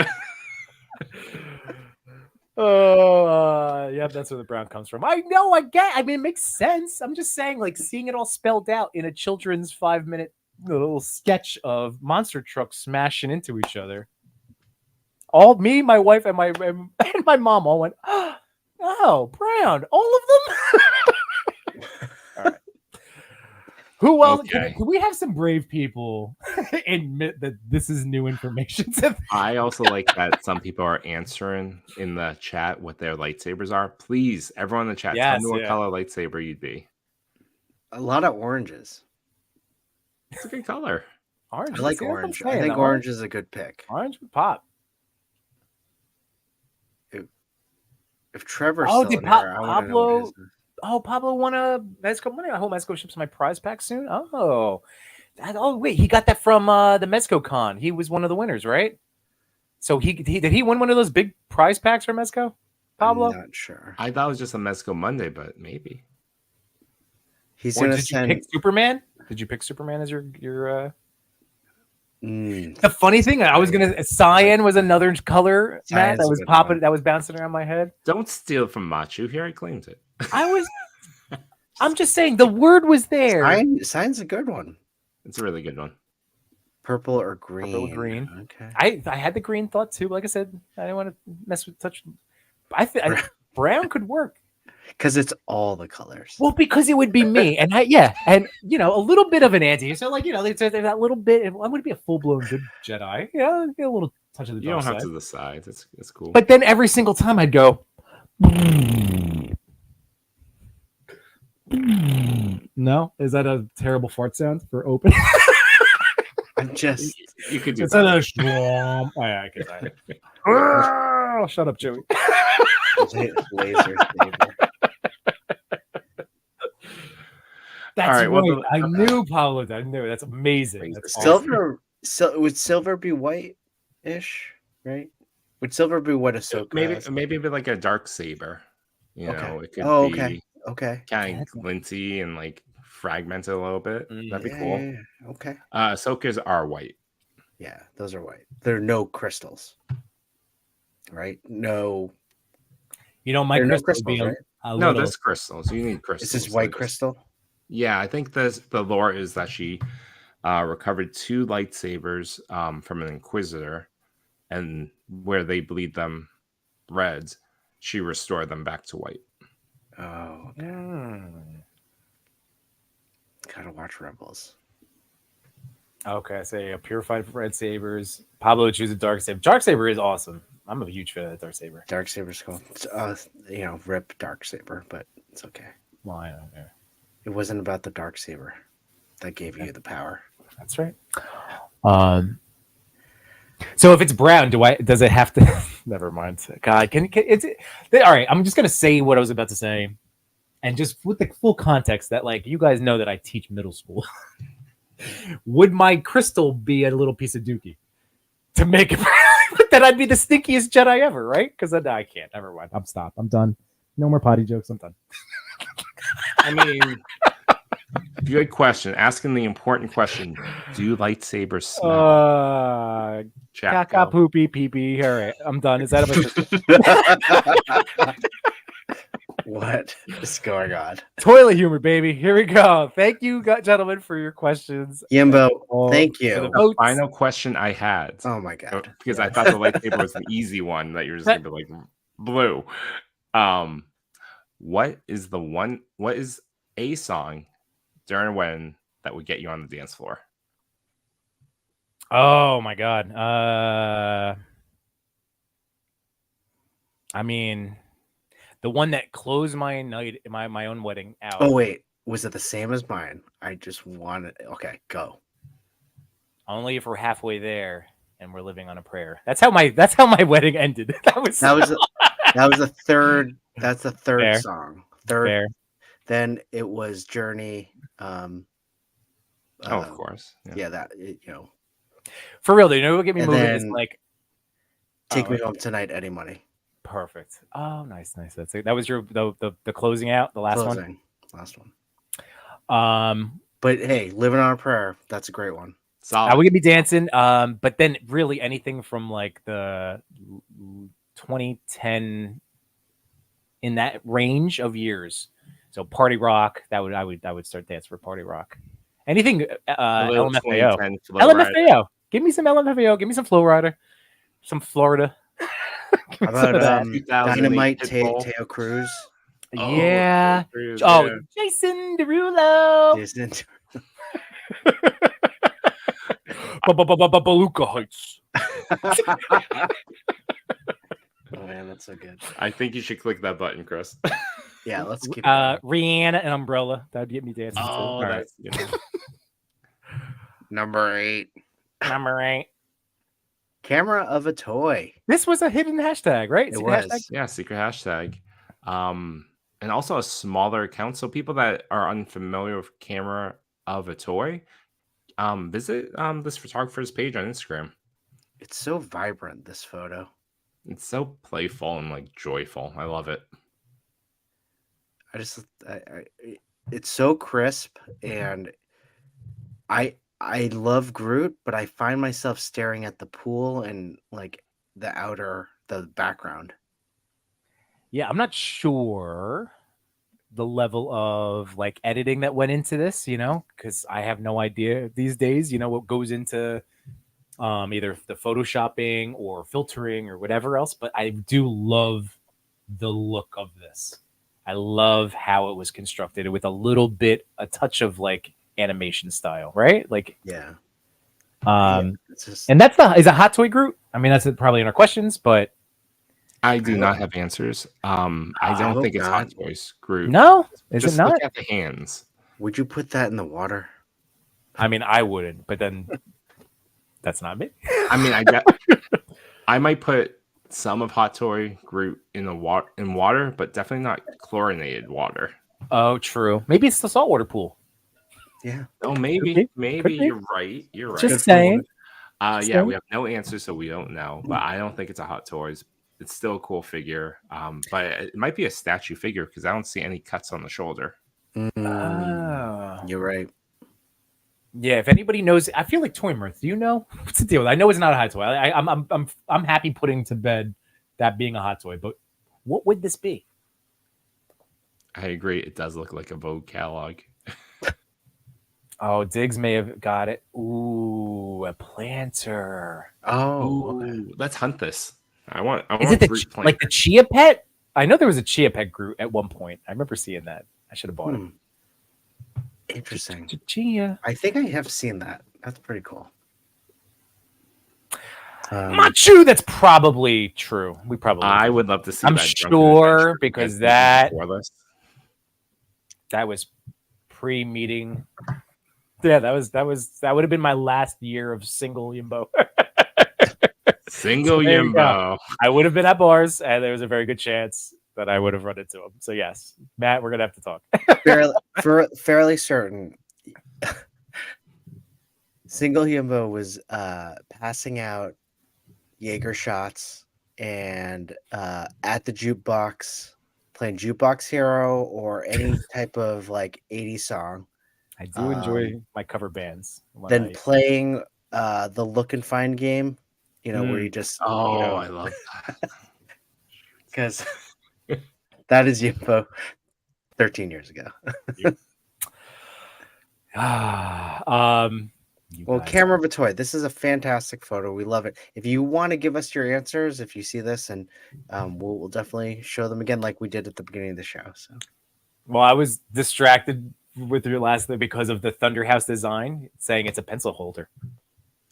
Yeah, that's where the brown comes from. I know, I get. I mean, it makes sense. I'm just saying, like, seeing it all spelled out in a children's 5-minute little sketch of monster trucks smashing into each other. All me, my wife, and my mom all went, "Oh, brown, all of them." All right. Who else? Okay. Can we have some brave people admit that this is new information to them? I also like that some people are answering in the chat what their lightsabers are. Please, everyone in the chat, tell Yes, me what yeah. color lightsaber you'd be. A lot of oranges. It's a good color. Orange. I like See, that's what I'm orange. I saying, think the orange is a good pick. Orange would pop. If Trevor's Oh, still did in here, I want to know what Pablo? his is. Oh, Pablo won a Mezco money. I hope Mezco ships my prize pack soon. Oh, wait, he got that from the Mezco Con. He was one of the winners, right? So he did he win one of those big prize packs from Mezco? Pablo? I'm not sure. I thought it was just a Mezco Monday, but maybe. He's Or gonna did you send. pick Superman? Did you pick Superman as your? Mm, The funny thing, I was gonna cyan was another color, Matt. Cyan's That a was good popping. one. That was bouncing around my head. Don't steal from Machu. He already claimed it. I'm just saying the word was there. Cyan's a good one. It's a really good one. Purple or green? Purple or green. Okay. I had the green thought too. Like I said, I didn't want to mess with touch. I brown could work. Because it's all the colors. Well, because it would be me, and and a little bit of an anti. So like there's that little bit. I would be a full blown good Jedi. Yeah, get a little touch of the You dark don't have side. to decide. It's cool. But then every single time I'd go. No, is that a terrible fart sound for open? I'm just. You could do It's a that. schwam. Oh, yeah, I can say it. Oh, shut up, Joey. Laser saber. That's All right, well, right. I knew Pablo. I knew. That's amazing. That's awesome. Silver. Would silver be white-ish? Right? Would silver be what Ahsoka has? Maybe a bit like a dark saber. You Okay. know, it could Oh, be okay. Okay. kind of glinty and like fragmented a little bit. That'd be cool. Yeah. Okay. Ahsoka's are white. Yeah, those are white. There are no crystals. Right? No. My There are no crystal would be crystals, right? a No, little. there's crystals. You need crystals. Is this white crystal? Yeah, I think the lore is that she recovered 2 lightsabers from an Inquisitor, and where they bleed them red, she restored them back to white. Oh, okay. Gotta watch Rebels. Okay, say a purified red sabers. Pablo would choose a dark saber. Dark saber is awesome. I'm a huge fan of the dark saber. Dark saber's cool. It's, rip dark saber, but it's okay. Well, I don't know. It wasn't about the dark saber that gave you the power. That's right. So if it's brown, does it have to? Never mind. God, can it's all right? I'm just gonna say what I was about to say, and just with the full context that, like, you guys know that I teach middle school. Would my crystal be a little piece of dookie to make it? Then I'd be the stinkiest Jedi ever, right? Because I can't. Never mind. I'm done. No more potty jokes. I'm done. I mean, good question. Asking the important question: do lightsabers smell? Chat, Caca, go. poopy, pee pee. All right, I'm done. Is that about What is going on? toilet humor, baby? Here we go. Thank you, gentlemen, for your questions. Yimbo, all thank for you. the The votes. final question I had, Oh my god. because I thought the lightsaber was an easy one that you're just gonna be like blue. What is a song during a wedding that would get you on the dance floor? Oh my god. I mean, the one that closed my night, my own wedding out. Oh wait, was it the same as mine? I just wanted. Okay, go. Only if we're halfway there and we're living on a prayer. That's how my wedding ended. That was the third. That's the third Fair. song. Third. fair. Then it was Journey. Of course. Yeah, that For real, though, you know what get me And moving is then like Take Me Home Tonight, Eddie Money. perfect. Oh, nice. That's it. That was your the closing out, the last Closing. Last one. one. But hey, Living on a Prayer, that's a great one. Solid. We could be dancing. But then really anything from like the 2010 in that range of years. So Party Rock, I would start dance for Party Rock. Anything A little LMFAO. 2010 Flow Rider. LMFAO. Give me some LMFAO. Give me some Flow Rider. Some Florida. How Some of about that. 2008 Dynamite Pitbull. Teo Cruz? Yeah. Cruise, Oh, yeah. Jason Derulo. Disney. Beluga Heights. Oh man, that's so good. I think you should click that button, Chris. Yeah, let's keep going. Rihanna and Umbrella. That'd get me dancing too. Oh, All right. that's you know. Number 8. Number 8. Camera of a toy. This was a hidden hashtag, right? It Secret was. hashtag? Yeah, secret hashtag. And also a smaller account. So people that are unfamiliar with camera of a toy, visit this photographer's page on Instagram. It's so vibrant, this photo. It's so playful and like joyful. I love it. It's so crisp, and I love Groot, but I find myself staring at the pool and like the background. Yeah, I'm not sure the level of like editing that went into this, because I have no idea these days, what goes into either the photoshopping or filtering or whatever else. But I do love the look of this. I love how it was constructed with a touch of like animation style, right? Like, Yeah. It's just, and is a hot toy Groot. I mean, that's probably in our questions, but I do not have answers. I don't hope think it's Hot not. Toys Groot. no, is Just it not? look at the hands. would you put that in the water? I mean, I wouldn't, but then that's not me. I mean, I might put some of Hot Toy Groot in water, but definitely not chlorinated water. Oh, true. Maybe it's the saltwater pool. Yeah. Oh, Could maybe be. you're right. You're right. Just saying. Yeah, we have no answers, so we don't know. But I don't think it's a Hot Toys. It's still a cool figure. But it might be a statue figure because I don't see any cuts on the shoulder. Oh. You're right. Yeah, if anybody knows, I feel like Toy Mirth. Do you know what's the deal? I know it's not a hot toy. I'm happy putting to bed that being a hot toy, but what would this be? I agree. It does look like a Vogue catalog. Oh, Diggs may have got it. Ooh, a planter. Oh, Ooh, let's hunt this. I want Is it Groot like the Chia Pet? I know there was a Chia Pet Groot at one point. I remember seeing that. I should have bought it. interesting. Chia. I think I have seen that. That's pretty cool. Machu, that's probably true. We probably. I would love to see. I'm that sure because that that was pre-meeting. Yeah, that would have been my last year of single Yimbo. Single So there you Yimbo. I would have been at bars, and there was a very good chance that I would have run into him. So yes, Matt, we're gonna have to talk. fairly certain. Single Yimbo was passing out Jaeger shots and at the jukebox playing Jukebox Hero or any type of like 80s song. I do enjoy my cover bands. Then playing the look and find game, where you just I love that. Because that is Yimbo 13 years ago. Well, Camera of a Toy. This is a fantastic photo. We love it. If you want to give us your answers, if you see this, and we'll definitely show them again, like we did at the beginning of the show. So, well, I was distracted with your last thing because of the Thunderhouse design, saying it's a pencil holder.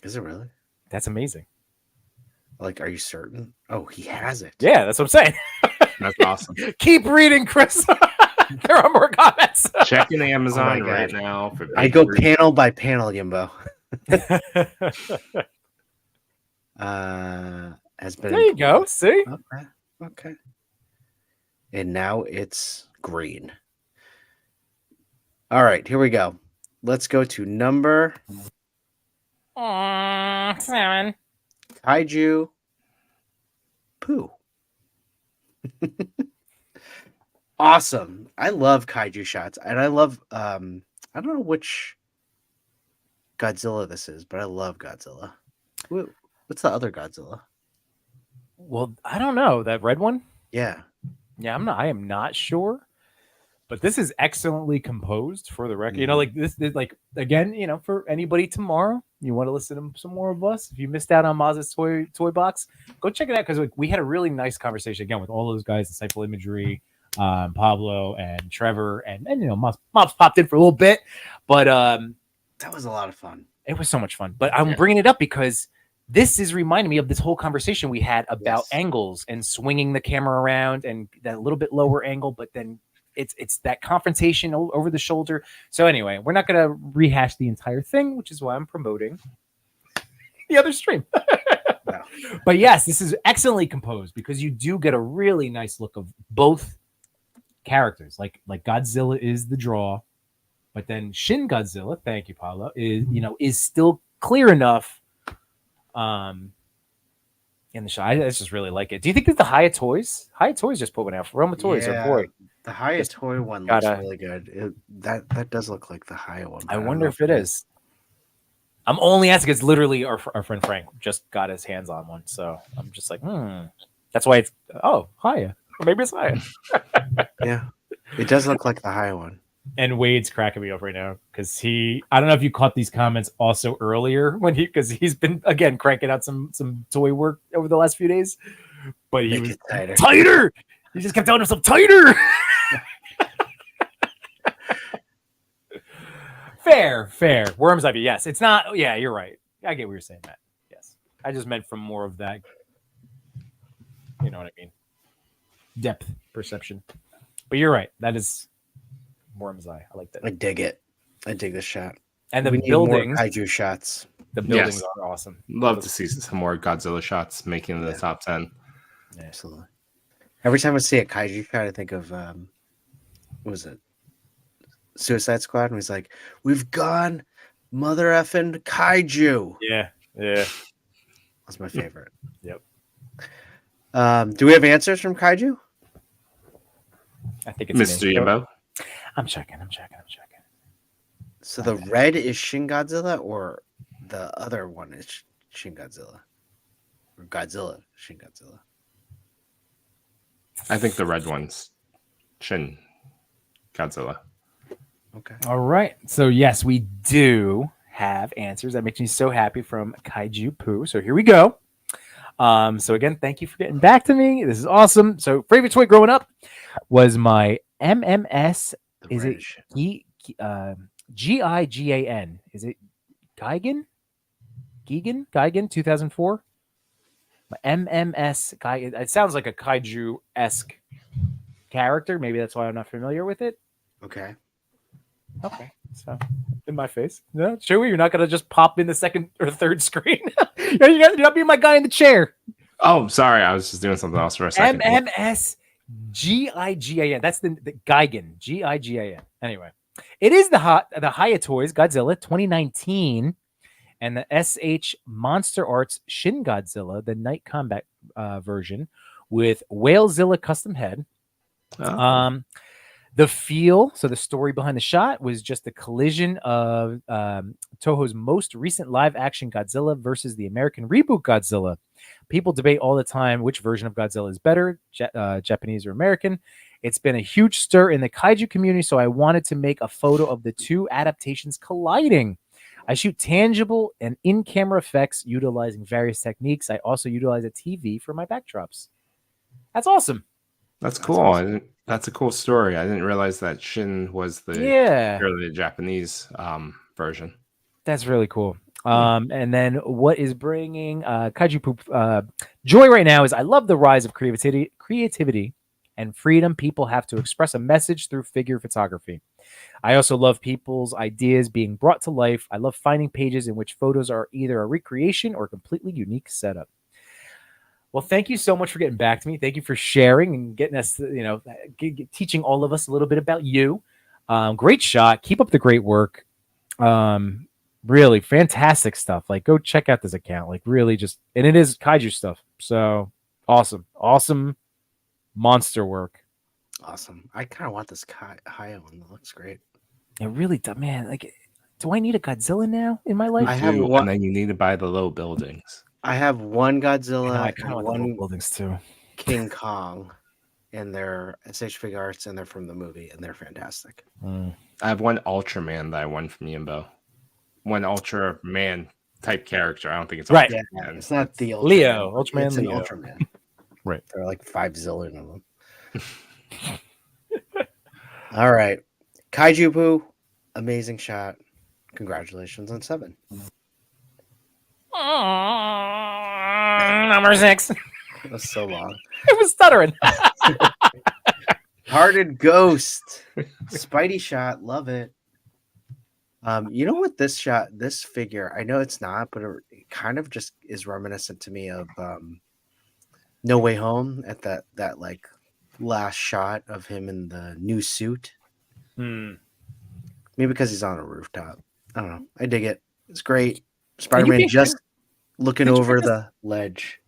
Is it really? That's amazing. Like, are you certain? Oh, he has it. Yeah, that's what I'm saying. That's awesome. Keep reading, Chris. There are more comments. Checking Amazon my right God. now. For I go panel by panel, Yimbo. Has been. There you go. See? Okay. And now it's green. All right, here we go. Let's go to number 7. Kaiju Poo. Awesome. I love kaiju shots, and I love I don't know which Godzilla this is, but I love Godzilla. What's the other Godzilla? Well, I don't know. That red one? Yeah. Yeah, I am not sure. But this is excellently composed for the record. You know, like this is like again, you know, for anybody tomorrow, you want to listen to some more of us. If you missed out on Maz's toy box, go check it out because we had a really nice conversation again with all those guys, Insightful Imagery, Pablo and Trevor, and you know, Mobs popped in for a little bit, but that was a lot of fun. It was so much fun. But I'm bringing it up because this is reminding me of this whole conversation we had about angles and swinging the camera around and that little bit lower angle, but then it's that confrontation over the shoulder. So anyway, we're not going to rehash the entire thing, which is why I'm promoting the other stream. Wow. But yes, this is excellently composed because you do get a really nice look of both characters. Like Godzilla is the draw, but then Shin Godzilla, thank you, Paula, is still clear enough in the shot. I just really like it. Do you think that the Haya Toys just put one out for Roma Toys or boy? The Haya toy one looks really good. That does look like the Haya one. I wonder if it is. I'm only asking because literally our friend Frank just got his hands on one, so I'm just like, That's why it's Haya. Or maybe it's Haya. Yeah, it does look like the Haya one. And Wade's cracking me up right now because I don't know if you caught these comments also earlier because he's been again cranking out some toy work over the last few days, but he was tighter. He just kept telling himself tighter. Fair. Worm's Ivy. Yes, it's not. Yeah, you're right. I get what you're saying, Matt. Yes, I just meant from more of that. You know what I mean? Depth perception. But you're right. That is Worm's Eye. I like that. I dig it. I dig the shot. And the buildings, kaiju shots. The buildings are awesome. Love to see some more Godzilla shots making the top 10. Yeah, absolutely. Every time I see a kaiju shot, I think of what was it? Suicide Squad, and he's like, "We've gone, mother effing kaiju." Yeah. That's my favorite. Yep. Do we have answers from kaiju? I think it's Mr. Yimbo. I'm checking. So the red is Shin Godzilla, or the other one is Shin Godzilla, or Godzilla Shin Godzilla. I think the red one's Shin Godzilla. Okay. All right. So yes, we do have answers. That makes me so happy from Kaiju Poo. So here we go. So again, thank you for getting back to me. This is awesome. So favorite toy growing up was my MMS. Is it GIGAN? Is it Gigan? 2004. My MMS Gigan. It sounds like a kaiju-esque character. Maybe that's why I'm not familiar with it. Okay. So in my face. No, Chewie, you're not gonna just pop in the second or third screen. You're not being my guy in the chair. Oh, sorry, I was just doing something else for a second. MMS GIGAN. That's the Gigan. GIGAN. Anyway, it is the Haya Toys Godzilla 2019 and the SH Monster Arts Shin Godzilla, the Night Combat version with Whalezilla custom head. Oh. The feel, so the story behind the shot was just the collision of Toho's most recent live-action Godzilla versus the American reboot Godzilla. People debate all the time which version of Godzilla is better, Japanese or American. It's been a huge stir in the kaiju community, so I wanted to make a photo of the two adaptations colliding. I shoot tangible and in-camera effects utilizing various techniques. I also utilize a TV for my backdrops. That's awesome. That's cool. Awesome. That's a cool story. I didn't realize that Shin was purely the Japanese version. That's really cool. And then what is bringing Kaiju Poop joy right now is I love the rise of creativity and freedom. People have to express a message through figure photography. I also love people's ideas being brought to life. I love finding pages in which photos are either a recreation or a completely unique setup. Well, thank you so much for getting back to me. Thank you for sharing and getting us, teaching all of us a little bit about you. Great shot. Keep up the great work. Really fantastic stuff. Like, go check out this account. Like, really and it is kaiju stuff. So awesome monster work. Awesome. I kind of want this Haya one. That looks great. It really does, man. Like, do I need a Godzilla now in my life? I have one, and then you need to buy the low buildings. I have one Godzilla. I kind of want the low buildings too. King Kong, and they're SH Fig Arts, and they're from the movie, and they're fantastic. Mm. I have one Ultraman that I won from Yimbo. One Ultraman type character. I don't think it's Right. Yeah, Ultraman. it's not the Ultraman, Leo, but Ultraman It's Leo. an Ultraman. Right. There are like 5 zillion of them. All right, Kaiju Poo, amazing shot. Congratulations on 7. Number 6. That was so long. It was stuttering. Hearted Ghost, Spidey shot, love it. You know what this figure, I know it's not, but it kind of just is reminiscent to me of No Way Home at that like last shot of him in the new suit. Maybe because he's on a rooftop. I don't know. I dig it. It's great. Spider-Man just looking over the ledge.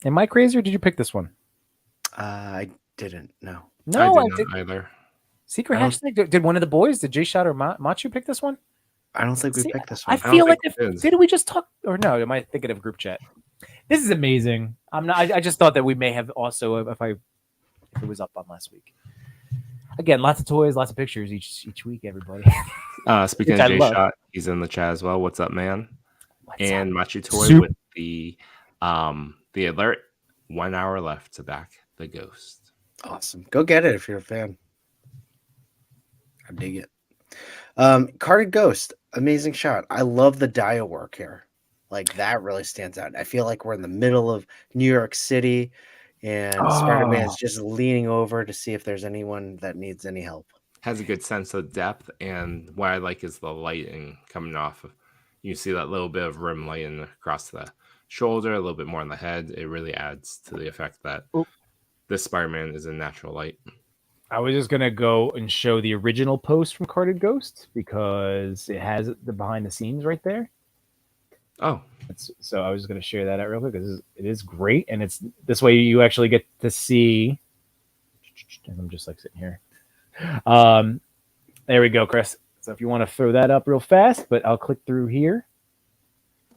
Am I crazy or did you pick this one? I didn't know. No, I didn't either. Secret I don't- hashtag. Did one of the boys, did J-Shot or Machu pick this one? I don't think we See, picked this I one. feel like think we did. did we just talk or no? Am I thinking of group chat? This is amazing. I'm not. I just thought that we may have also if it was up on last week. Again, lots of toys, lots of pictures each week. Everybody. Speaking Which of I J love. Shot, he's in the chat as well. What's up, man? And Machi Toy Soup. with the alert. 1 hour left to back the ghost. Awesome. Go get it if you're a fan. I dig it. Carded Ghost, amazing shot. I love the dia work here. Like that really stands out. I feel like we're in the middle of New York City and Spider-Man's just leaning over to see if there's anyone that needs any help. Has a good sense of depth, and what I like is the lighting coming off of. You see that little bit of rim lighting across the shoulder, a little bit more on the head. It really adds to the effect that this Spider-Man is in natural light. I was just gonna go and show the original post from Carded Ghost because it has the behind the scenes right there. Oh, So I was just gonna share that out real quick because it is great, and it's this way you actually get to see. And I'm just like sitting here. There we go, Chris. So if you want to throw that up real fast, but I'll click through here.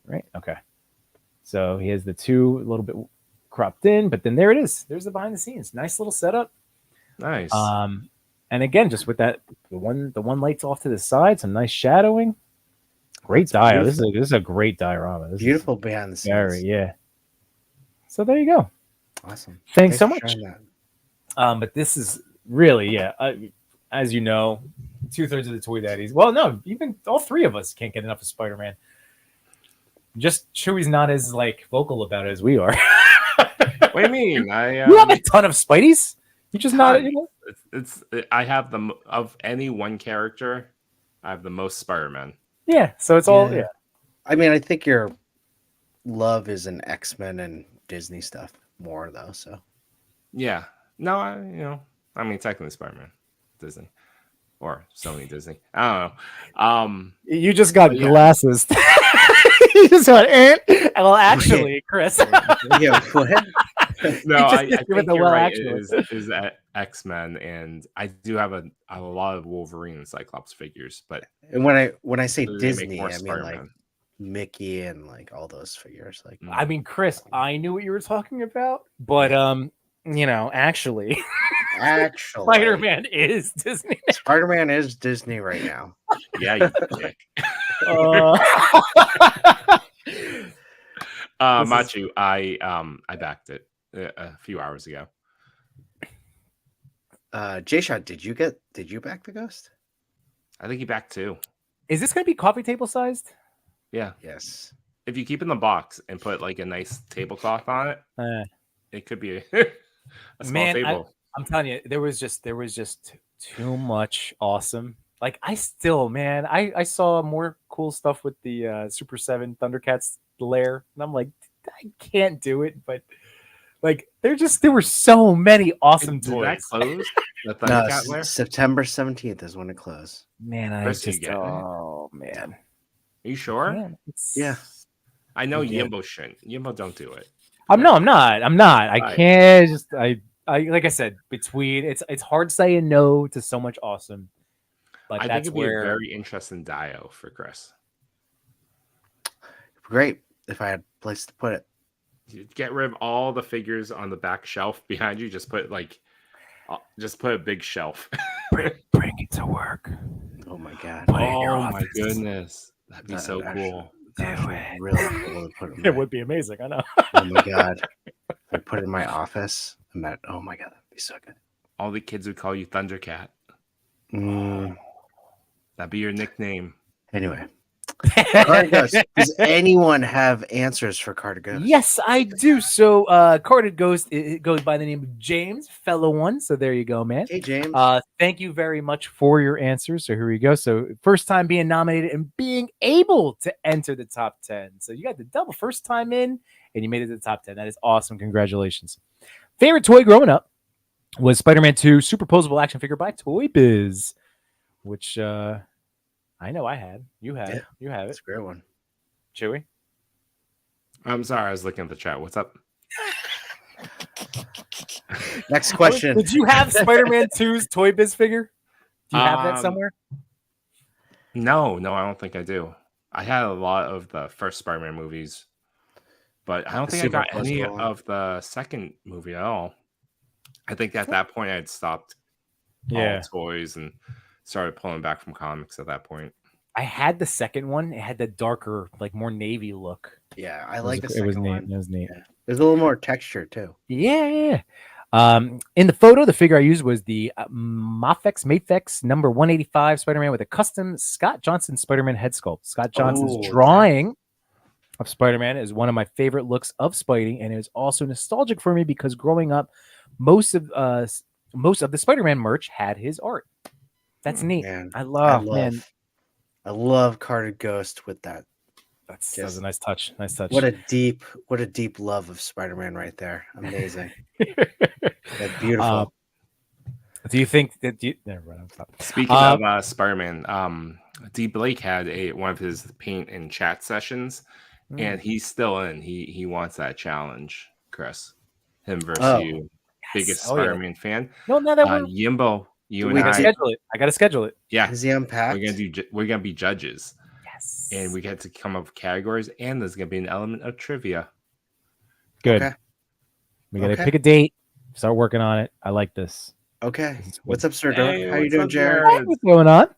Right. Okay. So he has the two a little bit cropped in, but then there it is. There's the behind the scenes. Nice little setup. nice. And again, just with that, the one lights off to the side, some nice shadowing. Great dia. This is a great diorama. This Beautiful behind the is scenes. very, yeah. So there you go. Awesome. Thanks so for much. sharing that. But this is really, yeah. As you know, 2/3 of the Toy Daddies. Well, no, even all 3 of us can't get enough of Spider-Man. Just Chewy's not as like vocal about it as we are. What do you mean? You have a ton of Spideys. You just not. You know? I have of any one character, I have the most Spider-Man. Yeah. So it's all. Yeah. I mean, I think your love is in X-Men and Disney stuff more though. So Yeah. No, I mean technically Spider-Man, Disney, or Sony Disney. I don't know. You just got yeah. glasses. You just went. Well, actually, Chris. yeah, what? No, You just I give it think the you're well, right. actually. It is X-Men, and I do have a lot of Wolverine and Cyclops figures, but And when I say they make Disney, more I mean like Spider-Man. Mickey and like all those figures. Like I mean, Chris, I knew what you were talking about, but actually, actually, Spider-Man is Disney. Spider-Man is Disney right now. Yeah, you dick. Machu, I backed it a few hours ago. J-Shot, did you back the Ghost? I think he backed 2. Is this going to be coffee table sized? Yeah, Yes. if you keep it in the box and put like a nice tablecloth on it, it could be a small table. I'm telling you, there was just too much awesome. Like I saw more cool stuff with the Super 7 Thundercats lair, and I'm like, I can't do it, but like there were so many awesome Did toys. that close? The No, Thundercat lair? September 17th is when it closed. Man, I Chris, you just getting it? oh man. Are you sure? Man, Yeah. I know Yeah. Yimbo shouldn't. Yimbo don't do it. I'm not. I Right. can't just I like I said, between it's hard saying no to so much awesome. But I think that's it'd be where a very interesting dio for Chris. Great if I had a place to put it. Get rid of all the figures on the back shelf behind you. Just put a big shelf. Bring it to work. Oh my god. Put it in your Oh my office. goodness, that'd be so cool. That would be really cool to put in It my, would be amazing. I know. oh my god. If I put it in my office. Oh my god, that'd be so good. All the kids would call you Thundercat. Mm, That'd be your nickname. anyway. Carded Ghost. Does anyone have answers for Carded Ghost? Yes, I do. So, Carded Ghost, it goes by the name of James, fellow one. So there you go, man. Hey, James. Thank you very much for your answers. So here we go. So first time being nominated and being able to enter the top 10. So you got the double first time in, and you made it to the top 10. That is awesome. Congratulations. Favorite toy growing up was Spider-Man 2 Superposable action figure by Toy Biz, which I know I had. You had. Yeah. You have it. That's a great one. Chewy. I'm sorry, I was looking at the chat. What's up? Next question. Did you have Spider-Man 2's Toy Biz figure? Do you have that somewhere? No, I don't think I do. I had a lot of the first Spider-Man movies, but I don't think I got any of the second movie at all. I think at that point I had stopped all toys and started pulling back from comics at that point. I had the second one. It had the darker, like more navy look. Yeah, I like the It was second neat. one. It was neat. Yeah. There's a little more texture too. Yeah. In the photo, the figure I used was the Mafex number 185 Spider-Man with a custom Scott Johnson Spider-Man head sculpt. Scott Johnson's drawing of Spider-Man is one of my favorite looks of Spidey, and it is also nostalgic for me because growing up, most of the Spider-Man merch had his art. That's neat. Man, I love. I love Carded Ghost with that. That was a nice touch. Nice touch. What a deep love of Spider-Man right there. Amazing. That's beautiful. Do you think that never mind, Speaking of Spider-Man, D Blake had one of his paint and chat sessions, and he's still in. He wants that challenge, Chris. Him versus you. Biggest Spider-Man fan. No, that Yimbo. You we and I schedule it. I gotta schedule it. Yeah, is he unpacked? We're gonna be judges. Yes, and we get to come up with categories, and there's gonna be an element of trivia. Good. Okay. We gotta pick a date. Start working on it. I like this. Okay. What's up, Sir? Hey, How you doing, Jared? Hey, what's going on?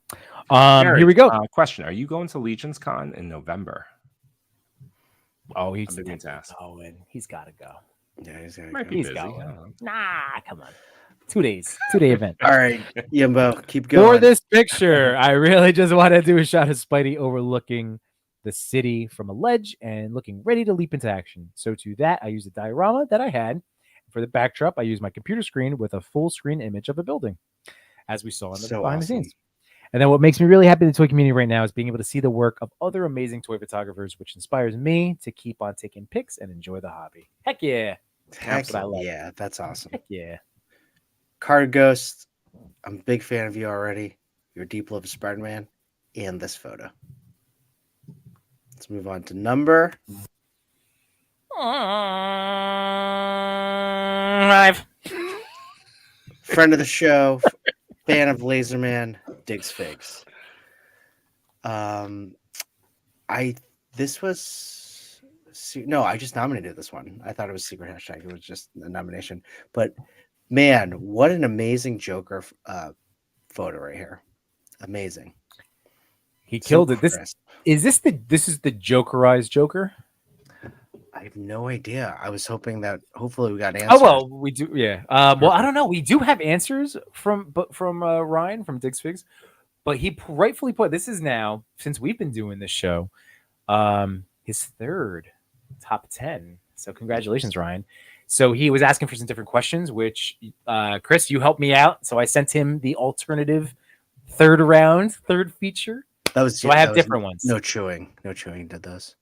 Jared, here we go. Question: are you going to Legion's Con in November? Oh, he's to ask. Oh, and he's got to go. Yeah, he's Might be busy. Nah, come on. 2 days. 2-day event. All right, Yimbo, keep going. For this picture, I really just want to do a shot of Spidey overlooking the city from a ledge and looking ready to leap into action. So to that, I used a diorama that I had. For the backdrop, I used my computer screen with a full screen image of a building, as we saw in the behind the scenes. And then what makes me really happy in the toy community right now is being able to see the work of other amazing toy photographers, which inspires me to keep on taking pics and enjoy the hobby. Heck yeah. Heck yeah, that's awesome. Heck yeah. Carded Ghost, I'm a big fan of you already. Your deep love of Spider-Man and this photo. Let's move on to number 5. Friend of the show, fan of Laserman, digs figs. I just nominated this one. I thought it was secret hashtag. It was just a nomination. But man, what an amazing Joker photo right here. Amazing. He killed it. This is the Jokerized Joker? I have no idea. I was hoping that hopefully we got answers. Oh well, we do. Yeah. Well, I don't know. We do have answers from Ryan from Digs Figs, but he rightfully put this is now since we've been doing this show, his third top 10. So congratulations, Ryan. So he was asking for some different questions, which Chris, you helped me out. So I sent him the alternative third feature. That was I have different ones. No chewing did those.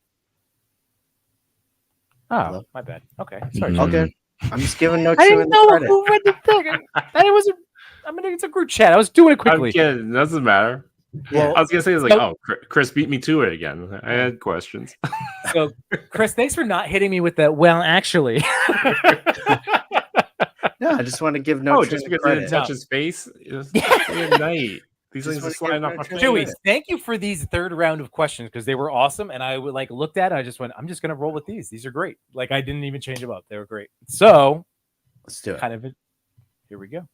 Oh, Hello? my bad. Okay, sorry. All good. I'm just giving no I chewing didn't know credit. who read the thing. It's a group chat. I was doing it quickly. I'm kidding. It doesn't matter. Well, I was gonna say it's like, Chris beat me to it again. I had questions. So, Chris, thanks for not hitting me with the well, actually. No, I just want to give no just because credit. I didn't touch his face. It was day and night. These Just things are wanna sliding get off my rid of fingers. Chewy, thank you for these third round of questions because they were awesome, and I would like looked at it. I just went, I'm just gonna roll with these. These are great. Like I didn't even change them up. They were great. So Let's do it. kind of here we go.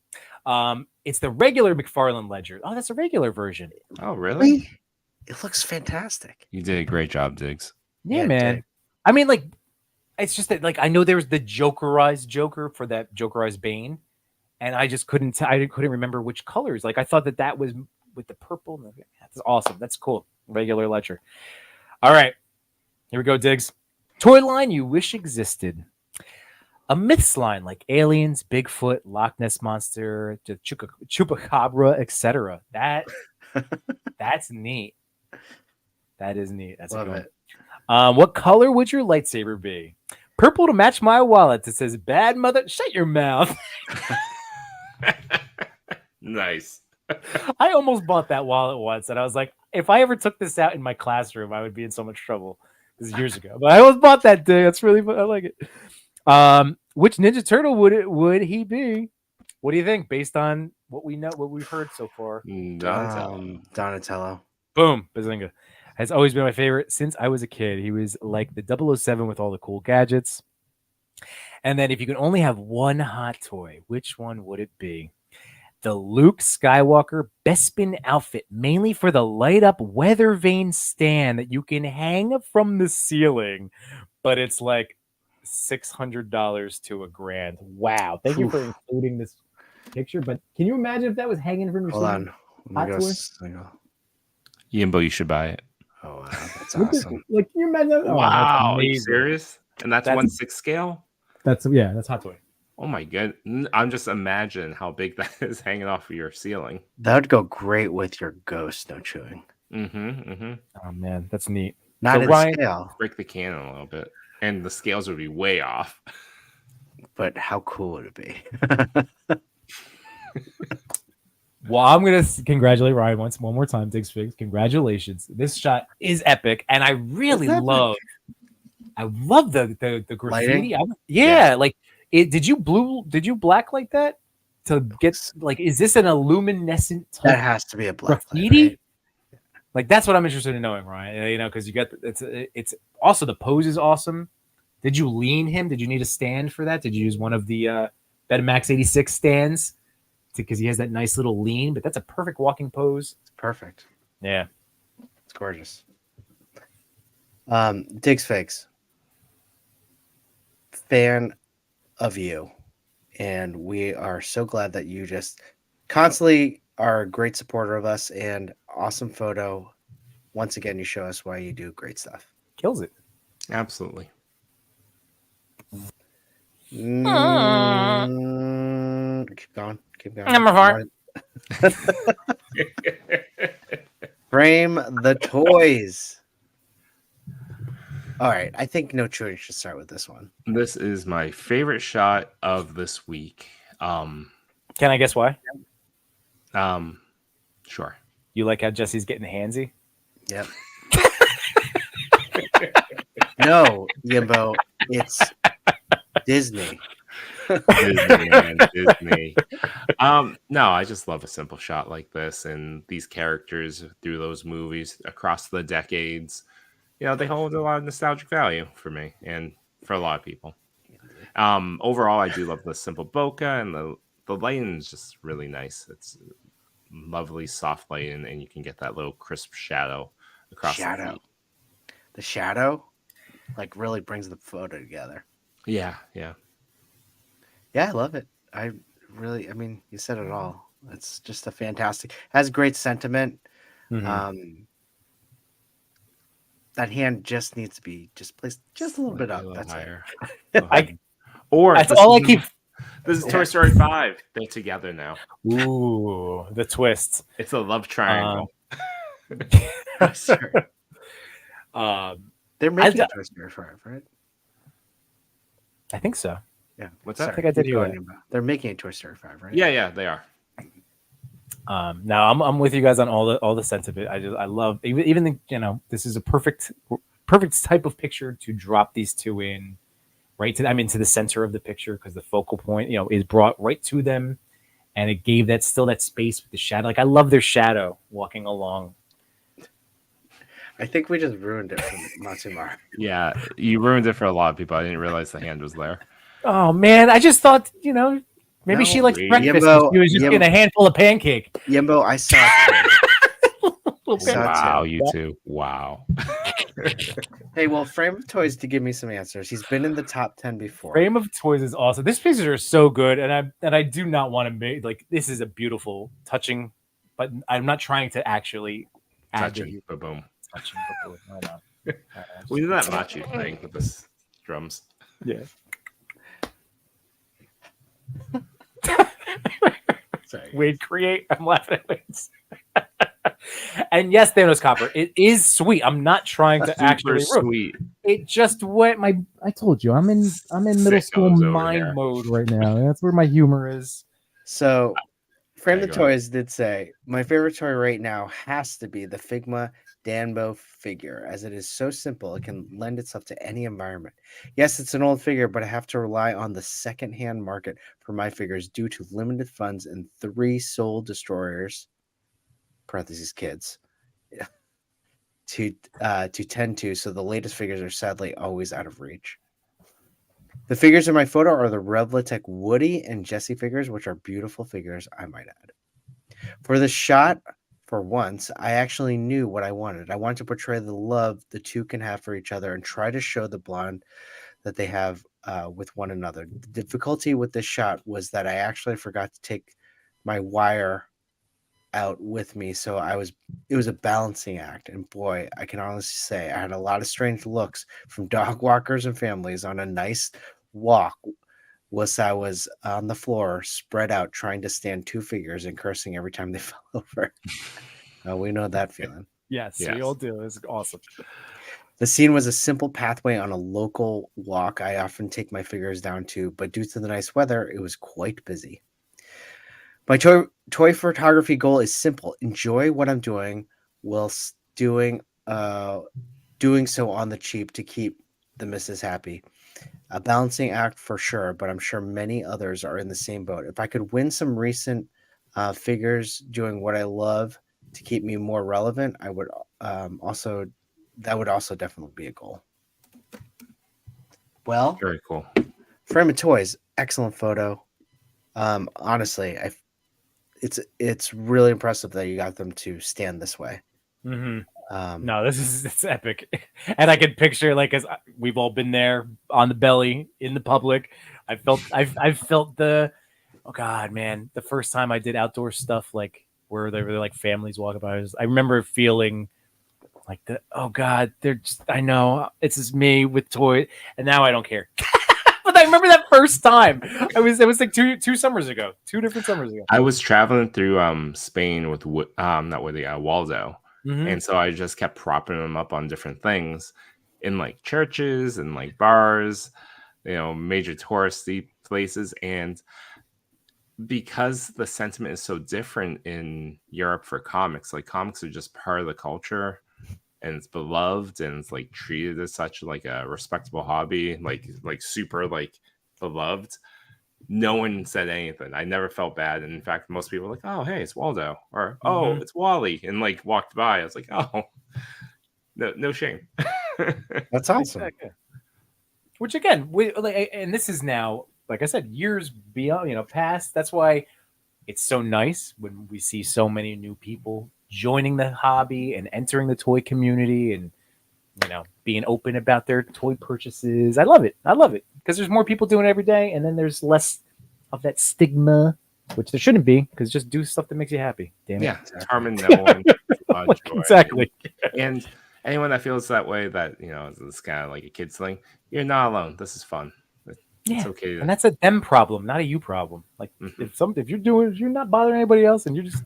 It's the regular McFarlane Ledger. Oh, that's a regular version. Oh, really? It looks fantastic. You did a great job, Diggs. Yeah, Yeah, it man. did. I mean, like, it's just that, like, I know there was the Jokerized Joker for that Jokerized Bane, and I just couldn't. I couldn't remember which colors. Like, I thought that was with the purple. That's awesome. That's cool. Regular Ledger. All right, here we go, Diggs. Toy line you wish existed. A myths line like aliens, Bigfoot, Loch Ness monster, Chupacabra, etc. That's neat. That is neat. That's Love a good it. one. What color would your lightsaber be? Purple to match my wallet. It says "Bad mother." Shut your mouth. Nice. I almost bought that wallet once, and I was like, if I ever took this out in my classroom, I would be in so much trouble. This is years ago, but I almost bought that thing. That's really fun. I like it. Which Ninja Turtle would he be? What do you think, based on what we know, what we've heard so far? Donatello. Boom, Bazinga. Has always been my favorite since I was a kid. He was like the 007 with all the cool gadgets. And then if you could only have one hot toy, which one would it be? The Luke Skywalker Bespin outfit, mainly for the light up weather vane stand that you can hang from the ceiling, but it's like $600 to $1,000. Wow. Thank you for including this picture, but can you imagine if that was hanging from your Hold ceiling? on. Let me Hot go toy? single. Yimbo, you should buy it. Oh, wow. That's Look at- awesome. Like, can you imagine that? Oh, Wow, that's are you amazing. serious? And that's That's- 1/6 scale? That's hot toy. Oh my god. I'm just imagining how big that is hanging off of your ceiling. That would go great with your ghost, no chewing. Oh man, that's neat. Not So in Ryan- scale, Break the cannon a little bit. And the scales would be way off. but how cool would it be? Well, I'm gonna congratulate Ryan one more time. Diggs Figs, congratulations! This shot is epic, and I really It's epic. love. I love the graffiti. Lighting? Yeah, like it. Did you black like that to get like? Is this an illuminescent That type has to be a black light, graffiti? right? Like that's what I'm interested in knowing, Ryan. You know, because you got it's also the pose is awesome. Did you lean him? Did you need a stand for that? Did you use one of the Betamax 86 stands? Because he has that nice little lean, but that's a perfect walking pose. It's perfect. Yeah. It's gorgeous. Diggs Fakes. Fan of you. And we are so glad that you just constantly are a great supporter of us and awesome photo. Once again, you show us why you do great stuff. Kills it. Absolutely. Keep going. Keep going. Number 4. Frame the toys. All right. I think No Chewing should start with this one. This is my favorite shot of this week. Can I guess why? Sure. You like how Jesse's getting handsy? Yep. No, Yimbo, it's Disney. Disney, man, Disney. No, I just love a simple shot like this, and these characters through those movies across the decades. You know, they hold a lot of nostalgic value for me and for a lot of people. Overall, I do love the simple bokeh, and the lighting is just really nice. It's lovely, soft lighting, and you can get that little crisp shadow across the feet. The shadow, like, really brings the photo together. Yeah. Yeah, I love it. I mean, you said it all. It's just a fantastic, has great sentiment. That hand just needs to be just placed just a little bit up. That's higher. it. Or That's all I keep. This is Toy Story 5. They're together now. Ooh, the twists. It's a love triangle. Sure. They're making Toy Story 5, right? I think so. Yeah. What's Sorry, that? I think I did keep hear going, Yimbo. They're making a Toy Story 5, right? Yeah, they are. Now I'm with you guys on all the sense of it. I love even the, this is a perfect type of picture to drop these two in right to to the center of the picture because the focal point is brought right to them, and it gave that space with the shadow. Like I love their shadow walking along. I think we just ruined it for Matsumar. Yeah, you ruined it for a lot of people. I didn't realize the hand was there. Oh man, I just thought maybe No, she likes wait. breakfast. Yimbo- And she was just getting a handful of pancake. Yimbo, I saw it. Little Saw it Wow, too. you two. Wow. Hey, well, Frame of Toys to give me some answers. He's been in the top 10 before. Frame of Toys is awesome. These pictures are so good, and I do not want to make like this is a beautiful, touching, but I'm not trying to actually add Touching. Boom. touching. But hold on. We did that machu thing with this drums. Yeah. Sorry. Wade create. I'm laughing at Wade's. And yes, Thanos Copper. It is sweet. I'm not trying to actually Super ruin. sweet. It just went my. I told you, I'm in middle school Sickos over mind there. mode right now. That's where my humor is. So, Frame Okay, the go ahead. Toys did say, my favorite toy right now has to be the Figma Danbo figure, as it is so simple. It can lend itself to any environment. Yes, it's an old figure, but I have to rely on the secondhand market for my figures due to limited funds and 3 soul destroyers, parentheses kids, to tend to. So the latest figures are sadly always out of reach. The figures in my photo are the Revlatech Woody and Jesse figures, which are beautiful figures, I might add. For the shot, for once, I actually knew what I wanted. I wanted to portray the love the two can have for each other and try to show the bond that they have with one another. The difficulty with this shot was that I actually forgot to take my wire out with me, so it was a balancing act. And boy, I can honestly say I had a lot of strange looks from dog walkers and families on a nice walk was I was on the floor spread out trying to stand 2 figures and cursing every time they fell over. We know that feeling. Yes, we Yes. all do. It's awesome. The scene was a simple pathway on a local walk I often take my figures down to, but due to the nice weather, it was quite busy. My toy photography goal is simple. Enjoy what I'm doing whilst doing so on the cheap to keep the missus happy. A balancing act for sure, but I'm sure many others are in the same boat. If I could win some recent figures doing what I love to keep me more relevant, I would that would also definitely be a goal. Well, Very cool. Frame of Toys, excellent photo. Honestly, it's really impressive that you got them to stand this way. Mm-hmm. No, it's epic, and I can picture like as we've all been there on the belly in the public. I've felt the oh god, man, the first time I did outdoor stuff like where there were like families walking by. I remember feeling like the oh god, they're just I know it's just me with toys, and now I don't care. But I remember that first time. It was like two summers ago, 2 different summers ago. I was traveling through Spain with not Woody, Waldo. Mhm. And so I just kept propping them up on different things in like churches and like bars, major touristy places. And because the sentiment is so different in Europe for comics, like comics are just part of the culture and it's beloved and it's like treated as such like a respectable hobby, like super like beloved. No one said anything. I never felt bad. And in fact, most people were like, oh, hey, it's Waldo. Or, oh, it's Wally. And like walked by. I was like, oh, no shame. That's awesome. Which again, and this is now, like I said, years beyond, past. That's why it's so nice when we see so many new people joining the hobby and entering the toy community and, being open about their toy purchases. I love it. Because there's more people doing it every day, and then there's less of that stigma, which there shouldn't be, because just do stuff that makes you happy. Damn it. Yeah, harming no one. Joy. Exactly. And anyone that feels that way, that it's kind of like a kid's thing, you're not alone. This is fun. It's okay. And that's a them problem, not a you problem. Like if you're not bothering anybody else, and you're just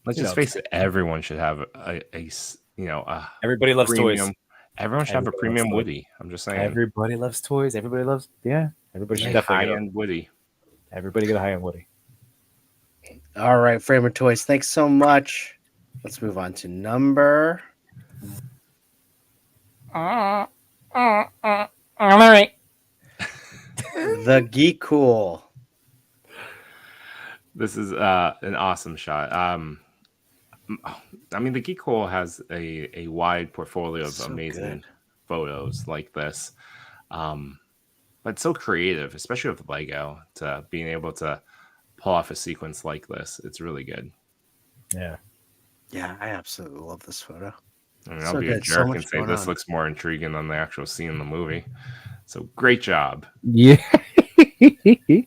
let's just face it, everyone should have a everybody loves premium. toys. Everyone should have a premium Woody. I'm just saying. Everybody loves toys. Everybody loves everybody should definitely high-end Woody. Everybody get a high-end Woody. All right, Frame of Toys, thanks so much. Let's move on to number. All right. The Geek Cool. This is an awesome shot. I mean, the Geek Hole has a wide portfolio of So amazing good. photos like this, but so creative, especially with Lego, to being able to pull off a sequence like this. It's really good. Yeah. Yeah, I absolutely love this photo. I mean, I'll So be a good. So jerk much and say going this on. looks more intriguing than the actual scene in the movie. So great job. Yeah. Yeah,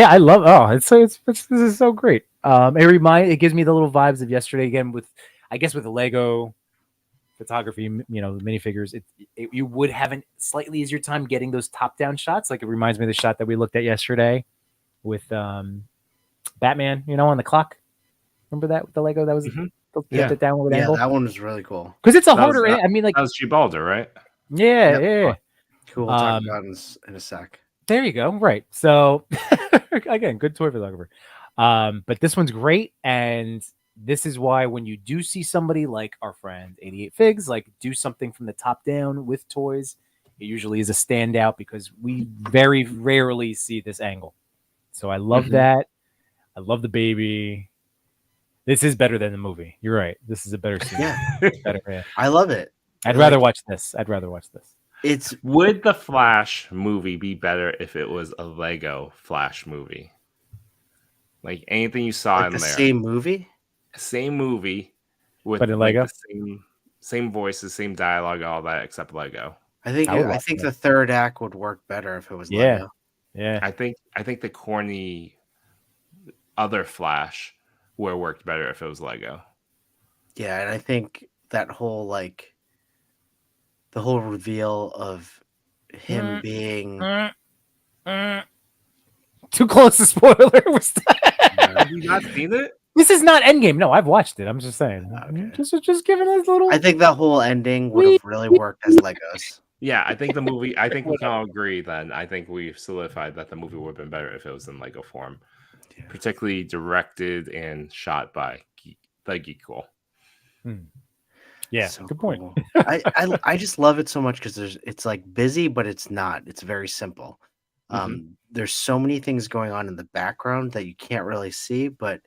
I love this is so great. It gives me the little vibes of yesterday again with the Lego photography, the minifigures. You would have a slightly easier time getting those top down shots. Like it reminds me of the shot that we looked at yesterday with Batman, on the clock. Remember that with the Lego that was Mhm. kept it downward Yeah, angle? that one was really cool. Because it's a That was harder, I mean, like, that was Gibaldo, right? yeah, Yep. yeah. Cool. We'll talk about it in a sec. There you go. Right. So again, good toy photographer. But this one's great, and this is why when you do see somebody like our friend 88 Figs, like do something from the top down with toys, it usually is a standout because we very rarely see this angle. So I love that. I love the baby. This is better than the movie. You're right. This is a better scene. Yeah. It's better. Yeah. I love it. I'd rather watch this. It's Would the Flash movie be better if it was a Lego Flash movie? Like anything you saw like in the there, same movie. same movie with But in like Lego? the same voices, same dialogue, all that except Lego. I think I would I watch think that. the third act would work better if it was Yeah. Lego. Yeah. I think the corny other Flash would have worked better if it was Lego. Yeah, and I think that whole the whole reveal of him being Too close to spoiler. Have you not seen it? This is not Endgame. No, I've watched it. I'm just saying. Okay. Just giving us a little. I think that whole ending would have really worked as Legos. Yeah, I think the movie. I think we can all agree. Then I think we've solidified that the movie would have been better if it was in Lego form, particularly directed and shot by the Geek Cool. Yeah, So good point. cool. I just love it so much because it's like busy, but it's not. It's very simple. There's so many things going on in the background that you can't really see, but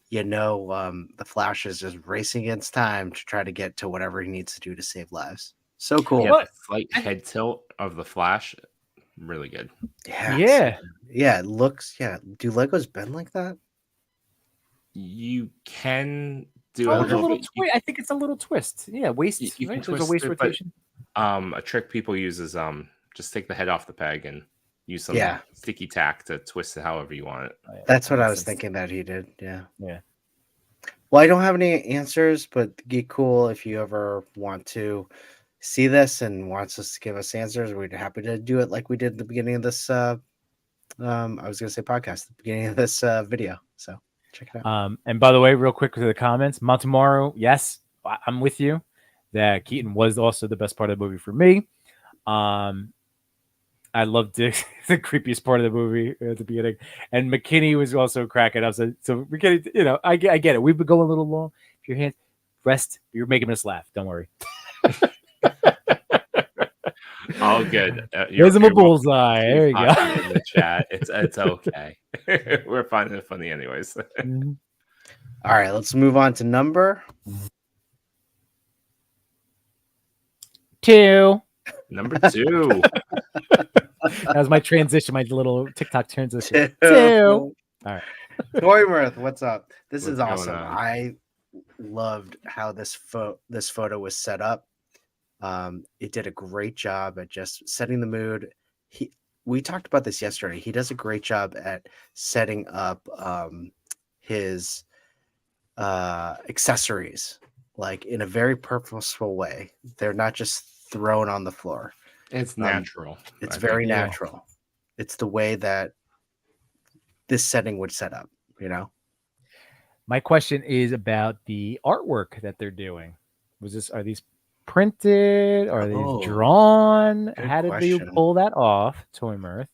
the Flash is just racing against time to try to get to whatever he needs to do to save lives. So cool. Yeah, the slight head tilt of the Flash, really good. Yeah. It looks. Yeah. Do Legos bend like that? You can do Oh, a it's a little little bit. twist. I think it's a little twist. Yeah, waist. You can Right? There's a twist waist it, but rotation. a trick people use is just take the head off the peg and use some sticky tack to twist it however you want it. Oh, yeah, That's that what I makes was sense. thinking that he did. Yeah. Yeah. Well, I don't have any answers, but Geek Cool, if you ever want to see this and wants us to give us answers, we'd be happy to do it like we did at the beginning of this I was gonna say podcast, the beginning of this video. So check it out. And by the way, real quick to the comments, Montemaro, yes, I'm with you. That Keaton was also the best part of the movie for me. I loved the creepiest part of the movie at the beginning, and McKinney was also cracking up. So McKinney, I get it. We've been going a little long. If your hands rest, you're making us laugh. Don't worry. All good. There's him a bullseye. There you go. In the chat, it's okay. We're finding it funny anyways. All right, let's move on to number 2. Number 2. That was my transition, my little TikTok transition. 2. All right. Toyworth, what's up? This What's is going awesome. on? I loved how this photo was set up. It did a great job at just setting the mood. We talked about this yesterday. He does a great job at setting up his accessories like in a very purposeful way. They're not just thrown on the floor. It's natural. It's very natural. It's the way that this setting would set up, My question is about the artwork that they're doing. Are these printed? Are these drawn? How did you pull that off, Toy Mirth?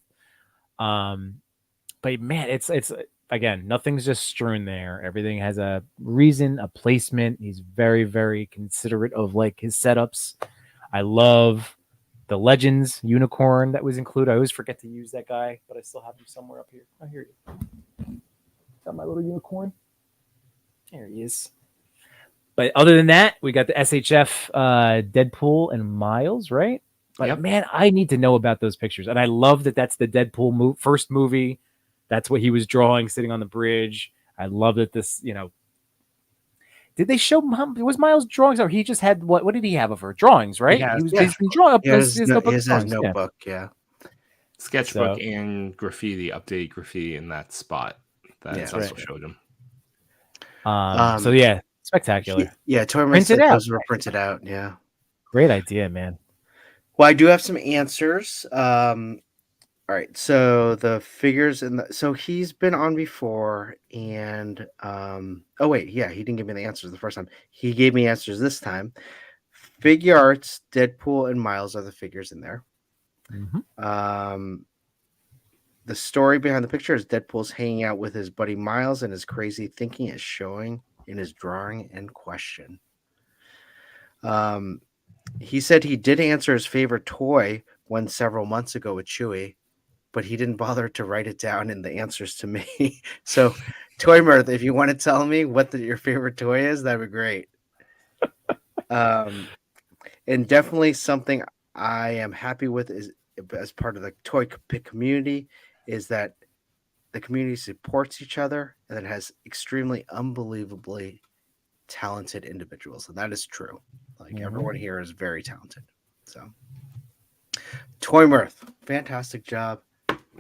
But man, it's again, nothing's just strewn there. Everything has a reason, a placement. He's very, very considerate of like his setups. I love the Legends unicorn that was included. I always forget to use that guy, but I still have him somewhere up here. I hear you. Got my little unicorn. There he is. But other than that, we got the SHF Deadpool and Miles, right? Like, Yep. man, I need to know about those pictures. And I love that that's the Deadpool first movie. That's what he was drawing sitting on the bridge. I love that this, did they show was Miles' drawings or he just had what did he have of her? Drawings, right? has- He's been drawing up his He notebook. has drawings, notebook, yeah. Sketchbook So- and graffiti, updated graffiti in that spot. That Yeah, also right. showed him. So yeah, spectacular. Yeah, Toy Mart Printed said out. those were printed out, yeah. Great idea, man. Well, I do have some answers. All right, so the figures so he's been on before, and oh wait, yeah, he didn't give me the answers the first time. He gave me answers this time. Figure Arts, Deadpool, and Miles are the figures in there. The story behind the picture is Deadpool's hanging out with his buddy Miles, and his crazy thinking is showing in his drawing and question. He said he did answer his favorite toy one several months ago with Chewie, but he didn't bother to write it down in the answers to me. So, Toy Mirth, if you want to tell me what your favorite toy is, that'd be great. And definitely something I am happy with is as part of the toy pick community is that the community supports each other and it has extremely unbelievably talented individuals, and that is true. Like everyone here is very talented. So, Toy Mirth, fantastic job.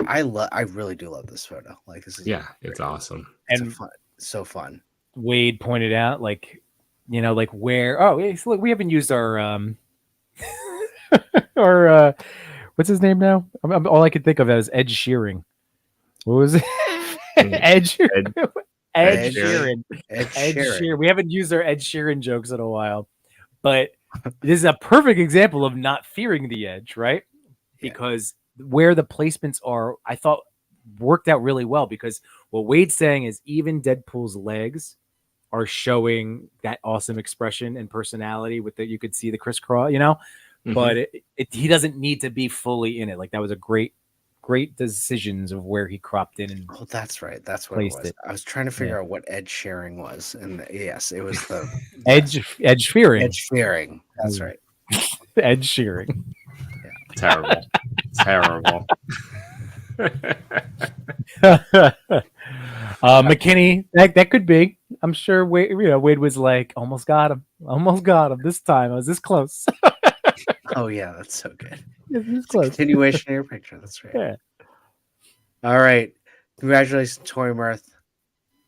I really do love this photo. Like this is It's awesome. It's so fun. Wade pointed out, like where. Oh, look, we haven't used our or what's his name now? All I could think of is Ed Sheeran. What was it? Ed Sheeran. Ed Sheeran. We haven't used our Ed Sheeran jokes in a while, but this is a perfect example of not fearing the edge, right? Because where the placements are, I thought worked out really well. Because what Wade's saying is even Deadpool's legs are showing that awesome expression and personality with that you could see the crisscross, but he doesn't need to be fully in it. Like that was a great decisions of where he cropped in and that's right. That's what it was. it. I was trying to figure out what Ed Sheeran was, and yes, it was the Edge Sheeran. Edge Sheeran. That's right. Ed Sheeran. Terrible. Terrible. McKinney, that could be. I'm sure Wade was like, almost got him this time. I was this close. Oh yeah, that's so good. It's close. Continuation of your picture. That's right. Yeah. All right. Congratulations, Toy Mirth,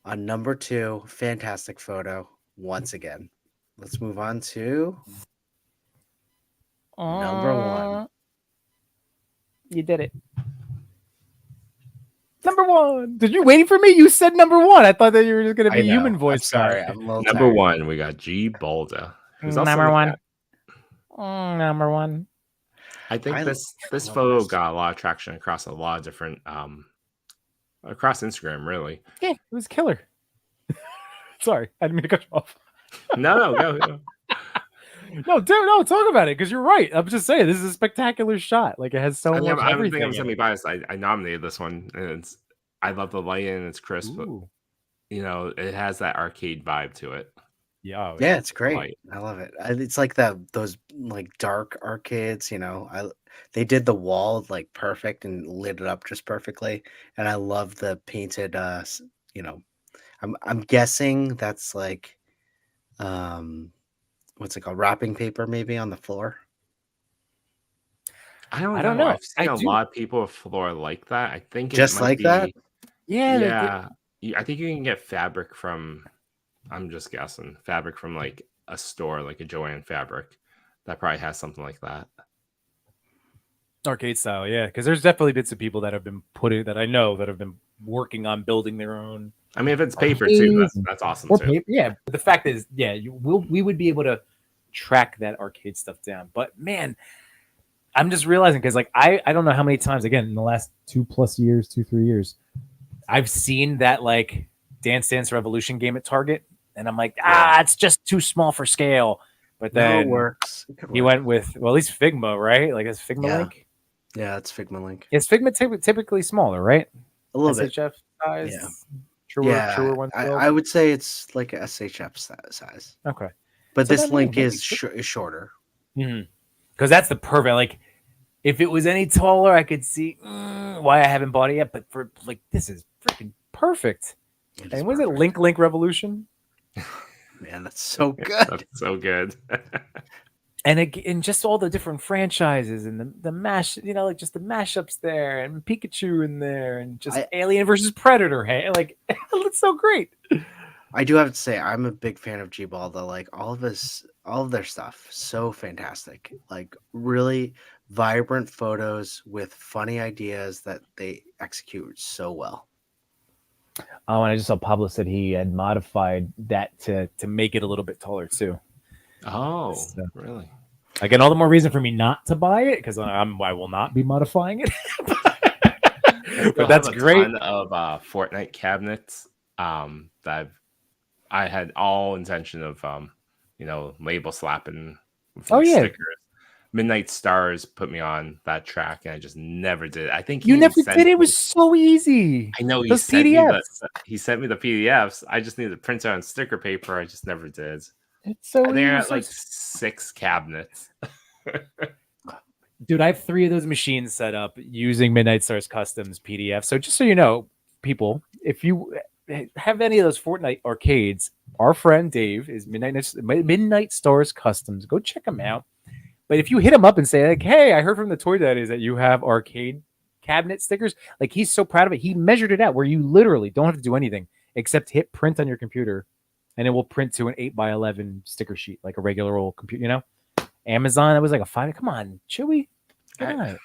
on number 2. Fantastic photo once again. Let's move on to number 1. You did it. Number 1. Did you waiting for me? You said number 1. I thought that you were just going to be human voice. Sorry, I'm a little Number tired. 1, we got G Balda. Number 1. Number 1. I think this photo got a lot of traction across a lot of different across Instagram, really. Yeah, it was killer. Sorry, I didn't mean to cut you off. No, go. No, dude, no, talk about it because you're right. I'm just saying this is a spectacular shot. Like it has so much. I don't everything think I'm in it. semi-biased. I nominated this one, and I love the lighting and it's crisp, but Ooh. it has that arcade vibe to it. Yeah, Yeah, it's great. Light. I love it. It's like those like dark arcades. They did the wall like perfect and lit it up just perfectly, and I love the painted. I'm guessing that's like, what's it called? Wrapping paper maybe on the floor. I don't know. I've seen a do. lot of people with floor like that. I think it Just might like that? Yeah, Yeah, I think you can get fabric from. I'm just guessing fabric from like a store, like a Joanne Fabric, that probably has something like that. arcade style. Yeah, because there's definitely bits of people that have been that I know that have been working on building their own. I mean, if it's paper too, that's awesome Or too. paper, yeah. But the fact is, yeah, we would be able to track that arcade stuff down. But man, I'm just realizing because like I don't know how many times again in the last 2+ years, 2-3 years, I've seen that like Dance Dance Revolution game at Target, and I'm like, it's just too small for scale. But then it works. He went with at least Figma, right? Like it's Figma Link. Yeah, it's Figma Link. Is Figma typically smaller, right? A little bit. SHF size. Yeah. truer ones. I would say it's like a SHF size, Okay, but So this then, link yeah, is shorter. because that's the perfect. Like, if it was any taller, I could see why I haven't bought it yet. But for like, this is freaking perfect. It is And was it perfect. Link Revolution? Man, that's so good. That's so good. And just all the different franchises and the mash, like just the mashups there and Pikachu in there and just Alien versus Predator. Hey, like it looks so great. I do have to say I'm a big fan of G-Ball though. Like all of their stuff, so fantastic. Like really vibrant photos with funny ideas that they execute so well. Oh, and I just saw Pablo said he had modified that to make it a little bit taller too. Oh, So, really? again, all the more reason for me not to buy it because I will not be modifying it. But that's great. Ton of Fortnite cabinets that I had all intention of label slapping with stickers. Midnight Stars put me on that track, and I just never did. I think you never did. It was so easy. I know Those PDFs. He sent me the PDFs. I just needed to print out on sticker paper. I just never did. It's so easy. They're at like 6 cabinets. Dude, I have 3 of those machines set up using Midnight Stars Customs PDF. So just so you know, people, if you have any of those Fortnite arcades, our friend Dave is Midnight Stars Customs. Go check him out. But if you hit him up and say, like, hey, I heard from the Toy Daddies that you have arcade cabinet stickers, like he's so proud of it. He measured it out where you literally don't have to do anything except hit print on your computer and it will print to an 8x11 sticker sheet, like a regular old computer, Amazon, it was like a 5. Come on, Chewy. Come on.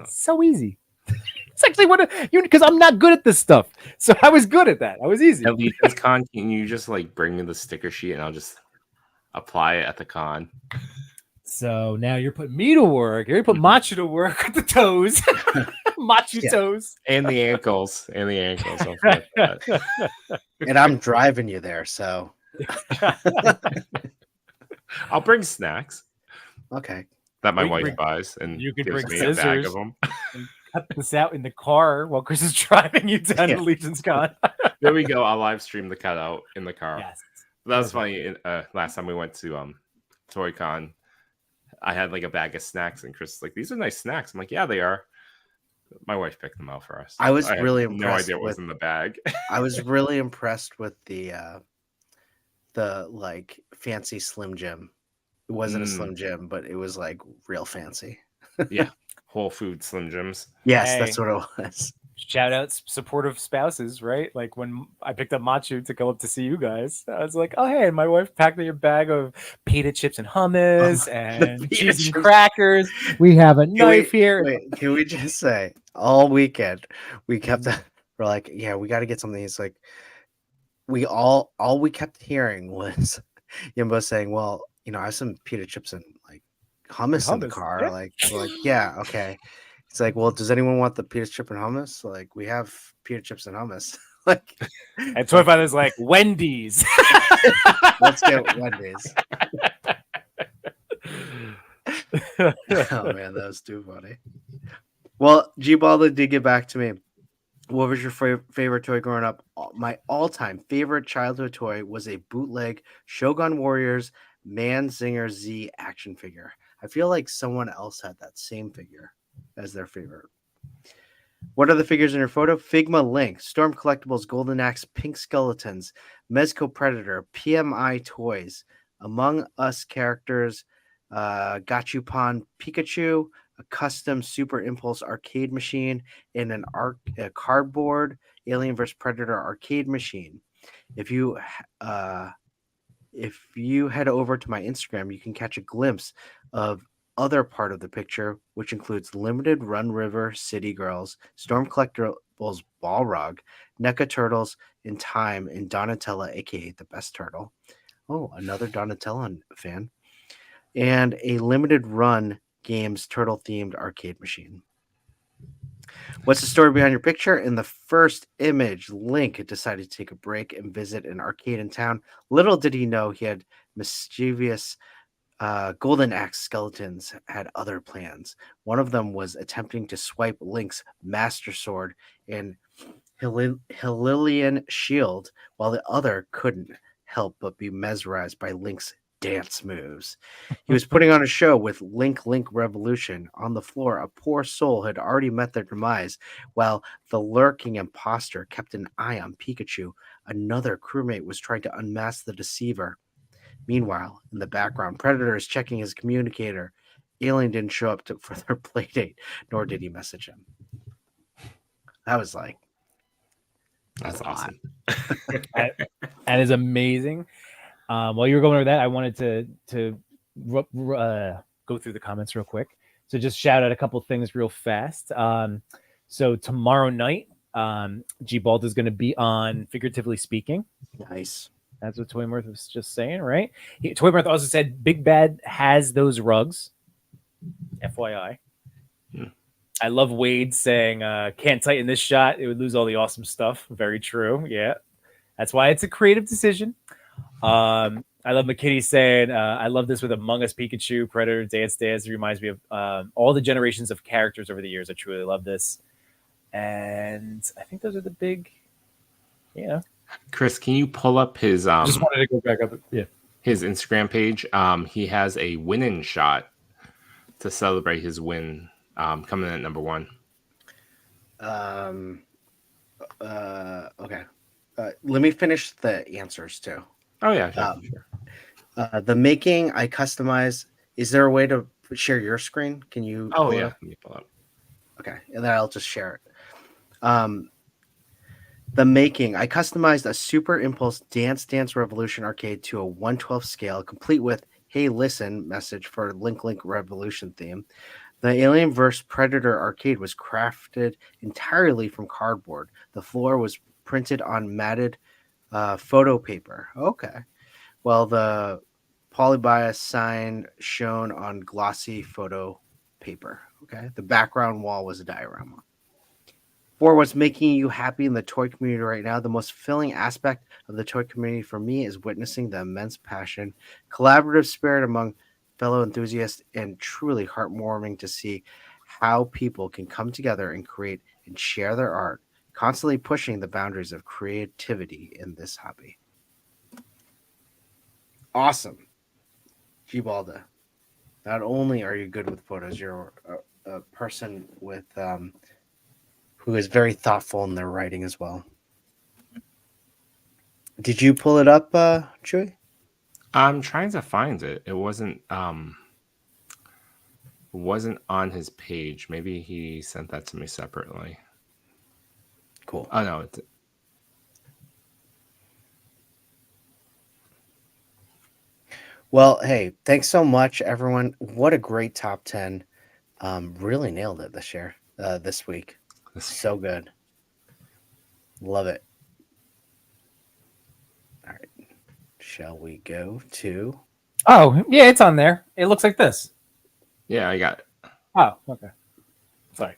It's so easy. It's actually because I'm not good at this stuff. So I was good at that. I was easy. At Legion's Con, can you just like bring me the sticker sheet and I'll just apply it at the con? So now you're putting me to work. You're putting Machu to work with the toes. Machu toes. And the ankles. And the ankles. And I'm driving you there, so I'll bring snacks. Okay. That my wife buys, and you could gives bring me a bag scissors of them. and cut this out in the car while Chris is driving you down to Legion's Con. There we go. I'll live stream the cutout in the car. Yes. That was funny. Last time we went to Toy Con, I had like a bag of snacks, and Chris was like, "These are nice snacks." I'm like, "Yeah, they are." My wife picked them out for us. I was really had impressed. No idea what was in the bag. I was really impressed with the like fancy Slim Jim. It wasn't a Slim Jim, but it was like real fancy. Yeah, Whole Food Slim Jims. Yes, that's what it was. Shout out supportive spouses, right? Like when I picked up Machu to go up to see you guys, I was like, "Oh hey!" And my wife packed me a bag of pita chips and hummus and cheese and crackers. We have a knife here. Wait, can we just say all weekend we kept we're like, yeah, we got to get something. It's like we all we kept hearing was Yimbo saying, "Well, I have some pita chips and like hummus in the car." Yeah. Like, we're like, yeah, okay. It's like, well, does anyone want the pita chip and hummus? Like, we have pita chips and hummus. Like, and Toy Father's like, Wendy's. Let's get Wendy's. Oh man, that was too funny. Well, G-Ball did get back to me. What was your favorite toy growing up? My all-time favorite childhood toy was a bootleg Shogun Warriors Man Zinger Z action figure. I feel like someone else had that same figure as their favorite. What are the figures in your photo? Figma Link, Storm Collectibles, Golden Axe, Pink Skeletons, Mezco Predator, PMI Toys, Among Us characters, Gachupon Pikachu, a custom Super Impulse arcade machine, and a cardboard Alien vs Predator arcade machine. If you head over to my Instagram, you can catch a glimpse of other part of the picture, which includes Limited Run River City Girls, Storm Collectibles Balrog, NECA Turtles in Time, and Donatella, aka the best turtle. Oh, another Donatella fan. And a Limited Run Games turtle themed arcade machine. What's the story behind your picture? In the first image, Link decided to take a break and visit an arcade in town. Little did he know he had mischievous Golden Axe skeletons had other plans. One of them was attempting to swipe Link's Master Sword, and Hylian shield, while the other couldn't help but be mesmerized by Link's dance moves. He was putting on a show with Link Revolution. On the floor, a poor soul had already met their demise, while the lurking imposter kept an eye on Pikachu. Another crewmate was trying to unmask the deceiver. Meanwhile, in the background, Predator is checking his communicator. Alien didn't show up for their playdate, nor did he message him. That was like, That's a lot. awesome. That is amazing. While you were going over that, I wanted to go through the comments real quick. So just shout out a couple things real fast. So tomorrow night, G Bald is going to be on Figuratively Speaking. Nice. That's what Toyworth was just saying, right? Toyworth also said Big Bad has those rugs. FYI. I love Wade saying, can't tighten this shot. It would lose all the awesome stuff. Very true. Yeah. That's why it's a creative decision. I love McKinney saying, I love this with Among Us, Pikachu, Predator, Dance Dance. It reminds me of all the generations of characters over the years. I truly love this. And I think those are the big, Chris, can you pull up his just wanted to go back up. Yeah. his Instagram page? He has a win-in shot to celebrate his win, coming in at number 1. Okay. Let me finish the answers too. Oh yeah, sure. The making I customize. Is there a way to share your screen? Can you? Oh pull it yeah, up? let me pull up. Okay, and then I'll just share it. The making I customized a Super Impulse Dance Revolution arcade to a 1/12 scale, complete with "Hey, listen" message for Link Revolution theme. The Alien vs. Predator arcade was crafted entirely from cardboard. The floor was printed on matted photo paper. Okay. Well, the polybias sign shown on glossy photo paper. Okay. The background wall was a diorama. For what's making you happy in the toy community right now, the most fulfilling aspect of the toy community for me is witnessing the immense passion, collaborative spirit among fellow enthusiasts, and truly heartwarming to see how people can come together and create and share their art, constantly pushing the boundaries of creativity in this hobby. Awesome. Gibalda, not only are you good with photos, you're a person with who is very thoughtful in their writing as well. Did you pull it up, Chewy? I'm trying to find it. It wasn't on his page. Maybe he sent that to me separately. Cool. Oh no, it's Well, hey, thanks so much, everyone. What a great top 10. Really nailed it this week. So good. Love it. All right. Shall we go to... Oh, yeah, it's on there. It looks like this. yeah, I got it. Oh, okay. Sorry.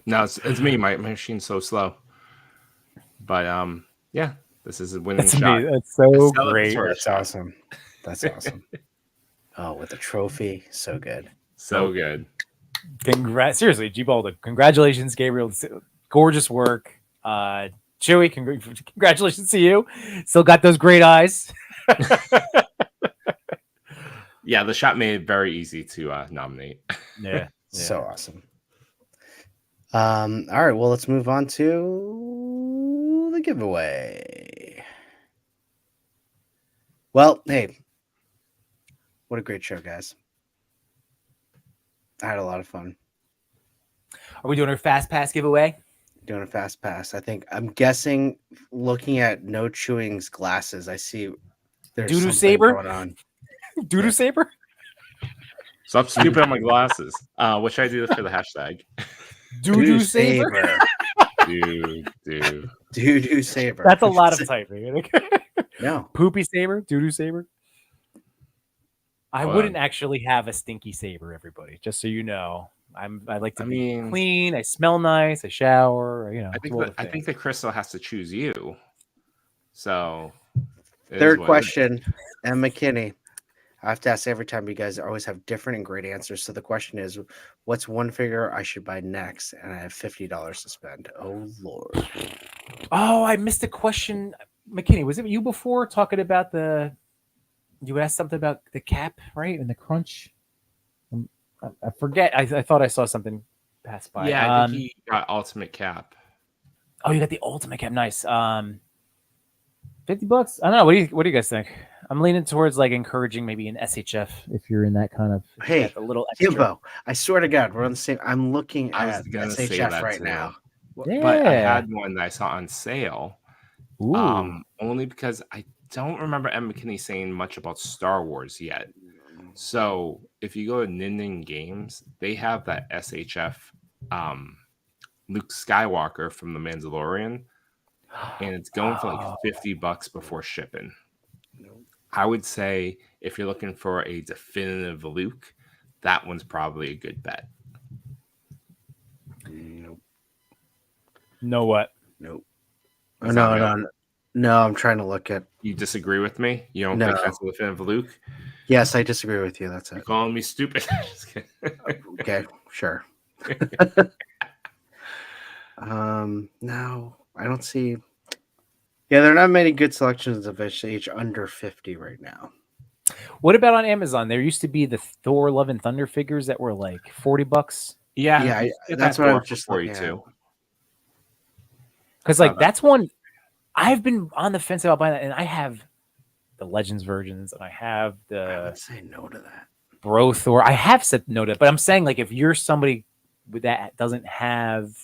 No, it's me. My machine's so slow. But yeah, this is a winning That's shot. amazing. That's so A great. celebratory That's shot. awesome. That's awesome. Oh, with a trophy. So good. So good. Congrats. Seriously, G-Balda. Congratulations, Gabriel. Gorgeous work. Chewy, congratulations to you. Still got those great eyes. Yeah, the shot made it very easy to nominate. Yeah. So awesome. All right, well, let's move on to the giveaway. Well, hey, what a great show, guys. I had a lot of fun. Are we doing our fast pass giveaway? Doing a fast pass. I'm guessing, looking at No Chewing's glasses, I see there's Doo-doo something saber? going on. Doo-doo saber? Stop stupid on my glasses. What should I do for the hashtag? Doo-doo saber? Doo-doo saber. That's a lot of typing. No. Poopy saber? Doo-doo saber? I Hold wouldn't on. actually have a stinky saber, everybody, just so you know. I like to I be mean- clean. I smell nice. I shower. I think the crystal has to choose you. So it is Third what it is. question, and McKinney. I have to ask every time. You guys always have different and great answers. So the question is, what's one figure I should buy next? And I have $50 to spend. Oh Lord. Oh, I missed a question. McKinney, was it you before talking about you asked something about the cap, right? And the crunch? I forget. I thought I saw something pass by. Yeah, I think he got ultimate cap. Oh, you got the ultimate cap. Nice. $50. I don't know. What do you guys think? I'm leaning towards like encouraging maybe an SHF if you're in that kind of Hey, a little extra. Kimbo, I swear to God, we're on the same. I'm looking I was at gonna say SHF that right too. now. But I Yeah. had one that I saw on sale. Ooh. Only because I don't remember Em McKinney saying much about Star Wars yet. So if you go to Ninden Games, they have that SHF Luke Skywalker from The Mandalorian, and it's going for like $50 before shipping. I would say if you're looking for a definitive Luke, that one's probably a good bet. Nope. Know what? Nope. Is that No. No, I'm trying to look at. You disagree with me? You don't No. think that's a definitive Luke? Yes, I disagree with you. That's You're it. calling me stupid. Just kidding. Okay, sure. No, I don't see. Yeah, there are not many good selections of SH under 50 right now. What about on Amazon? There used to be the Thor Love and Thunder figures that were like $40. Yeah, That's what I was just looking at. 42. Because like that's one I've been on the fence about buying that, and I have the Legends versions, and I have I the would say no to that. Bro Thor. I have said no to it, but I'm saying like if you're somebody with that doesn't have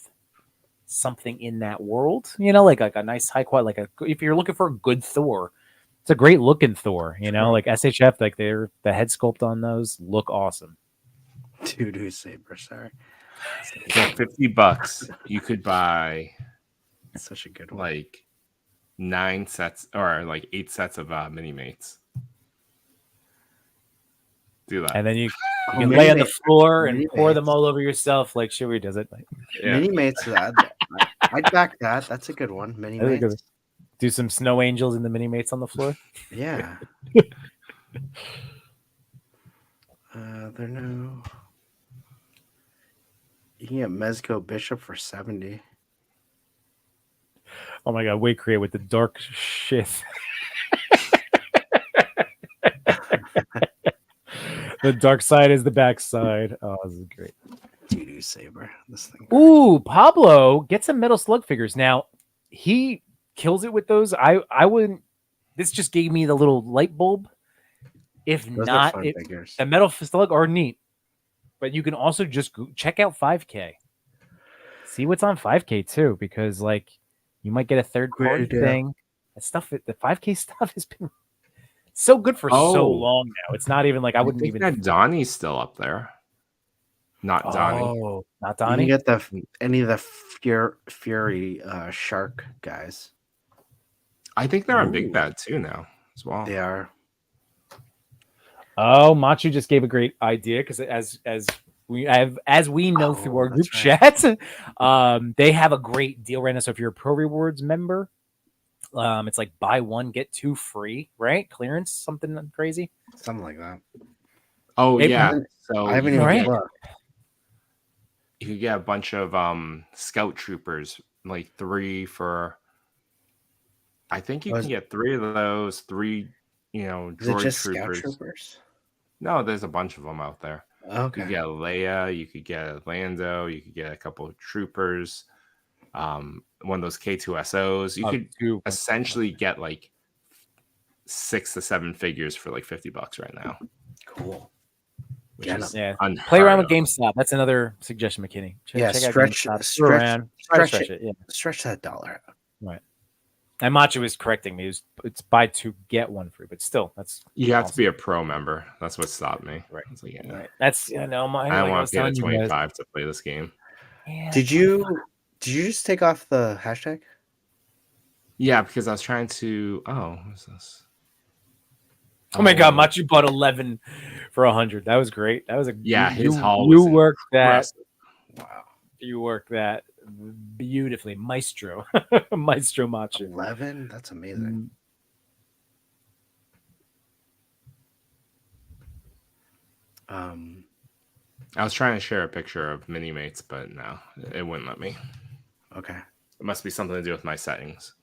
something in that world, like a nice high quality, if you're looking for a good Thor, it's a great looking Thor, like SHF, like the head sculpt on those look awesome. Doo-doo saber, sorry. For $50, you could buy Such a good one. like 9 sets or like 8 sets of mini mates. Do that. And then you Oh, can lay on the Mini-Mates. floor and pour them Mini-Mates. all over yourself like Chewie does it. Yeah. Mini mates, I'd back that. That's a good one. Mini That's a good mates. Do some snow angels and the mini mates on the floor. Yeah. They're no. You can get Mezco Bishop for 70. Oh my god, way create with the dark shit. The dark side is the back side. Oh, this is great. Doo-doo saber. This thing. Ooh, Pablo, get some metal slug figures. Now, he kills it with those. I wouldn't. This just gave me the little light bulb. If Those are not, fun figures. the metal slug are neat. But you can also just check out 5K. See what's on 5K too, because like you might get a third party thing. That stuff, the 5K stuff has been so good for so long now. It's not even like I wouldn't think even. that Donnie's still up there. Not Donnie. Oh, not You Donnie. can get any of the Fury shark guys. I think they're on Big Bad too now as well. They are. Oh, Machu just gave a great idea because as we know through our group that's right. chat, they have a great deal right now. So if you're a Pro Rewards member, it's like buy one get two free, right? Clearance, something crazy, Something like that. Oh yeah. So I haven't even looked. You could get a bunch of scout troopers, like 3 for. I think you can get 3 of those. 3, Is it droid just troopers. scout troopers? No, there's a bunch of them out there. Okay. You could get Leia, you could get Lando, you could get a couple of troopers, one of those K2SOs. You could essentially get like 6 to 7 figures for like $50 right now. Cool. Yeah, play around with GameStop. That's another suggestion, McKinney. Check out GameStop. Stretch that dollar out. Right. And Macho was correcting me. It's buy 2 get 1 free, but still, that's you have to be a pro member. That's what stopped me. Right. Like, yeah. Right. That's I don't want to pay the $25 to play this game. Yeah, Did you just take off the hashtag? Yeah, because I was trying to. Oh, what's this? Oh my god, Machu bought 11 for 100. That was great. That was his haul. You worked that. Wow. You worked that beautifully, Maestro. Maestro Machu. 11? That's amazing. Um, I was trying to share a picture of mini mates, but no, it wouldn't let me. okay. It must be something to do with my settings.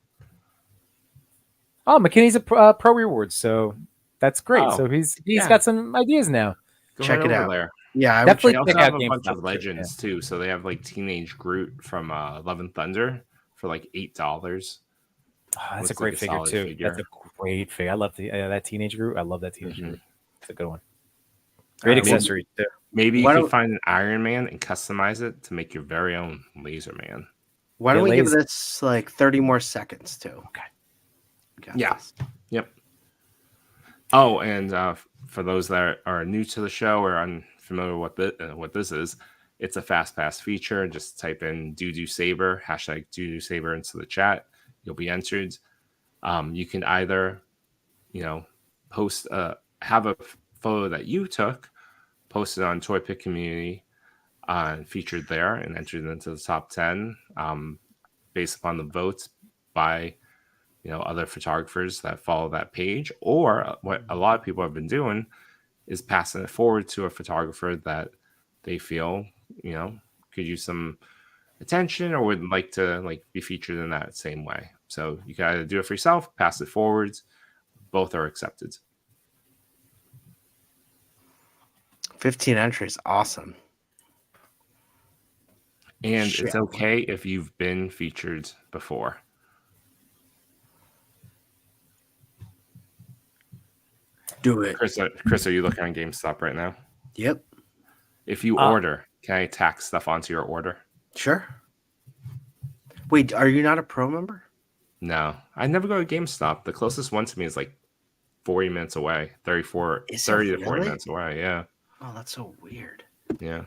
Oh, McKinney's a pro rewards, so that's great. Oh, So he's yeah. got some ideas now. Go Check head it over out. there. Yeah, I would Definitely They also check have out a bunch GameStop. of legends too. So they have like Teenage Groot from Love and Thunder for like $8. Oh, that's Looks a great like a figure solid too. figure. That's a great figure. I love that Teenage Groot. I love that Teenage Mhm. Groot. It's a good one. All Great right, well, accessory too. Maybe you Why could don't- find an Iron Man and customize it to make your very own Laser Man. why don't It we give lays- this like 30 more seconds too? Okay. We got Yeah. this. Yep. Oh, and for those that are new to the show or unfamiliar with what this is, it's a fast pass feature. Just type in Doo Saber, hashtag Doo Saber into the chat. You'll be entered. You can either, post have a photo that you took, posted on Toy Pick Community, featured there, and entered into the top 10 based upon the votes by other photographers that follow that page. Or what a lot of people have been doing is passing it forward to a photographer that they feel could use some attention or would like to be featured in that same way. So you can either do it for yourself, pass it forwards. Both are accepted. 15 entries. Awesome. And Shit. it's okay if you've been featured before. Do it. Chris, are you looking on GameStop right now? Yep. If you order, can I tack stuff onto your order? Sure. Wait, are you not a pro member? No, I never go to GameStop. The closest one to me is like 40 minutes away, 30 Is it to 40 really? minutes away. Yeah. Oh, that's so weird. Yeah.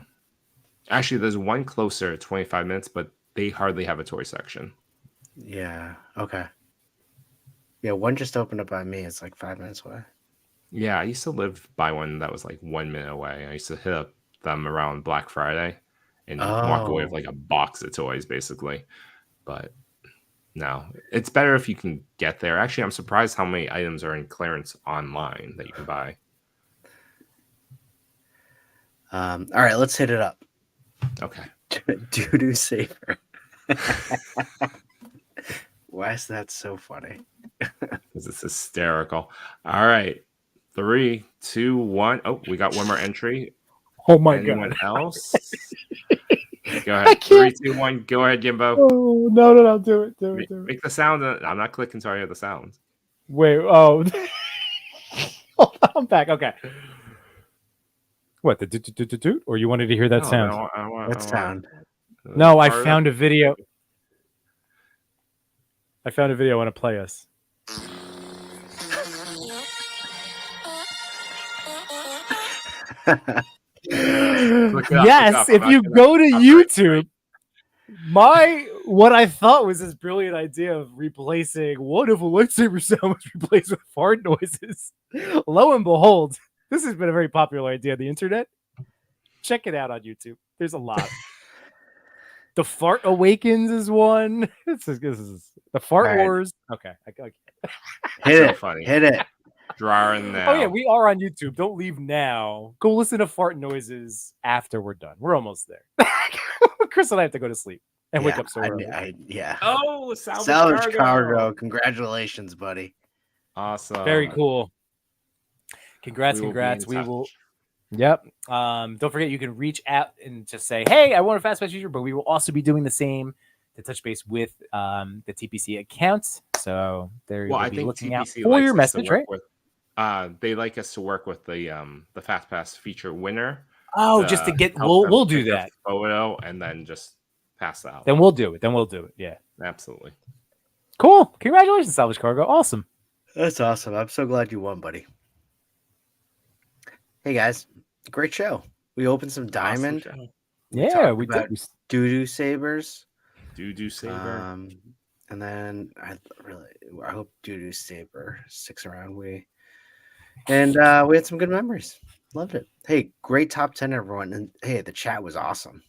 Actually, there's one closer, 25 minutes, but they hardly have a toy section. Yeah. Okay. Yeah, one just opened up by me. It's like 5 minutes away. Yeah, I used to live by one that was like 1 minute away. I used to hit up them around Black Friday and walk away with like a box of toys, basically. But no, it's better if you can get there. Actually, I'm surprised how many items are in clearance online that you can buy. All right, let's hit it up. Okay. Doo Saber. Why is that so funny? Because it's hysterical. All right. 3, 2, 1. Oh, we got one more entry. Oh my Anyone god. else? Go ahead. 3, 2, 1. Go ahead, Jimbo. Oh no, do it. Make the sound. I'm not clicking until I hear the sound. Wait, oh. Hold on, I'm back. Okay. What, the doot? Or you wanted to hear that sound? What sound? No, I found a video. I want to play us. Yes, if you go to YouTube, what I thought was this brilliant idea of replacing what if a lightsaber sound was replaced with fart noises. Lo and behold, this has been a very popular idea on the internet. Check it out on YouTube. There's a lot. The Fart Awakens is one. This is the Fart All right. Wars. Okay. Hit So it. funny. Hit it. Drawing now. Oh yeah, we are on YouTube. Don't leave now. Go listen to fart noises after we're done. We're almost there. Chris and I have to go to sleep and wake up so early. Yeah. Oh, Salvage cargo. Congratulations, buddy. Awesome. Very cool. Congrats. We will. Yep. Don't forget you can reach out and just say, "Hey, I want a fast pass user," but we will also be doing the same to touch base with the TPC accounts. So there you will be looking out for your message, right? They like us to work with the fast pass feature winner. Oh, just to get we'll do that photo and then just pass out. Then we'll do it. Yeah. Absolutely. Cool. Congratulations, Salvage Cargo. Awesome. That's awesome. I'm so glad you won, buddy. Hey guys, great show. We opened some diamond. Awesome. Yeah, we did. Doo Sabers. Doo Saber. And then I hope Doo Saber sticks around. We had some good memories. Loved it. Hey, great top 10, everyone. And hey, the chat was awesome.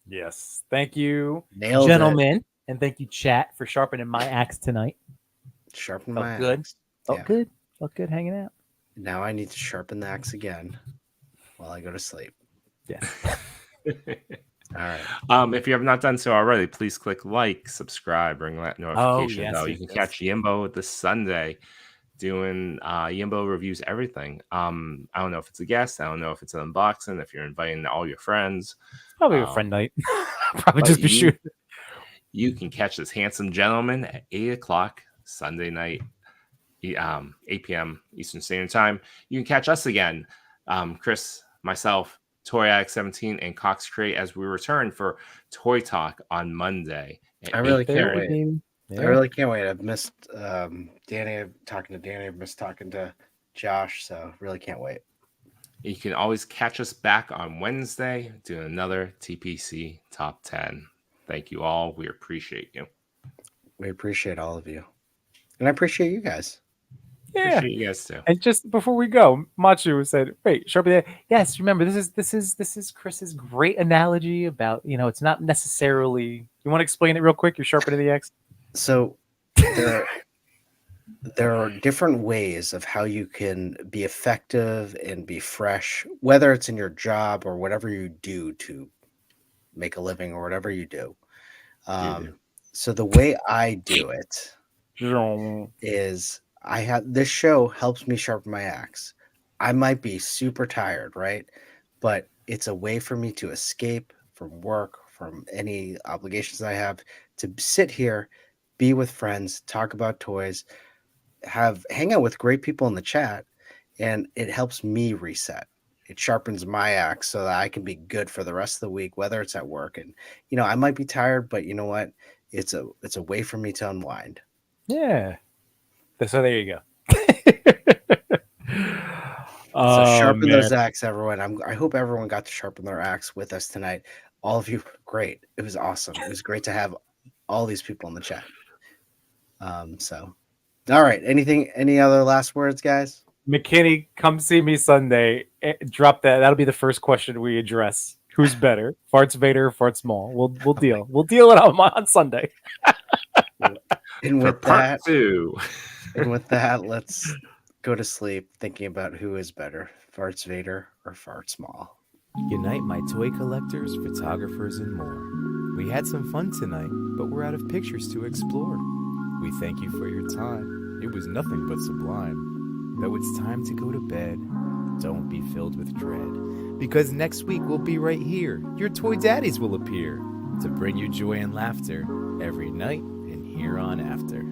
Yes. Thank you, Nailed gentlemen. And thank you, chat, for sharpening my axe tonight. Sharpen Felt my good. axe. Felt good hanging out. Now I need to sharpen the axe again. while I go to sleep. Yes. All right. If you have not done so already, please click like, subscribe, ring that notification yes, bell. You yes, can yes. catch Yimbo this Sunday doing Yimbo reviews everything. I don't know if it's a guest. I don't know if it's an unboxing. If you're inviting all your friends, Probably a friend night. Probably but just be shooting. You can catch this handsome gentleman at 8 o'clock Sunday night, 8 p.m. Eastern Standard Time. You can catch us again, Chris, myself, Toy Addict 17, and Cox Crate as we return for Toy Talk on Monday. I really 8 can't p.m. wait. I really can't wait. I've missed Danny, talking to Danny. I've missed talking to Josh. So really can't wait. You can always catch us back on Wednesday doing another TPC Top 10. Thank you all. We appreciate you. We appreciate all of you. And I appreciate you guys. Yeah. Appreciate you guys too. And just before we go, Machu said, "Wait, sharpen the yes. Remember, this is Chris's great analogy about it's not necessarily. You want to explain it real quick? You're sharpening the X. So there are different ways of how you can be effective and be fresh, whether it's in your job or whatever you do to make a living or whatever you do. So the way I do it is this show helps me sharpen my axe. I might be super tired, right? But it's a way for me to escape from work, from any obligations I have, to sit here, be with friends, talk about toys, hang out with great people in the chat, and it helps me reset. It sharpens my axe so that I can be good for the rest of the week, whether it's at work. And I might be tired, but you know what? It's a way for me to unwind. Yeah. So there you go. So sharpen those axe, everyone. I hope everyone got to sharpen their axe with us tonight. All of you, great. It was awesome. It was great to have all these people in the chat. So, all right. Any other last words, guys? McKinney, come see me Sunday. Drop that. That'll be the first question we address. Who's better, Farts Vader or Farts Small? We'll deal. We'll deal it on Sunday. And For with part that, 2. and with that, let's go to sleep thinking about who is better, Farts Vader or Farts Small. Unite my toy collectors, photographers, and more. We had some fun tonight, but we're out of pictures to explore. We thank you for your time. It was nothing but sublime. Though it's time to go to bed, don't be filled with dread, because next week we'll be right here. Your toy daddies will appear to bring you joy and laughter every night and here on after.